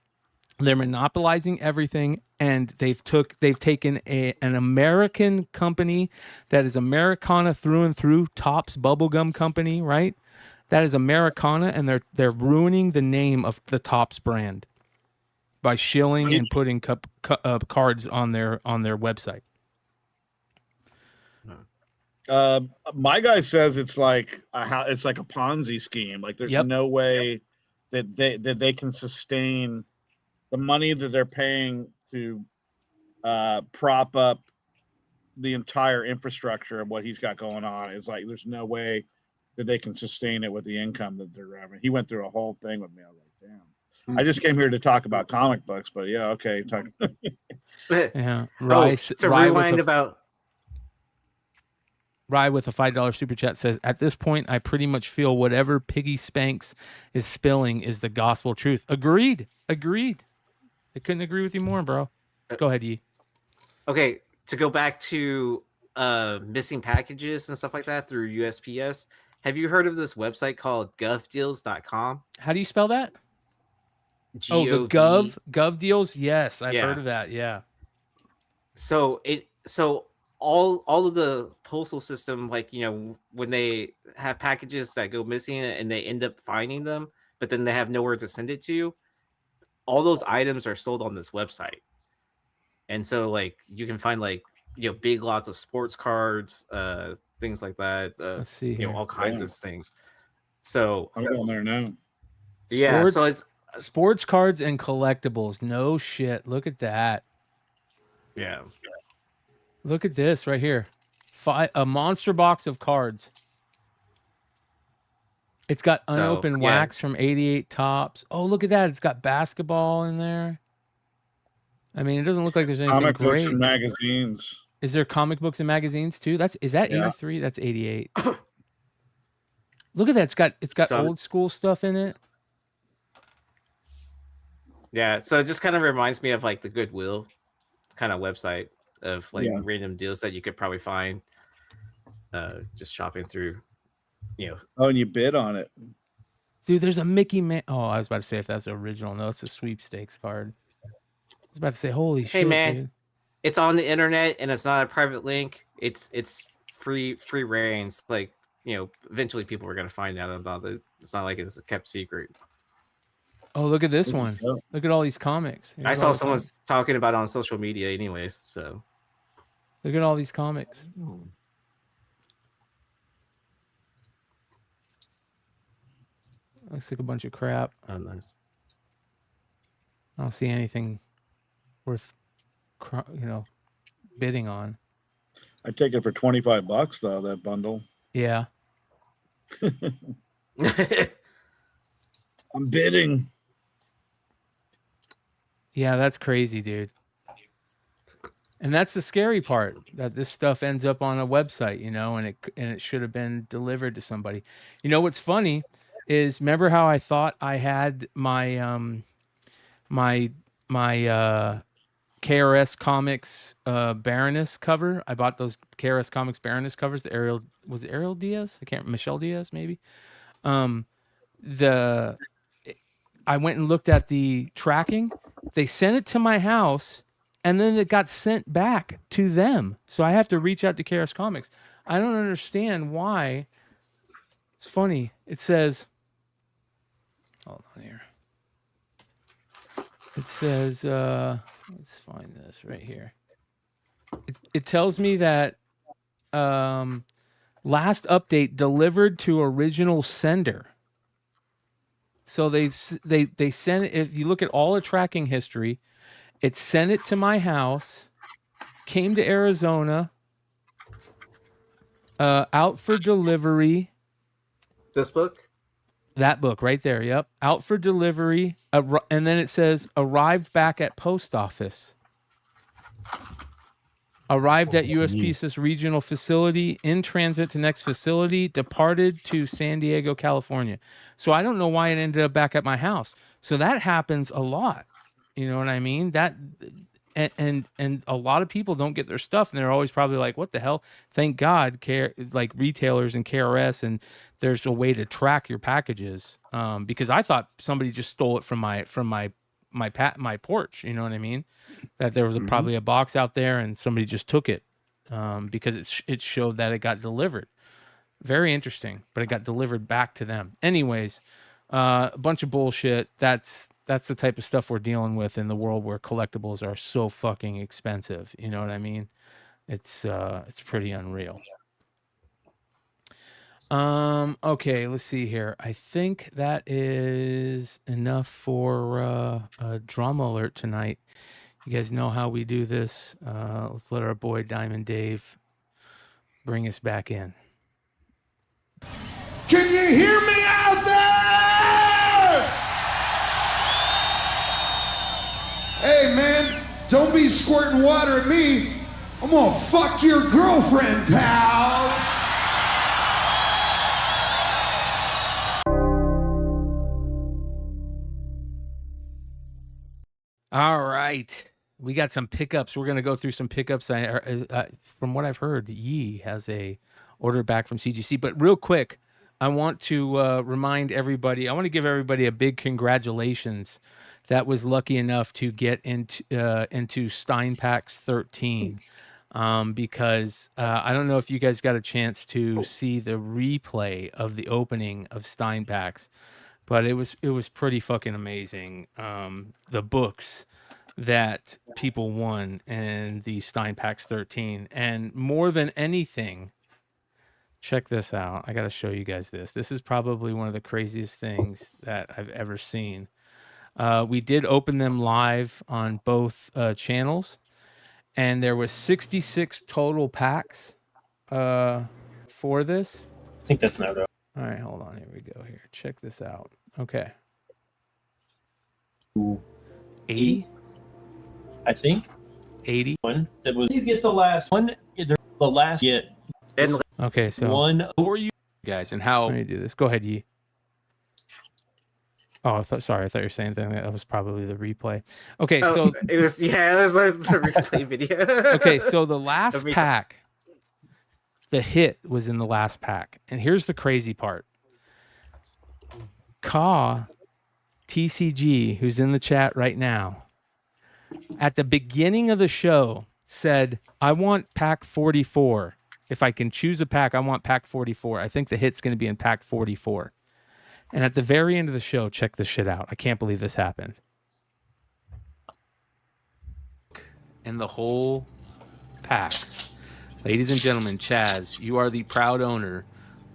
They're monopolizing everything, and they've taken an American company that is Americana through and through, Topps bubblegum company, right? That is Americana, and they're ruining the name of the Topps brand by shilling and putting cards on their website. My guy says it's like a Ponzi scheme. Like there's no way that they can sustain the money that they're paying to prop up the entire infrastructure of what he's got going on. Is like there's no way that they can sustain it with the income that they're having. He went through a whole thing with me. I was like, damn. I just came here to talk about comic books, but yeah, okay. Yeah, Rye with a $5 super chat says, at this point, I pretty much feel whatever Piggy Spanks is spilling is the gospel truth. Agreed. I couldn't agree with you more, bro. Go ahead, Yi. Okay, to go back to missing packages and stuff like that through USPS, have you heard of this website called govdeals.com? How do you spell that? G-O-V. Oh, the Gov Deals? Yes, I've heard of that, yeah. So all of the postal system, like, when they have packages that go missing and they end up finding them, but then they have nowhere to send it to, all those items are sold on this website. and so like you can find like big lots of sports cards, things like that. Let's see here. All kinds of things. So I'm going there now. Yeah, Sports, so it's sports cards and collectibles. No shit. Look at that. Yeah. Look at this right here. A monster box of cards. It's got unopened wax from 88 Tops. Oh, look at that. It's got basketball in there. I mean, it doesn't look like there's anything Comic books great. and magazines. Is there comic books and magazines too? Is that 83? That's 88. Look at that. It's got old school stuff in it. Yeah, so it just kind of reminds me of like the Goodwill kind of website of like random deals that you could probably find just shopping through, Oh, and you bid on it. Dude, there's a Mickey Man. Oh, I was about to say if that's the original. No, it's a sweepstakes card. I was about to say, holy shit. Hey man, dude. It's on the internet and it's not a private link. It's free reigns. Like, eventually people are gonna find out about it. It's not like it's a kept secret. Oh, look at this one. Look at all these comics. I saw someone talking about it on social media anyways, so. Look at all these comics. Looks like a bunch of crap. Oh, nice. I don't see anything worth, bidding on. I take it for $25 though, that bundle. Yeah. I'm bidding. Yeah, that's crazy, dude. And that's the scary part, that this stuff ends up on a website, and it should have been delivered to somebody. What's funny is, remember how I thought I had my my KRS Comics Baroness cover? I bought those KRS Comics Baroness covers. The Ariel Diaz? I can't. Michelle Diaz, maybe. I went and looked at the tracking. They sent it to my house, and then it got sent back to them. So I have to reach out to KRS Comics. I don't understand why. It's funny. It says, hold on here. It says, let's find this right here. It tells me that last update delivered to original sender. So they sent it. If you look at all the tracking history, it sent it to my house, came to Arizona, out for delivery. This book? That book right there. Yep. Out for delivery. And then it says arrived back at post office. Arrived at USPS's regional facility, in transit to next facility, departed to San Diego, California. So I don't know why it ended up back at my house. So that happens a lot. You know what I mean? That and a lot of people don't get their stuff, and they're always probably like, "What the hell?" Thank God, like retailers and KRS, and there's a way to track your packages. Because I thought somebody just stole it from my porch. You know what I mean? That there was probably a box out there and somebody just took it because it showed that it got delivered. Very interesting, but it got delivered back to them. Anyways, a bunch of bullshit. That's the type of stuff we're dealing with in the world where collectibles are so fucking expensive. You know what I mean? It's pretty unreal. Okay, let's see here. I think that is enough for a drama alert tonight. You guys know how we do this. Let's let our boy Diamond Dave bring us back in. Can you hear me out there? Hey man, don't be squirting water at me. I'm gonna fuck your girlfriend, pal. All right. We got some pickups. We're going to go through some pickups. From what I've heard, Yi has a order back from CGC. But real quick, I want to remind everybody, I want to give everybody a big congratulations that was lucky enough to get into Stein Packs 13. Because I don't know if you guys got a chance to see the replay of the opening of Stein Packs, but it was pretty fucking amazing. The books, that people won in the Stein Packs 13. And more than anything, check this out. I got to show you guys this. This is probably one of the craziest things that I've ever seen. We did open them live on both channels, and there was 66 total packs for this. I think that's not right. All right, hold on. Here we go. Here, check this out. Okay. 80? I think 80. One that was you get the last one. The last get. Okay, so one for you guys, and how? Let me do this. Go ahead, Yi. Oh, I thought you were saying that was probably the replay. Okay, so it was the replay video. Okay, so the last pack, the hit was in the last pack, and here's the crazy part. TCG, who's in the chat right now, at the beginning of the show said, I want pack 44. If I can choose a pack, I want pack 44. I think the hit's going to be in pack 44. And at the very end of the show, check this shit out. I can't believe this happened. And the whole packs. Ladies and gentlemen, Chaz, you are the proud owner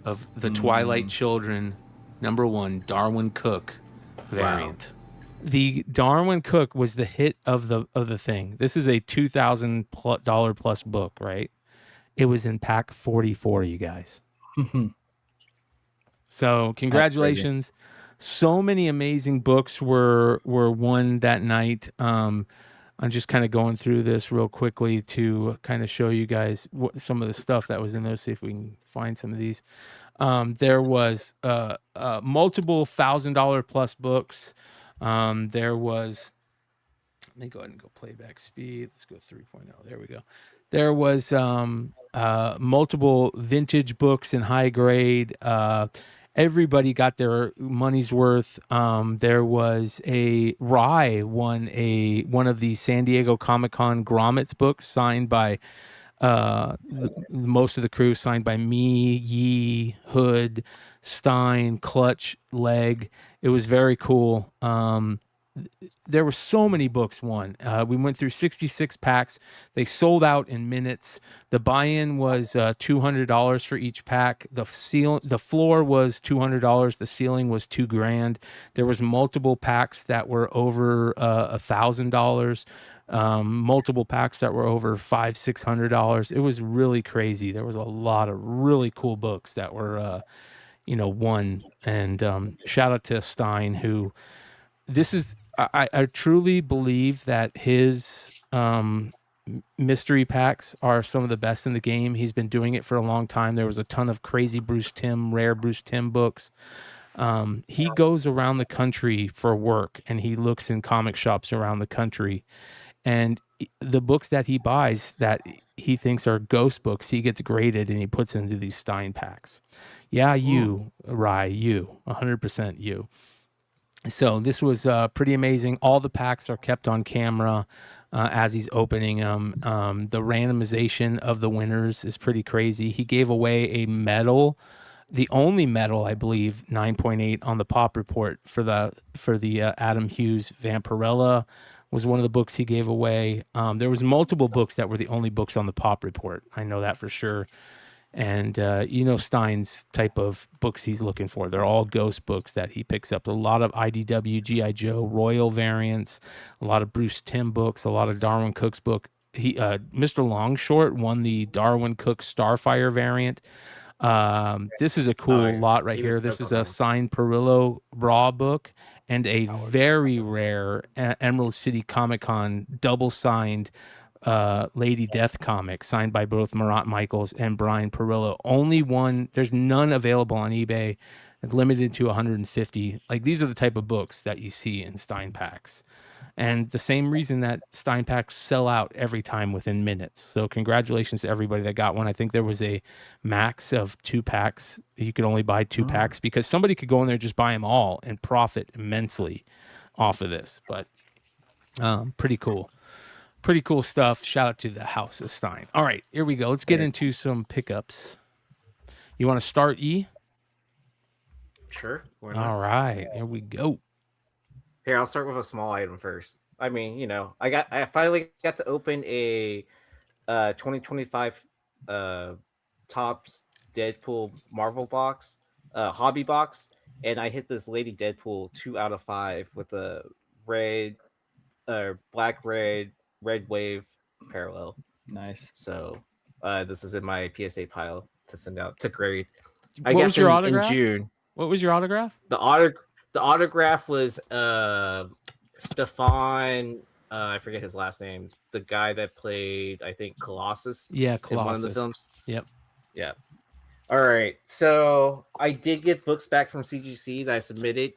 of the Twilight Children #1 Darwin Cook variant. Wow. The Darwin Cook was the hit of the thing. This is a $2,000 plus book, right? It was in pack 44, you guys. So congratulations. So many amazing books were won that night. I'm just kind of going through this real quickly to kind of show you guys some of the stuff that was in there. See if we can find some of these. There was multiple $1,000 plus books. There was, let me go ahead and go playback speed. Let's go 3.0. There we go. There was multiple vintage books in high grade. Everybody got their money's worth. There was a Rye won one of the San Diego Comic-Con Grommets books signed by most of the crew, signed by me, Yi, Hood, Stein, Clutch, Leg. It was very cool. There were so many books won. We went through 66 packs. They sold out in minutes. The buy-in was $200 for each pack. The floor was $200. The ceiling was $2,000. There was multiple packs that were over $1,000. Multiple packs that were over $500-600. It was really crazy. There was a lot of really cool books that were won. And shout out to Stein, who this is. I truly believe that his mystery packs are some of the best in the game. He's been doing it for a long time. There was a ton of crazy Bruce Timm, rare Bruce Timm books. He goes around the country for work, and he looks in comic shops around the country. And the books that he buys that he thinks are ghost books, he gets graded and he puts into these Stein packs. Yeah, you, Rye, you, 100% you. So this was pretty amazing. All the packs are kept on camera as he's opening them. The randomization of the winners is pretty crazy. He gave away a medal, the only medal, I believe, 9.8 on the Pop Report for the Adam Hughes Vampirella was one of the books he gave away. There was multiple books that were the only books on the Pop Report. I know that for sure. And Stein's type of books he's looking for. They're all ghost books that he picks up. A lot of IDW, G.I. Joe, Royal variants, a lot of Bruce Timm books, a lot of Darwin Cook's book. Mr. Longshort won the Darwin Cook Starfire variant. This is a cool lot right here. This is a signed Perillo Raw book and a very rare Emerald City Comic-Con double signed Lady Death comic signed by both Marat Michaels and Brian Perillo. Only one, there's none available on eBay, limited to 150. Like, these are the type of books that you see in Stein Packs. And the same reason that Stein Packs sell out every time within minutes. So congratulations to everybody that got one. I think there was a max of 2 packs. You could only buy 2 packs because somebody could go in there and just buy them all and profit immensely off of this. But pretty cool. Pretty cool stuff. Shout out to the House of Stein. All right, here we go. Let's get into some pickups. You want to start, E? Sure. All right, here we go. Here, I'll start with a small item first. I mean, you know, I finally got to open a 2025 Topps Deadpool Marvel box, hobby box, and I hit this Lady Deadpool 2 out of 5 with a red, black, red wave parallel. Nice. So this is in my PSA pile to send out to grade. What was your autograph? In June. What was your autograph? The autograph was Stefan. I forget his last name. The guy that played, I think, Colossus. Yeah, in one of the Colossus. films. Yep. Yeah. All right. So I did get books back from CGC that I submitted.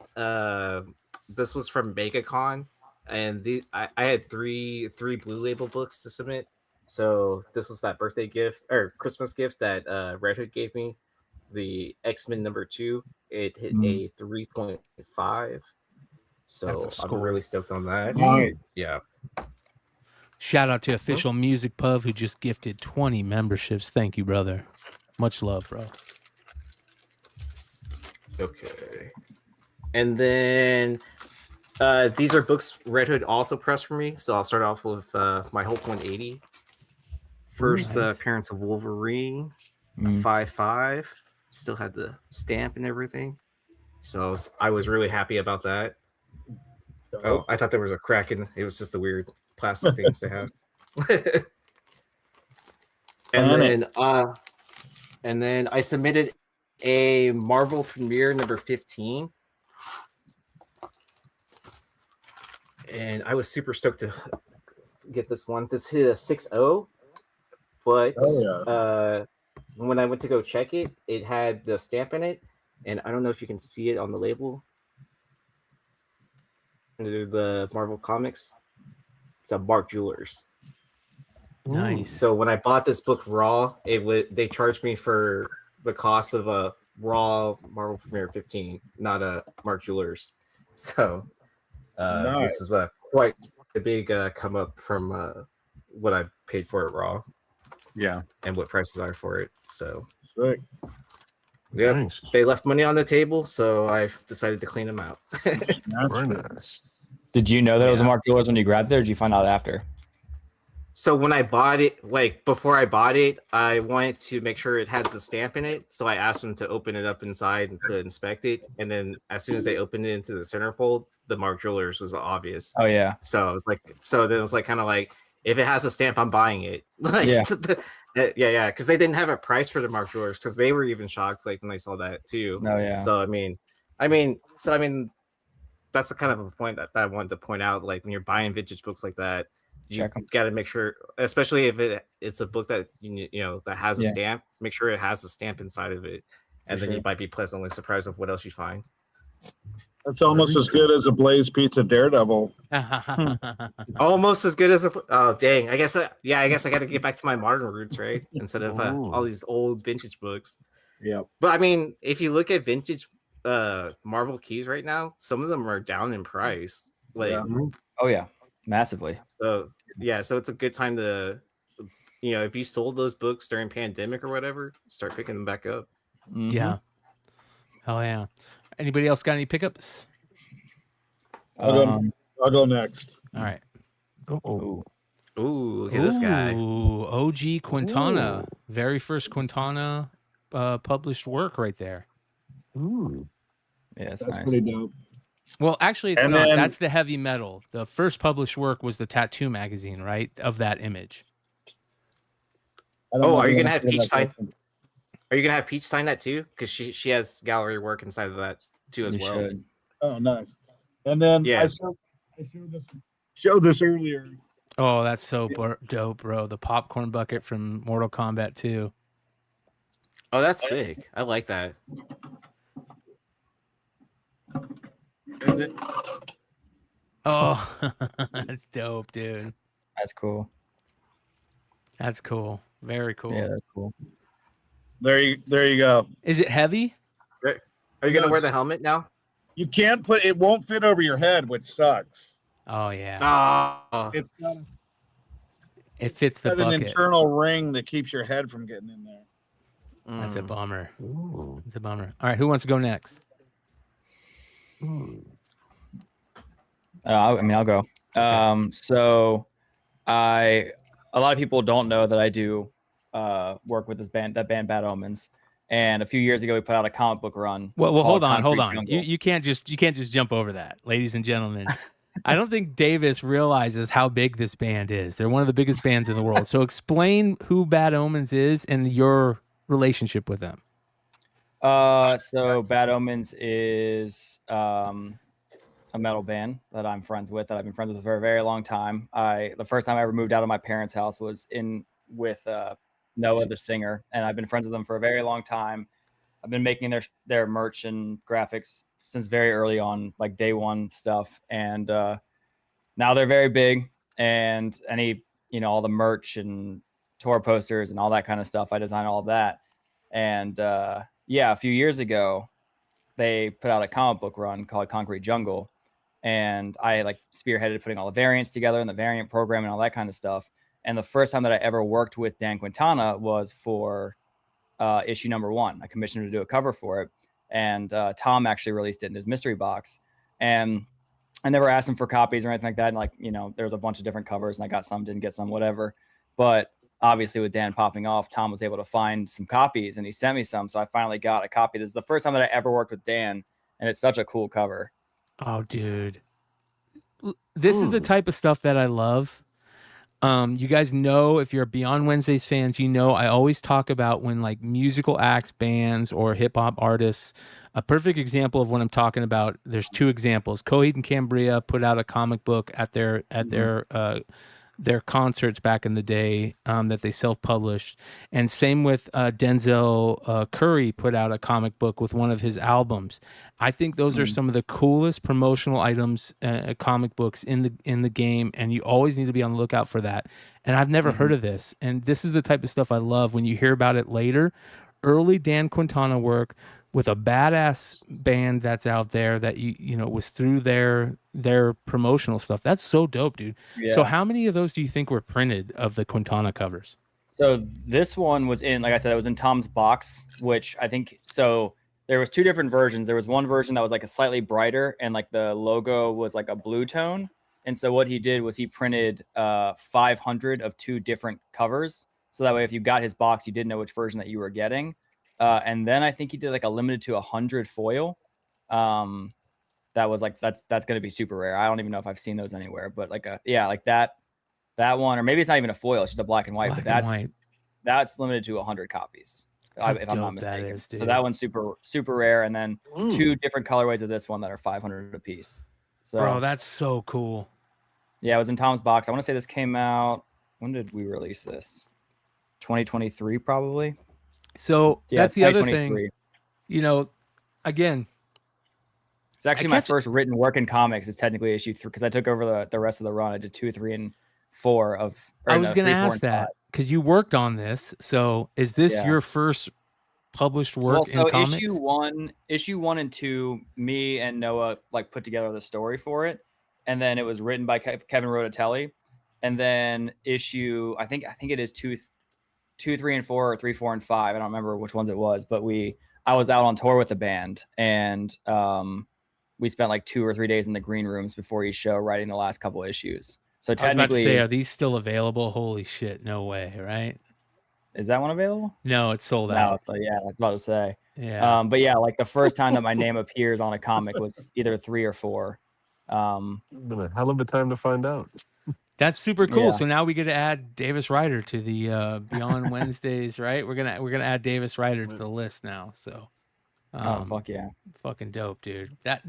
This was from MegaCon, and I had three Blue Label books to submit. So this was that birthday gift or Christmas gift that Red Hood gave me. The X-Men #2. It hit a 3.5. So I'm really stoked on that. Nice. Yeah. Shout out to Official Music Pub who just gifted 20 memberships. Thank you, brother. Much love, bro. Okay. And then these are books Red Hood also pressed for me. So I'll start off with my Hulk 180. First nice. appearance of Wolverine, 5.5. Still had the stamp and everything. So I was really happy about that. Oh, I thought there was a crack in it. Was just the weird plastic things they have. And then I submitted a Marvel Premiere #15. And I was super stoked to get this one. This hit a 6.0, but when I went to go check it, it had the stamp in it, and I don't know if you can see it on the label. Under the Marvel Comics, it's a Mark Jewelers. Nice. So when I bought this book raw, they charged me for the cost of a raw Marvel Premiere 15, not a Mark Jewelers. So this is quite a big come up from what I paid for it raw. Yeah, and what prices are for it. So sick. Yeah, Nice. they left money on the table, so I decided to clean them out. Very nice. Did you know that it was a Mark Jewelers when you grabbed it, or did you find out after? So when I bought it, like before I bought it, I wanted to make sure it had the stamp in it. So I asked them to open it up inside to inspect it. And then as soon as they opened it into the centerfold, the Mark Jewelers was obvious. Oh yeah. So I was like, so then it was like kind of like, if it has a stamp, I'm buying it. Like, Yeah. yeah. Because they didn't have a price for the Mark Jewelers because they were even shocked like when they saw that too. Oh yeah. So I mean, that's the kind of a point that I wanted to point out. Like when you're buying vintage books like that, you got to make sure, especially if it's a book that you know that has a stamp, make sure it has a stamp inside of it, and then you might be pleasantly surprised of what else you find. That's almost as good as a Blaze Pizza Daredevil. Almost as good as dang. I guess I got to get back to my modern roots, right? Instead of all these old vintage books. Yeah. But I mean, if you look at vintage Marvel keys right now, some of them are down in price. Like, oh yeah, massively. So yeah, so it's a good time to, you know, if you sold those books during pandemic or whatever, start picking them back up. Yeah. Oh yeah. Anybody else got any pickups? I'll go next. All right. Ooh, look at this guy. Ooh, OG Quintana. Very first Quintana published work right there. Ooh. Yeah, that's nice. Pretty dope. Well, actually, it's not. That's the heavy metal. The first published work was the Tattoo magazine, right? Of that image. Oh, are you gonna have Peach sign? Are you gonna have Peach sign that too? Because she has gallery work inside of that too as well. Should. Oh, nice. And then I showed this earlier. Oh, that's so dope, bro. The popcorn bucket from Mortal Kombat 2. Oh, that's sick. I like that. Oh, that's dope, dude. That's cool. That's cool. Very cool. Yeah, that's cool. There you go. Is it heavy? Are you gonna wear the helmet now? You can't put it. Won't fit over your head, which sucks. Oh yeah. It's got it fits the bucket. An internal ring that keeps your head from getting in there. That's a bummer. That's a bummer. All right, who wants to go next? I mean, I'll go. So a lot of people don't know that I do work with that band Bad Omens. And a few years ago, we put out a comic book run. Well, hold on. Jungle. You can't just jump over that, ladies and gentlemen. I don't think Davis realizes how big this band is. They're one of the biggest bands in the world. So explain who Bad Omens is and your relationship with them. So Bad Omens is a metal band that I'm friends with, that I've been friends with for a very long time. The first time I ever moved out of my parents' house was with Noah, the singer, and I've been friends with them for a very long time. I've been making their merch and graphics since very early on, like day one stuff. And now they're very big, and all the merch and tour posters and all that kind of stuff, I design all of that. And a few years ago, they put out a comic book run called Concrete Jungle, and I spearheaded putting all the variants together and the variant program and all that kind of stuff. And the first time that I ever worked with Dan Quintana was for issue number 1. I commissioned him to do a cover for it, and Tom actually released it in his mystery box. And I never asked him for copies or anything like that. And there was a bunch of different covers, and I got some, didn't get some, whatever. But obviously, with Dan popping off, Tom was able to find some copies, and he sent me some. So I finally got a copy. This is the first time that I ever worked with Dan, and it's such a cool cover. Oh, dude, this is the type of stuff that I love. You guys know, if you're Beyond Wednesdays fans, I always talk about when musical acts, bands, or hip hop artists. A perfect example of what I'm talking about. There's 2 examples. Coheed and Cambria put out a comic book at their concerts back in the day that they self-published, and same with Denzel Curry put out a comic book with one of his albums. I think those are some of the coolest promotional items, comic books in the game, and you always need to be on the lookout for that. And I've never heard of this, and this is the type of stuff I love when you hear about it later. Early Dan Quintana work with a badass band that's out there that was through their promotional stuff. That's so dope, dude. Yeah. So how many of those do you think were printed of the Quintana covers? So this one was like I said, it was in Tom's box, which I think, so there was 2 different versions. There was one version that was a slightly brighter, and the logo was a blue tone. And so what he did was he printed 500 of 2 different covers. So that way, if you got his box, you didn't know which version that you were getting. And then I think he did a limited to 100 foil. That was that's going to be super rare. I don't even know if I've seen those anywhere, but that one, or maybe it's not even a foil, it's just a black and white, that's limited to 100 copies. If I'm not mistaken. So that one's super rare. And then 2 different colorways of this one that are 500 a piece. So, bro, that's so cool. Yeah, it was in Tom's box. I want to say this came out, when did we release this? 2023 probably. So that's the other thing, again, it's actually my first written work in comics is technically issue 3, because I took over the rest of the run. I did 2, 3, and 4 of. I was going to ask that because you worked on this. So is this your first published work in comics? Issue 1 and 2, me and Noah put together the story for it, and then it was written by Kevin Rodatelli, and then I think it is 2, 3, and 4, or 3, 4, and 5. I don't remember which ones it was, but I was out on tour with the band, and we spent 2 or 3 days in the green rooms before each show writing the last couple issues. So technically, I was about to say, are these still available? Holy shit, no way, right? Is that one available? No, it's sold out. So yeah, I was about to say. Yeah. But yeah, the first time that my name appears on a comic was either 3 or 4. Been a hell of a time to find out. That's super cool. Yeah. So now we get to add Davis Ryder to the Beyond Wednesdays, right? We're gonna add Davis Ryder to the list now. So, fuck yeah, fucking dope, dude. So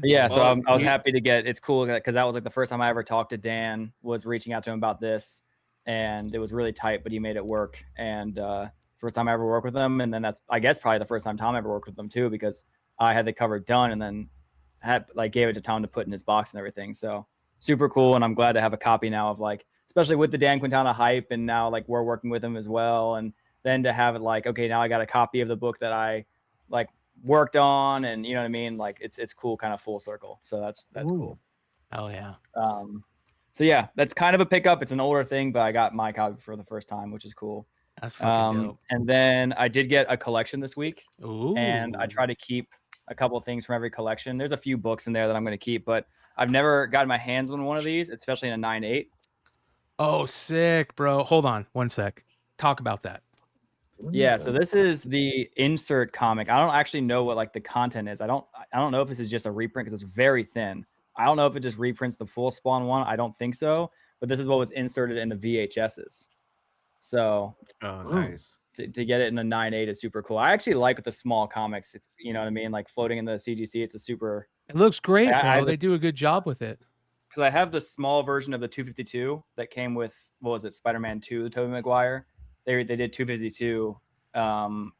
I was happy to get. It's cool because that was the first time I ever talked to Dan. Was reaching out to him about this, and it was really tight, but he made it work. And first time I ever worked with him, and then that's I guess probably the first time Tom ever worked with them too, because I had the cover done and then gave it to Tom to put in his box and everything. So. Super cool, and I'm glad to have a copy now of especially with the Dan Quintana hype, and now we're working with him as well, and then to have it okay, now I got a copy of the book that I worked on, and you know what I mean, it's cool, kind of full circle. So that's cool. Oh yeah. So yeah, that's kind of a pickup. It's an older thing, but I got my copy for the first time, which is cool. That's fucking dope. And then I did get a collection this week. Ooh. And I try to keep a couple things from every collection. There's a few books in there that I'm going to keep, but I've never gotten my hands on one of these, especially in a 9.8. Oh, sick, bro. Hold on one sec. Talk about that. Yeah, so this is the insert comic. I don't actually know what like the content is. I don't know if this is just a reprint because it's very thin. I don't know if it just reprints the full Spawn one. I don't think so. But this is what was inserted in the VHSs. So nice. To get it in a 9.8 is super cool. I actually like the small comics. It's, you know what I mean, like floating in the CGC. It's a super. It looks great, I bro. They do a good job with it. Because I have the small version of the 252 that came with, what was it, Spider-Man 2, Tobey Maguire. They did 252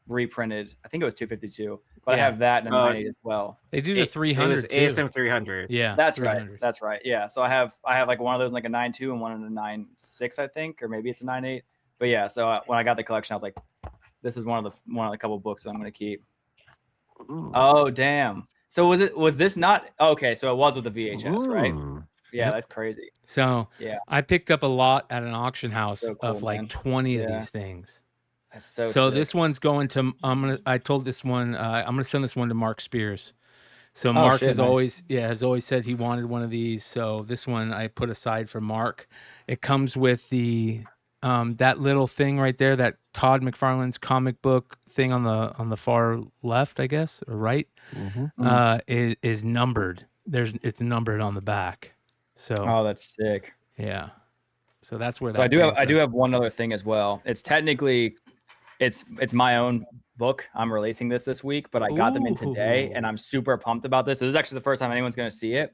reprinted. I think it was 252, but I have that in a 9.8 as well. They do the 300. It was too. ASM 300. Yeah, that's right. That's right. Yeah, so I have like one of those in like a 9.2 and one in a 9.6, I think, or maybe it's a 9.8. But yeah, so when I got the collection, I was like, this is one of the couple books that I'm going to keep. Oh damn! So was this not okay? So it was with the VHS, right? Yeah, that's crazy. So yeah, I picked up a lot at an auction house so cool, of like man. 20 of Yeah. these things. That's so So sick. this one's going to. I told this one. I'm gonna send this one to Mark Spears. So Oh, Mark shit, has nice. always said he wanted one of these. So this one I put aside for Mark. It comes with the that little thing right there, that Todd McFarlane's comic book thing on the far left, I guess, or right, is numbered. It's numbered on the back. So Oh, that's sick. yeah. So that's where So I that do have one other thing as well. It's technically it's my own book. I'm releasing this week, but I got them in today and I'm super pumped about this. This is actually the first time anyone's going to see it.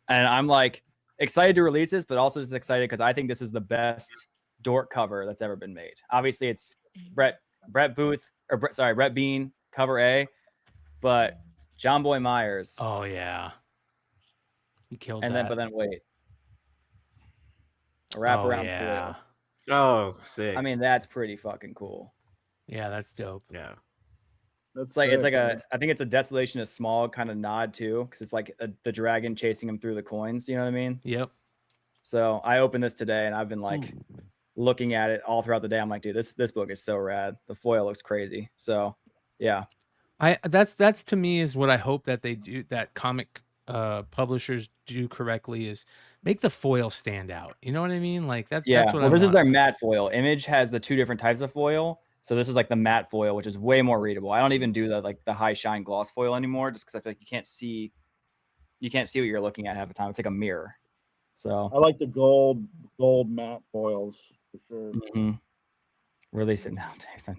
And I'm like excited to release this, but also just excited because I think this is the best dork cover that's ever been made. Obviously it's Brett Bean cover A, but John Boy Myers. Oh yeah. He killed and that. then but then wait. A wraparound yeah. foil. Oh, sick. I mean, that's pretty fucking cool. Yeah, that's dope. Yeah. It's like I think it's a Desolation is Small kind of nod too, because it's like the dragon chasing him through the coins. You know what I mean? Yep. So I opened this today and I've been like looking at it all throughout the day. I'm like, dude, this book is so rad. The foil looks crazy. So yeah. That's to me is what I hope that they do, that comic publishers do correctly, is make the foil stand out. You know what I mean? Like that's what well, I this is want. their matte foil. Image has the two different types of foil. So this is like the matte foil, which is way more readable. I don't even do the high shine gloss foil anymore, just because I feel like you can't see what you're looking at half the time. It's like a mirror. So I like the gold matte foils for sure. Release it now, Dave.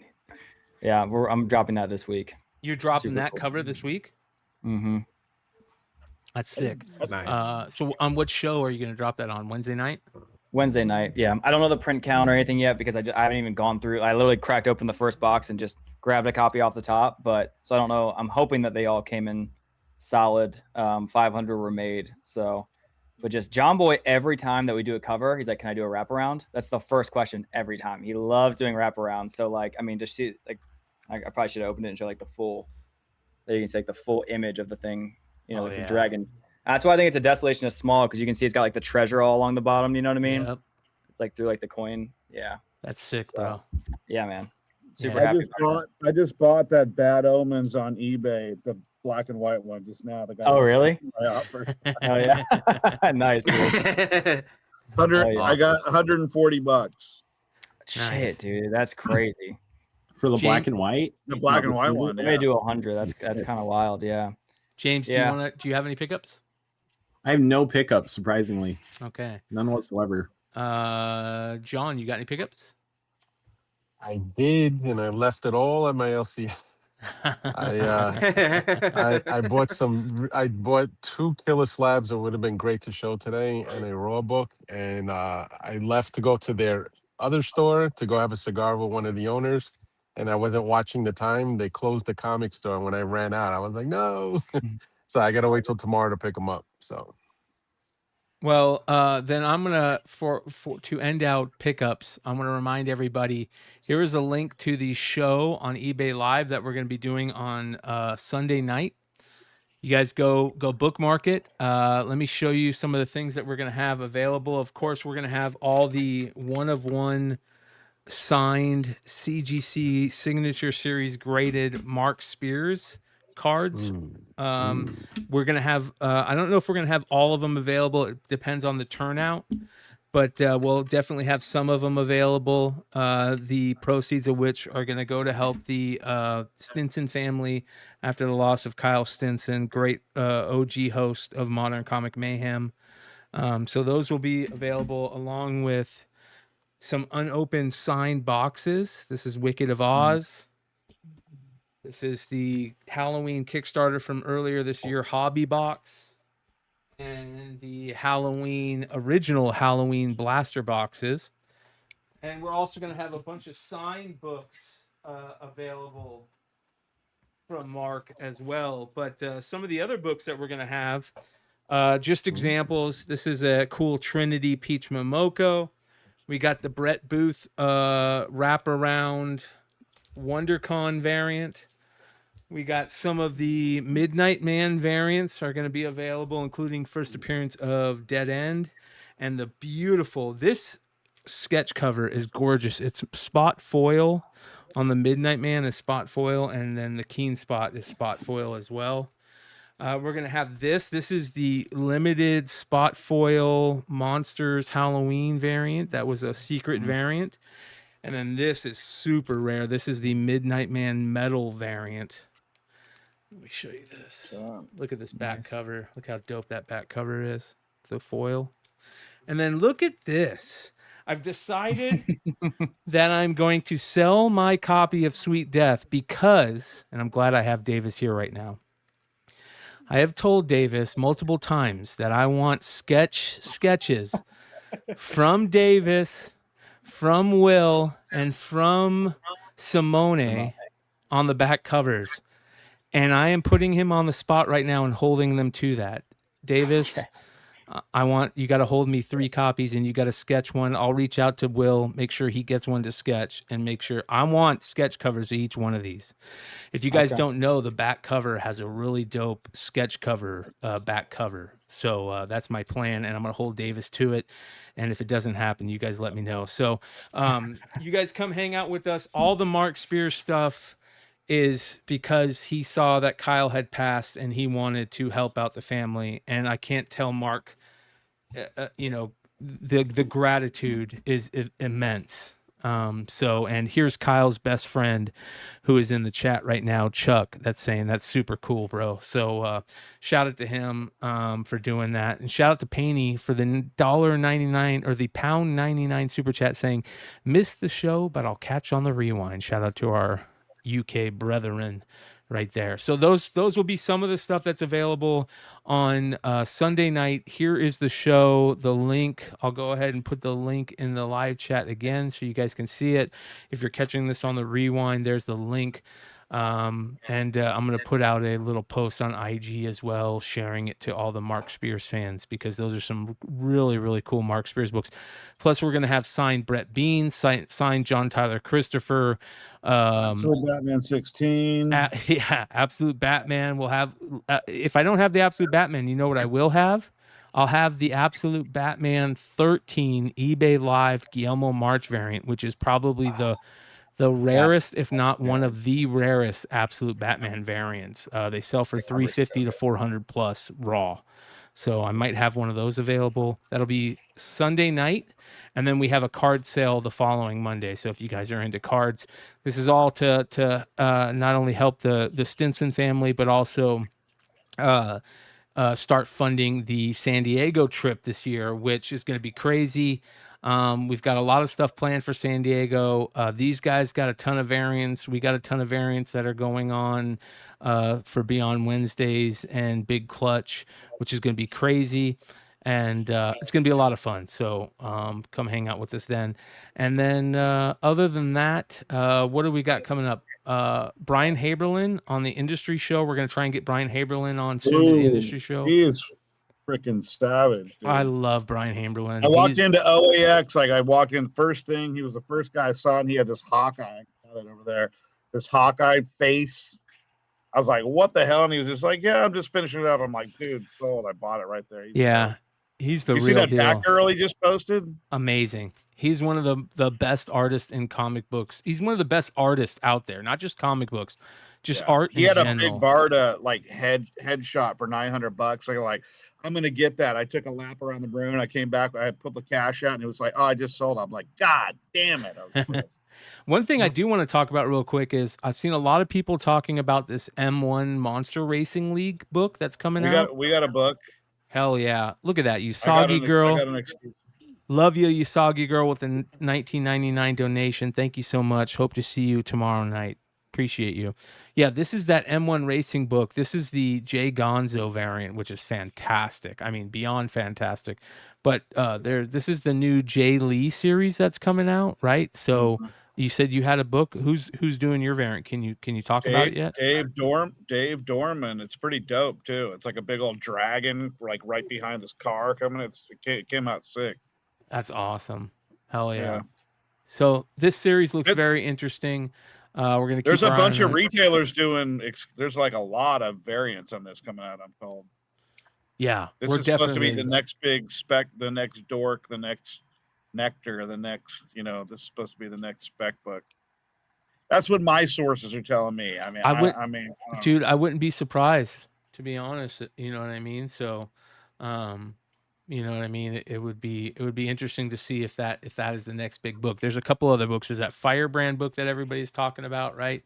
Yeah, I'm dropping that this week. You're dropping Super that cool. cover this week? Mm-hmm. That's sick. Nice. So on what show are you going to drop that on? Wednesday night? Wednesday night. Yeah. I don't know the print count or anything yet because I haven't even gone through. I literally cracked open the first box and just grabbed a copy off the top. But so I don't know. I'm hoping that they all came in solid. 500 were made. So, but just John Boy, every time that we do a cover, he's like, "Can I do a wraparound?" That's the first question every time. He loves doing wraparounds. So like, I mean, just see like, I probably should have opened it and show like the full. There you can see like the full image of the thing. You know, the dragon. That's why I think it's a Desolation is Small, because you can see it's got like the treasure all along the bottom. You know what I mean? Yep. It's like through like the coin. Yeah. That's sick, bro. Yeah, man. Super I happy. just bought that Bad Omens on eBay, the black and white one just now. The guy. Oh, really? My offer. Oh yeah. Nice. Dude. I got $140. Shit, dude, that's crazy. For the black and white. The black and white one. They may do 100. That's kind of wild. Yeah. James, do you have any pickups? I have no pickups, surprisingly. Okay. None whatsoever. John, you got any pickups? I did, and I left it all at my LCS. I bought I bought 2 killer slabs that would have been great to show today, and a raw book. And I left to go to their other store to go have a cigar with one of the owners. And I wasn't watching the time. They closed the comic store. And when I ran out, I was like, no. So I got to wait till tomorrow to pick them up. So. Well, then I'm gonna to end out pickups. I'm gonna remind everybody. Here is a link to the show on eBay Live that we're gonna be doing on Sunday night. You guys go bookmark it. Let me show you some of the things that we're gonna have available. Of course, we're gonna have all the 1-of-1 signed CGC Signature Series graded Mark Spears cards. We're gonna have. I don't know if we're gonna have all of them available. It depends on the turnout, but we'll definitely have some of them available. The proceeds of which are gonna go to help the Stinson family after the loss of Kyle Stinson, great OG host of Modern Comic Mayhem. So those will be available along with some unopened signed boxes. This is Wicked of Oz. This is the Halloween Kickstarter from earlier this year, Hobby Box. And the original Halloween blaster boxes. And we're also going to have a bunch of signed books available from Mark as well. But some of the other books that we're going to have, just examples. This is a cool Trinity Peach Momoko. We got the Brett Booth wraparound WonderCon variant. We got some of the Midnight Man variants are going to be available, including first appearance of Dead End. And the beautiful, this sketch cover is gorgeous. It's spot foil on the Midnight Man is spot foil, and then the Keen Spot is spot foil as well. We're going to have this. This is the limited spot foil Monsters Halloween variant. That was a secret variant. And then this is super rare. This is the Midnight Man metal variant. Let me show you this. Look at this back cover. Look how dope that back cover is. The foil. And then look at this. I've decided that I'm going to sell my copy of Sweet Death because, and I'm glad I have Davis here right now. I have told Davis multiple times that I want sketches from Davis, from Will, and from Simone on the back covers. And I am putting him on the spot right now and holding them to that. Davis, I want you got to hold me 3 copies and you got to sketch one. I'll reach out to Will, make sure he gets one to sketch, and make sure I want sketch covers of each one of these. If you guys don't know, the back cover has a really dope sketch cover back cover. So that's my plan, and I'm going to hold Davis to it. And if it doesn't happen, you guys let me know. So you guys come hang out with us. All the Mark Spears stuff is because he saw that Kyle had passed and he wanted to help out the family. And I can't tell Mark, the gratitude is immense. And here's Kyle's best friend who is in the chat right now, Chuck, that's saying that's super cool, bro. So shout out to him for doing that. And shout out to Painey for the $1.99 or the £1.99 super chat saying, missed the show, but I'll catch on the rewind. Shout out to our UK brethren right there. So those will be some of the stuff that's available on Sunday night. Here is the show, the link. I'll go ahead and put the link in the live chat again so you guys can see it. If you're catching this on the rewind, there's the link. I'm going to put out a little post on IG as well, sharing it to all the Mark Spears fans, because those are some really, really cool Mark Spears books. Plus, we're going to have signed Brett Bean, signed John Tyler Christopher, Absolute Batman 16. Yeah, Absolute Batman. We'll have, if I don't have the Absolute Batman, you know what I will have? I'll have the Absolute Batman 13 eBay Live Guillermo March variant, which is probably the rarest, if not one of the rarest Absolute Batman variants. They sell for $350 to $400 plus raw. So I might have one of those available. That'll be Sunday night. And then we have a card sale the following Monday. So if you guys are into cards, this is all to not only help the Stinson family, but also start funding the San Diego trip this year, which is going to be crazy. We've got a lot of stuff planned for San Diego. These guys got a ton of variants. We got a ton of variants that are going on for Beyond Wednesdays and Big Clutch, which is going to be crazy. And it's going to be a lot of fun. So come hang out with us then. And then other than that, what do we got coming up? Brian Haberlin on the Industry Show. We're going to try and get Brian Haberlin on soon to the Industry Show. He is freaking savage, dude. I love Brian Haberlin. I walked into OAX, like I walked in, first thing, he was the first guy I saw, and he had this Hawkeye, got it over there, this Hawkeye face. I was like, what the hell? And he was just like, yeah, I'm just finishing it up. I'm like, dude, sold. I bought it right there. He's the you real see that deal. Batgirl he just posted? Amazing. He's one of the best artists in comic books. He's one of the best artists out there, not just comic books, just art He in had a general. big Barda like headshot for $900. Like I'm gonna get that. I took a lap around the room. I came back. I put the cash out, and it was like, oh, I just sold. I'm like, God damn it! I was One thing I do want to talk about real quick is I've seen a lot of people talking about this M1 Monster Racing League book that's coming out. We got a book. Hell yeah! Look at that, I Usagi girl. got an excuse. Love you, Usagi girl, with a $19.99 donation. Thank you so much. Hope to see you tomorrow night. Appreciate you. Yeah, this is that M1 Racing book. This is the Jay Gonzo variant, which is fantastic. I mean, beyond fantastic. But this is the new Jay Lee series that's coming out, right? So you said you had a book. Who's doing your variant? Can you talk about it yet? Dave Dorman. It's pretty dope too. It's like a big old dragon, like right behind this car coming. It came out sick. That's awesome. Hell yeah. So this series looks very interesting. We're gonna. There's a bunch of retailers doing. There's like a lot of variants on this coming out. I'm told. Yeah, this is supposed to be the next big spec, the next dork, the next nectar, the next. This is supposed to be the next spec book. That's what my sources are telling me. I mean, dude, I wouldn't be surprised, to be honest. You know what I mean? So, you know what I mean? It would be interesting to see if that is the next big book. There's a couple other books. There's that Firebrand book that everybody's talking about, right?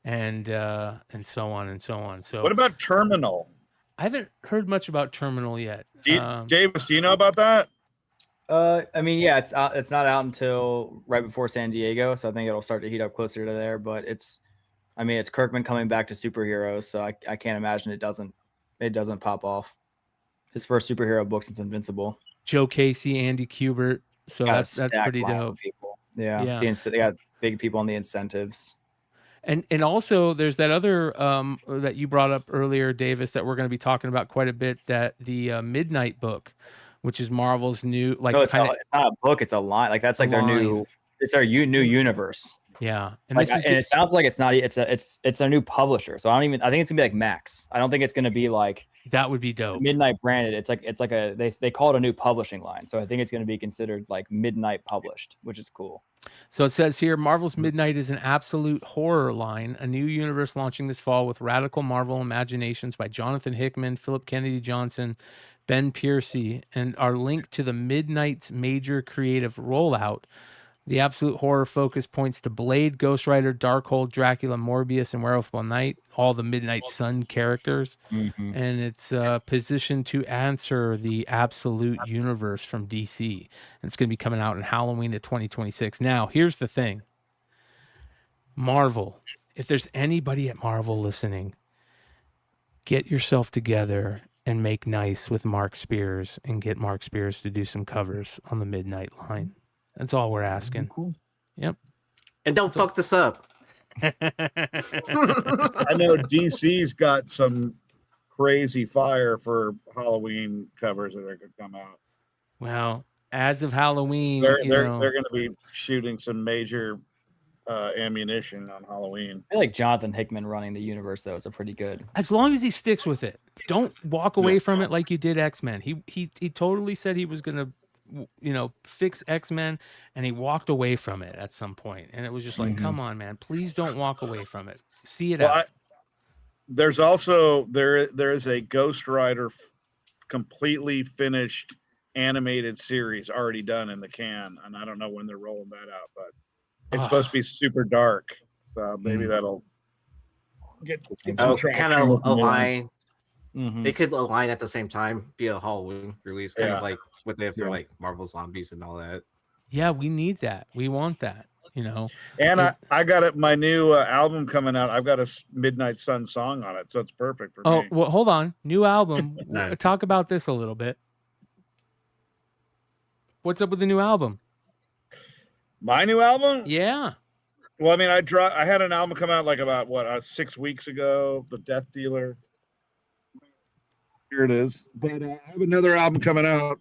And so on and so on. So what about Terminal? I haven't heard much about Terminal yet. Davis, do you know about that? I mean, yeah, it's not out until right before San Diego, so I think it'll start to heat up closer to there. But it's Kirkman coming back to superheroes, so I can't imagine it doesn't pop off. His first superhero book since Invincible. Joe Casey, Andy Kubert. So that's pretty dope. Yeah. They got big people on the incentives. And also there's that other that you brought up earlier, Davis, that we're going to be talking about quite a bit. That the Midnight book, which is Marvel's new it's not a book, it's a line. Like that's like their new new universe. Yeah, and it sounds like it's not. It's a new publisher. So I think it's gonna be like Max. I don't think it's gonna be like that would be dope. Midnight branded. It's like they call it a new publishing line. So I think it's gonna be considered like Midnight published, which is cool. So it says here, Marvel's Midnight is an absolute horror line, a new universe launching this fall with radical Marvel imaginations by Jonathan Hickman, Philip Kennedy Johnson, Ben Piercy, and are linked to the Midnight's major creative rollout. The absolute horror focus points to Blade, Ghost Rider, Darkhold, Dracula, Morbius, and Werewolf by Night, all the Midnight Sun characters. Mm-hmm. And it's positioned to answer the absolute universe from DC. And it's going to be coming out in Halloween of 2026. Now, here's the thing. Marvel, if there's anybody at Marvel listening, get yourself together and make nice with Mark Spears and get Mark Spears to do some covers on the Midnight line. That's all we're asking. Cool. Yep. And don't fuck this up. I know DC's got some crazy fire for Halloween covers that are going to come out. Well, as of Halloween, they're going to be shooting some major ammunition on Halloween. I feel like Jonathan Hickman running the universe though is a pretty good. As long as he sticks with it, don't walk away from it like you did X-Men. He totally said he was going to fix X-Men, and he walked away from it at some point, and it was just like, come on, man, please don't walk away from it. See it out. There's also there is a Ghost Rider completely finished animated series already done in the can, and I don't know when they're rolling that out, but it's supposed to be super dark, so maybe that'll get some traction. Kind of align. They could align at the same time, be a Halloween release, kind of like what they have for like Marvel Zombies and all that. Yeah, we need that. We want that, And I got it. My new album coming out. I've got a Midnight Sun song on it, so it's perfect for me. Oh, well, hold on. New album. Nice. Talk about this a little bit. What's up with the new album? My new album? Yeah. Well, I mean, I had an album come out like about 6 weeks ago, The Death Dealer. Here it is. But I have another album coming out.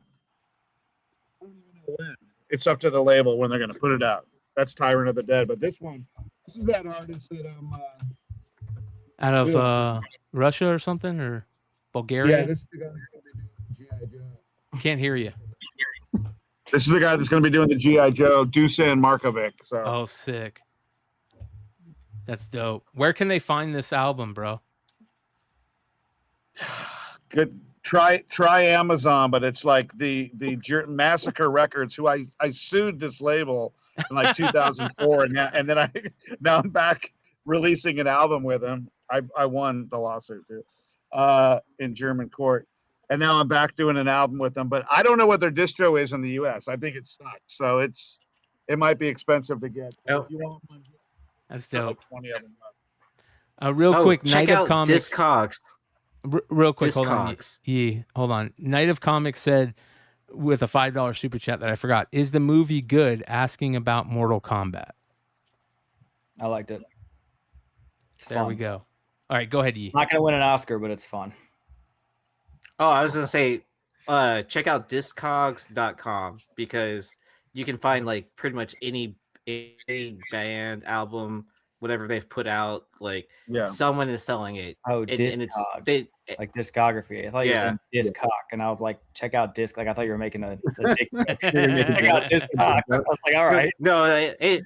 I don't know when. It's up to the label when they're going to put it out. That's Tyrant of the Dead. But this is that artist that out of Russia or something, or Bulgaria? Yeah, this is the guy that's going to be doing G.I. Joe. Can't hear you. This is the guy that's going to be doing the G.I. Joe, Dusan Markovic. So. Oh, sick. That's dope. Where can they find this album, bro? Good. Try Amazon, but it's like the Massacre Records, who I sued this label in like 2004, and then now I'm back releasing an album with them. I won the lawsuit too, in German court, and now I'm back doing an album with them. But I don't know what their distro is in the U.S. I think it sucks, so it might be expensive to get. If you want one, that's dope. like 20 of them. Real quick, check Night out of Comics. Discogs. Real quick, hold Discogs. on. Hold on. Night of Comics said with a $5 super chat that I forgot. Is the movie good? Asking about Mortal Kombat. I liked it. There we go. All right, go ahead, Yee. Not gonna win an Oscar, but it's fun. Oh, I was gonna say, check out discogs.com because you can find like pretty much any band, album, whatever they've put out. Like, someone is selling it. Oh, and it's like discography. I thought you were saying Discog, and I was like, check out Disc. Like I thought you were making a dick. Check out Discog. I was like, all right. It's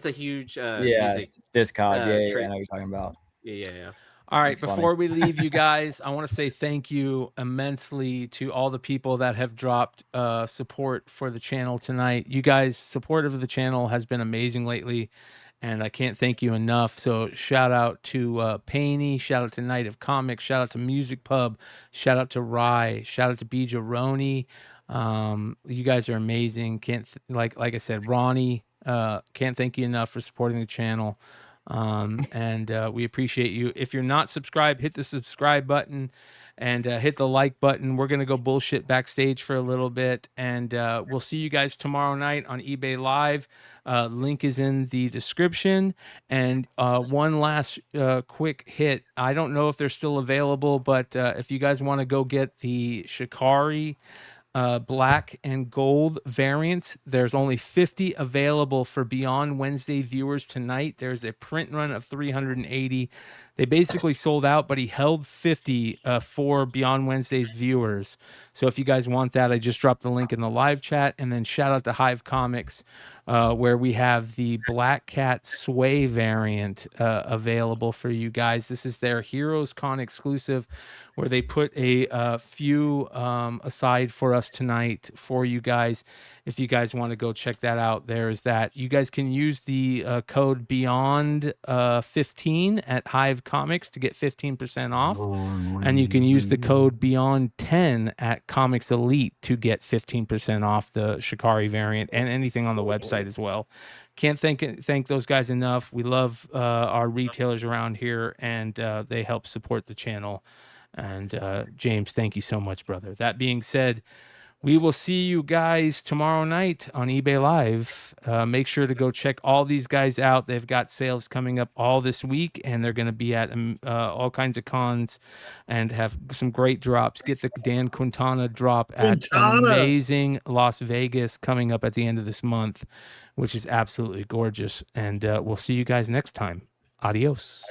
a huge music. Discog. I know what you're talking about. Yeah. All right, That's before funny. we leave you guys, I want to say thank you immensely to all the people that have dropped support for the channel tonight. You guys' support of the channel has been amazing lately, and I can't thank you enough. So shout out to Painey, shout out to Night of Comics, shout out to Music Pub, shout out to Rye, shout out to B. Jaroni. You guys are amazing. Like I said, Ronnie, can't thank you enough for supporting the channel. And we appreciate you. If you're not subscribed, hit the subscribe button and hit the like button. We're gonna go bullshit backstage for a little bit, and we'll see you guys tomorrow night on eBay Live. Link is in the description. And one last quick hit. I don't know if they're still available, but if you guys want to go get the Shakarii black and gold variants, there's only 50 available for Beyond Wednesday viewers tonight. There's a print run of 380. They basically sold out, but he held 50 for Beyond Wednesday's viewers. So if you guys want that, I just dropped the link in the live chat. And then shout out to Hive Comics, where we have the Black Cat Sway variant available for you guys. This is their Heroes Con exclusive, where they put a few aside for us tonight for you guys. If you guys want to go check that out, there's that. You guys can use the code Beyond 15 at Hive Comics to get 15% off, and you can use the code Beyond 10 at Comics Elite to get 15% off the Shakarii variant and anything on the website as well. Can't thank those guys enough. We love our retailers around here, and they help support the channel. And James, thank you so much, brother. That being said, we will see you guys tomorrow night on eBay Live. Make sure to go check all these guys out. They've got sales coming up all this week, and they're going to be at all kinds of cons and have some great drops. Get the Dan Quintana drop at Amazing Las Vegas coming up at the end of this month, which is absolutely gorgeous. And we'll see you guys next time. Adios.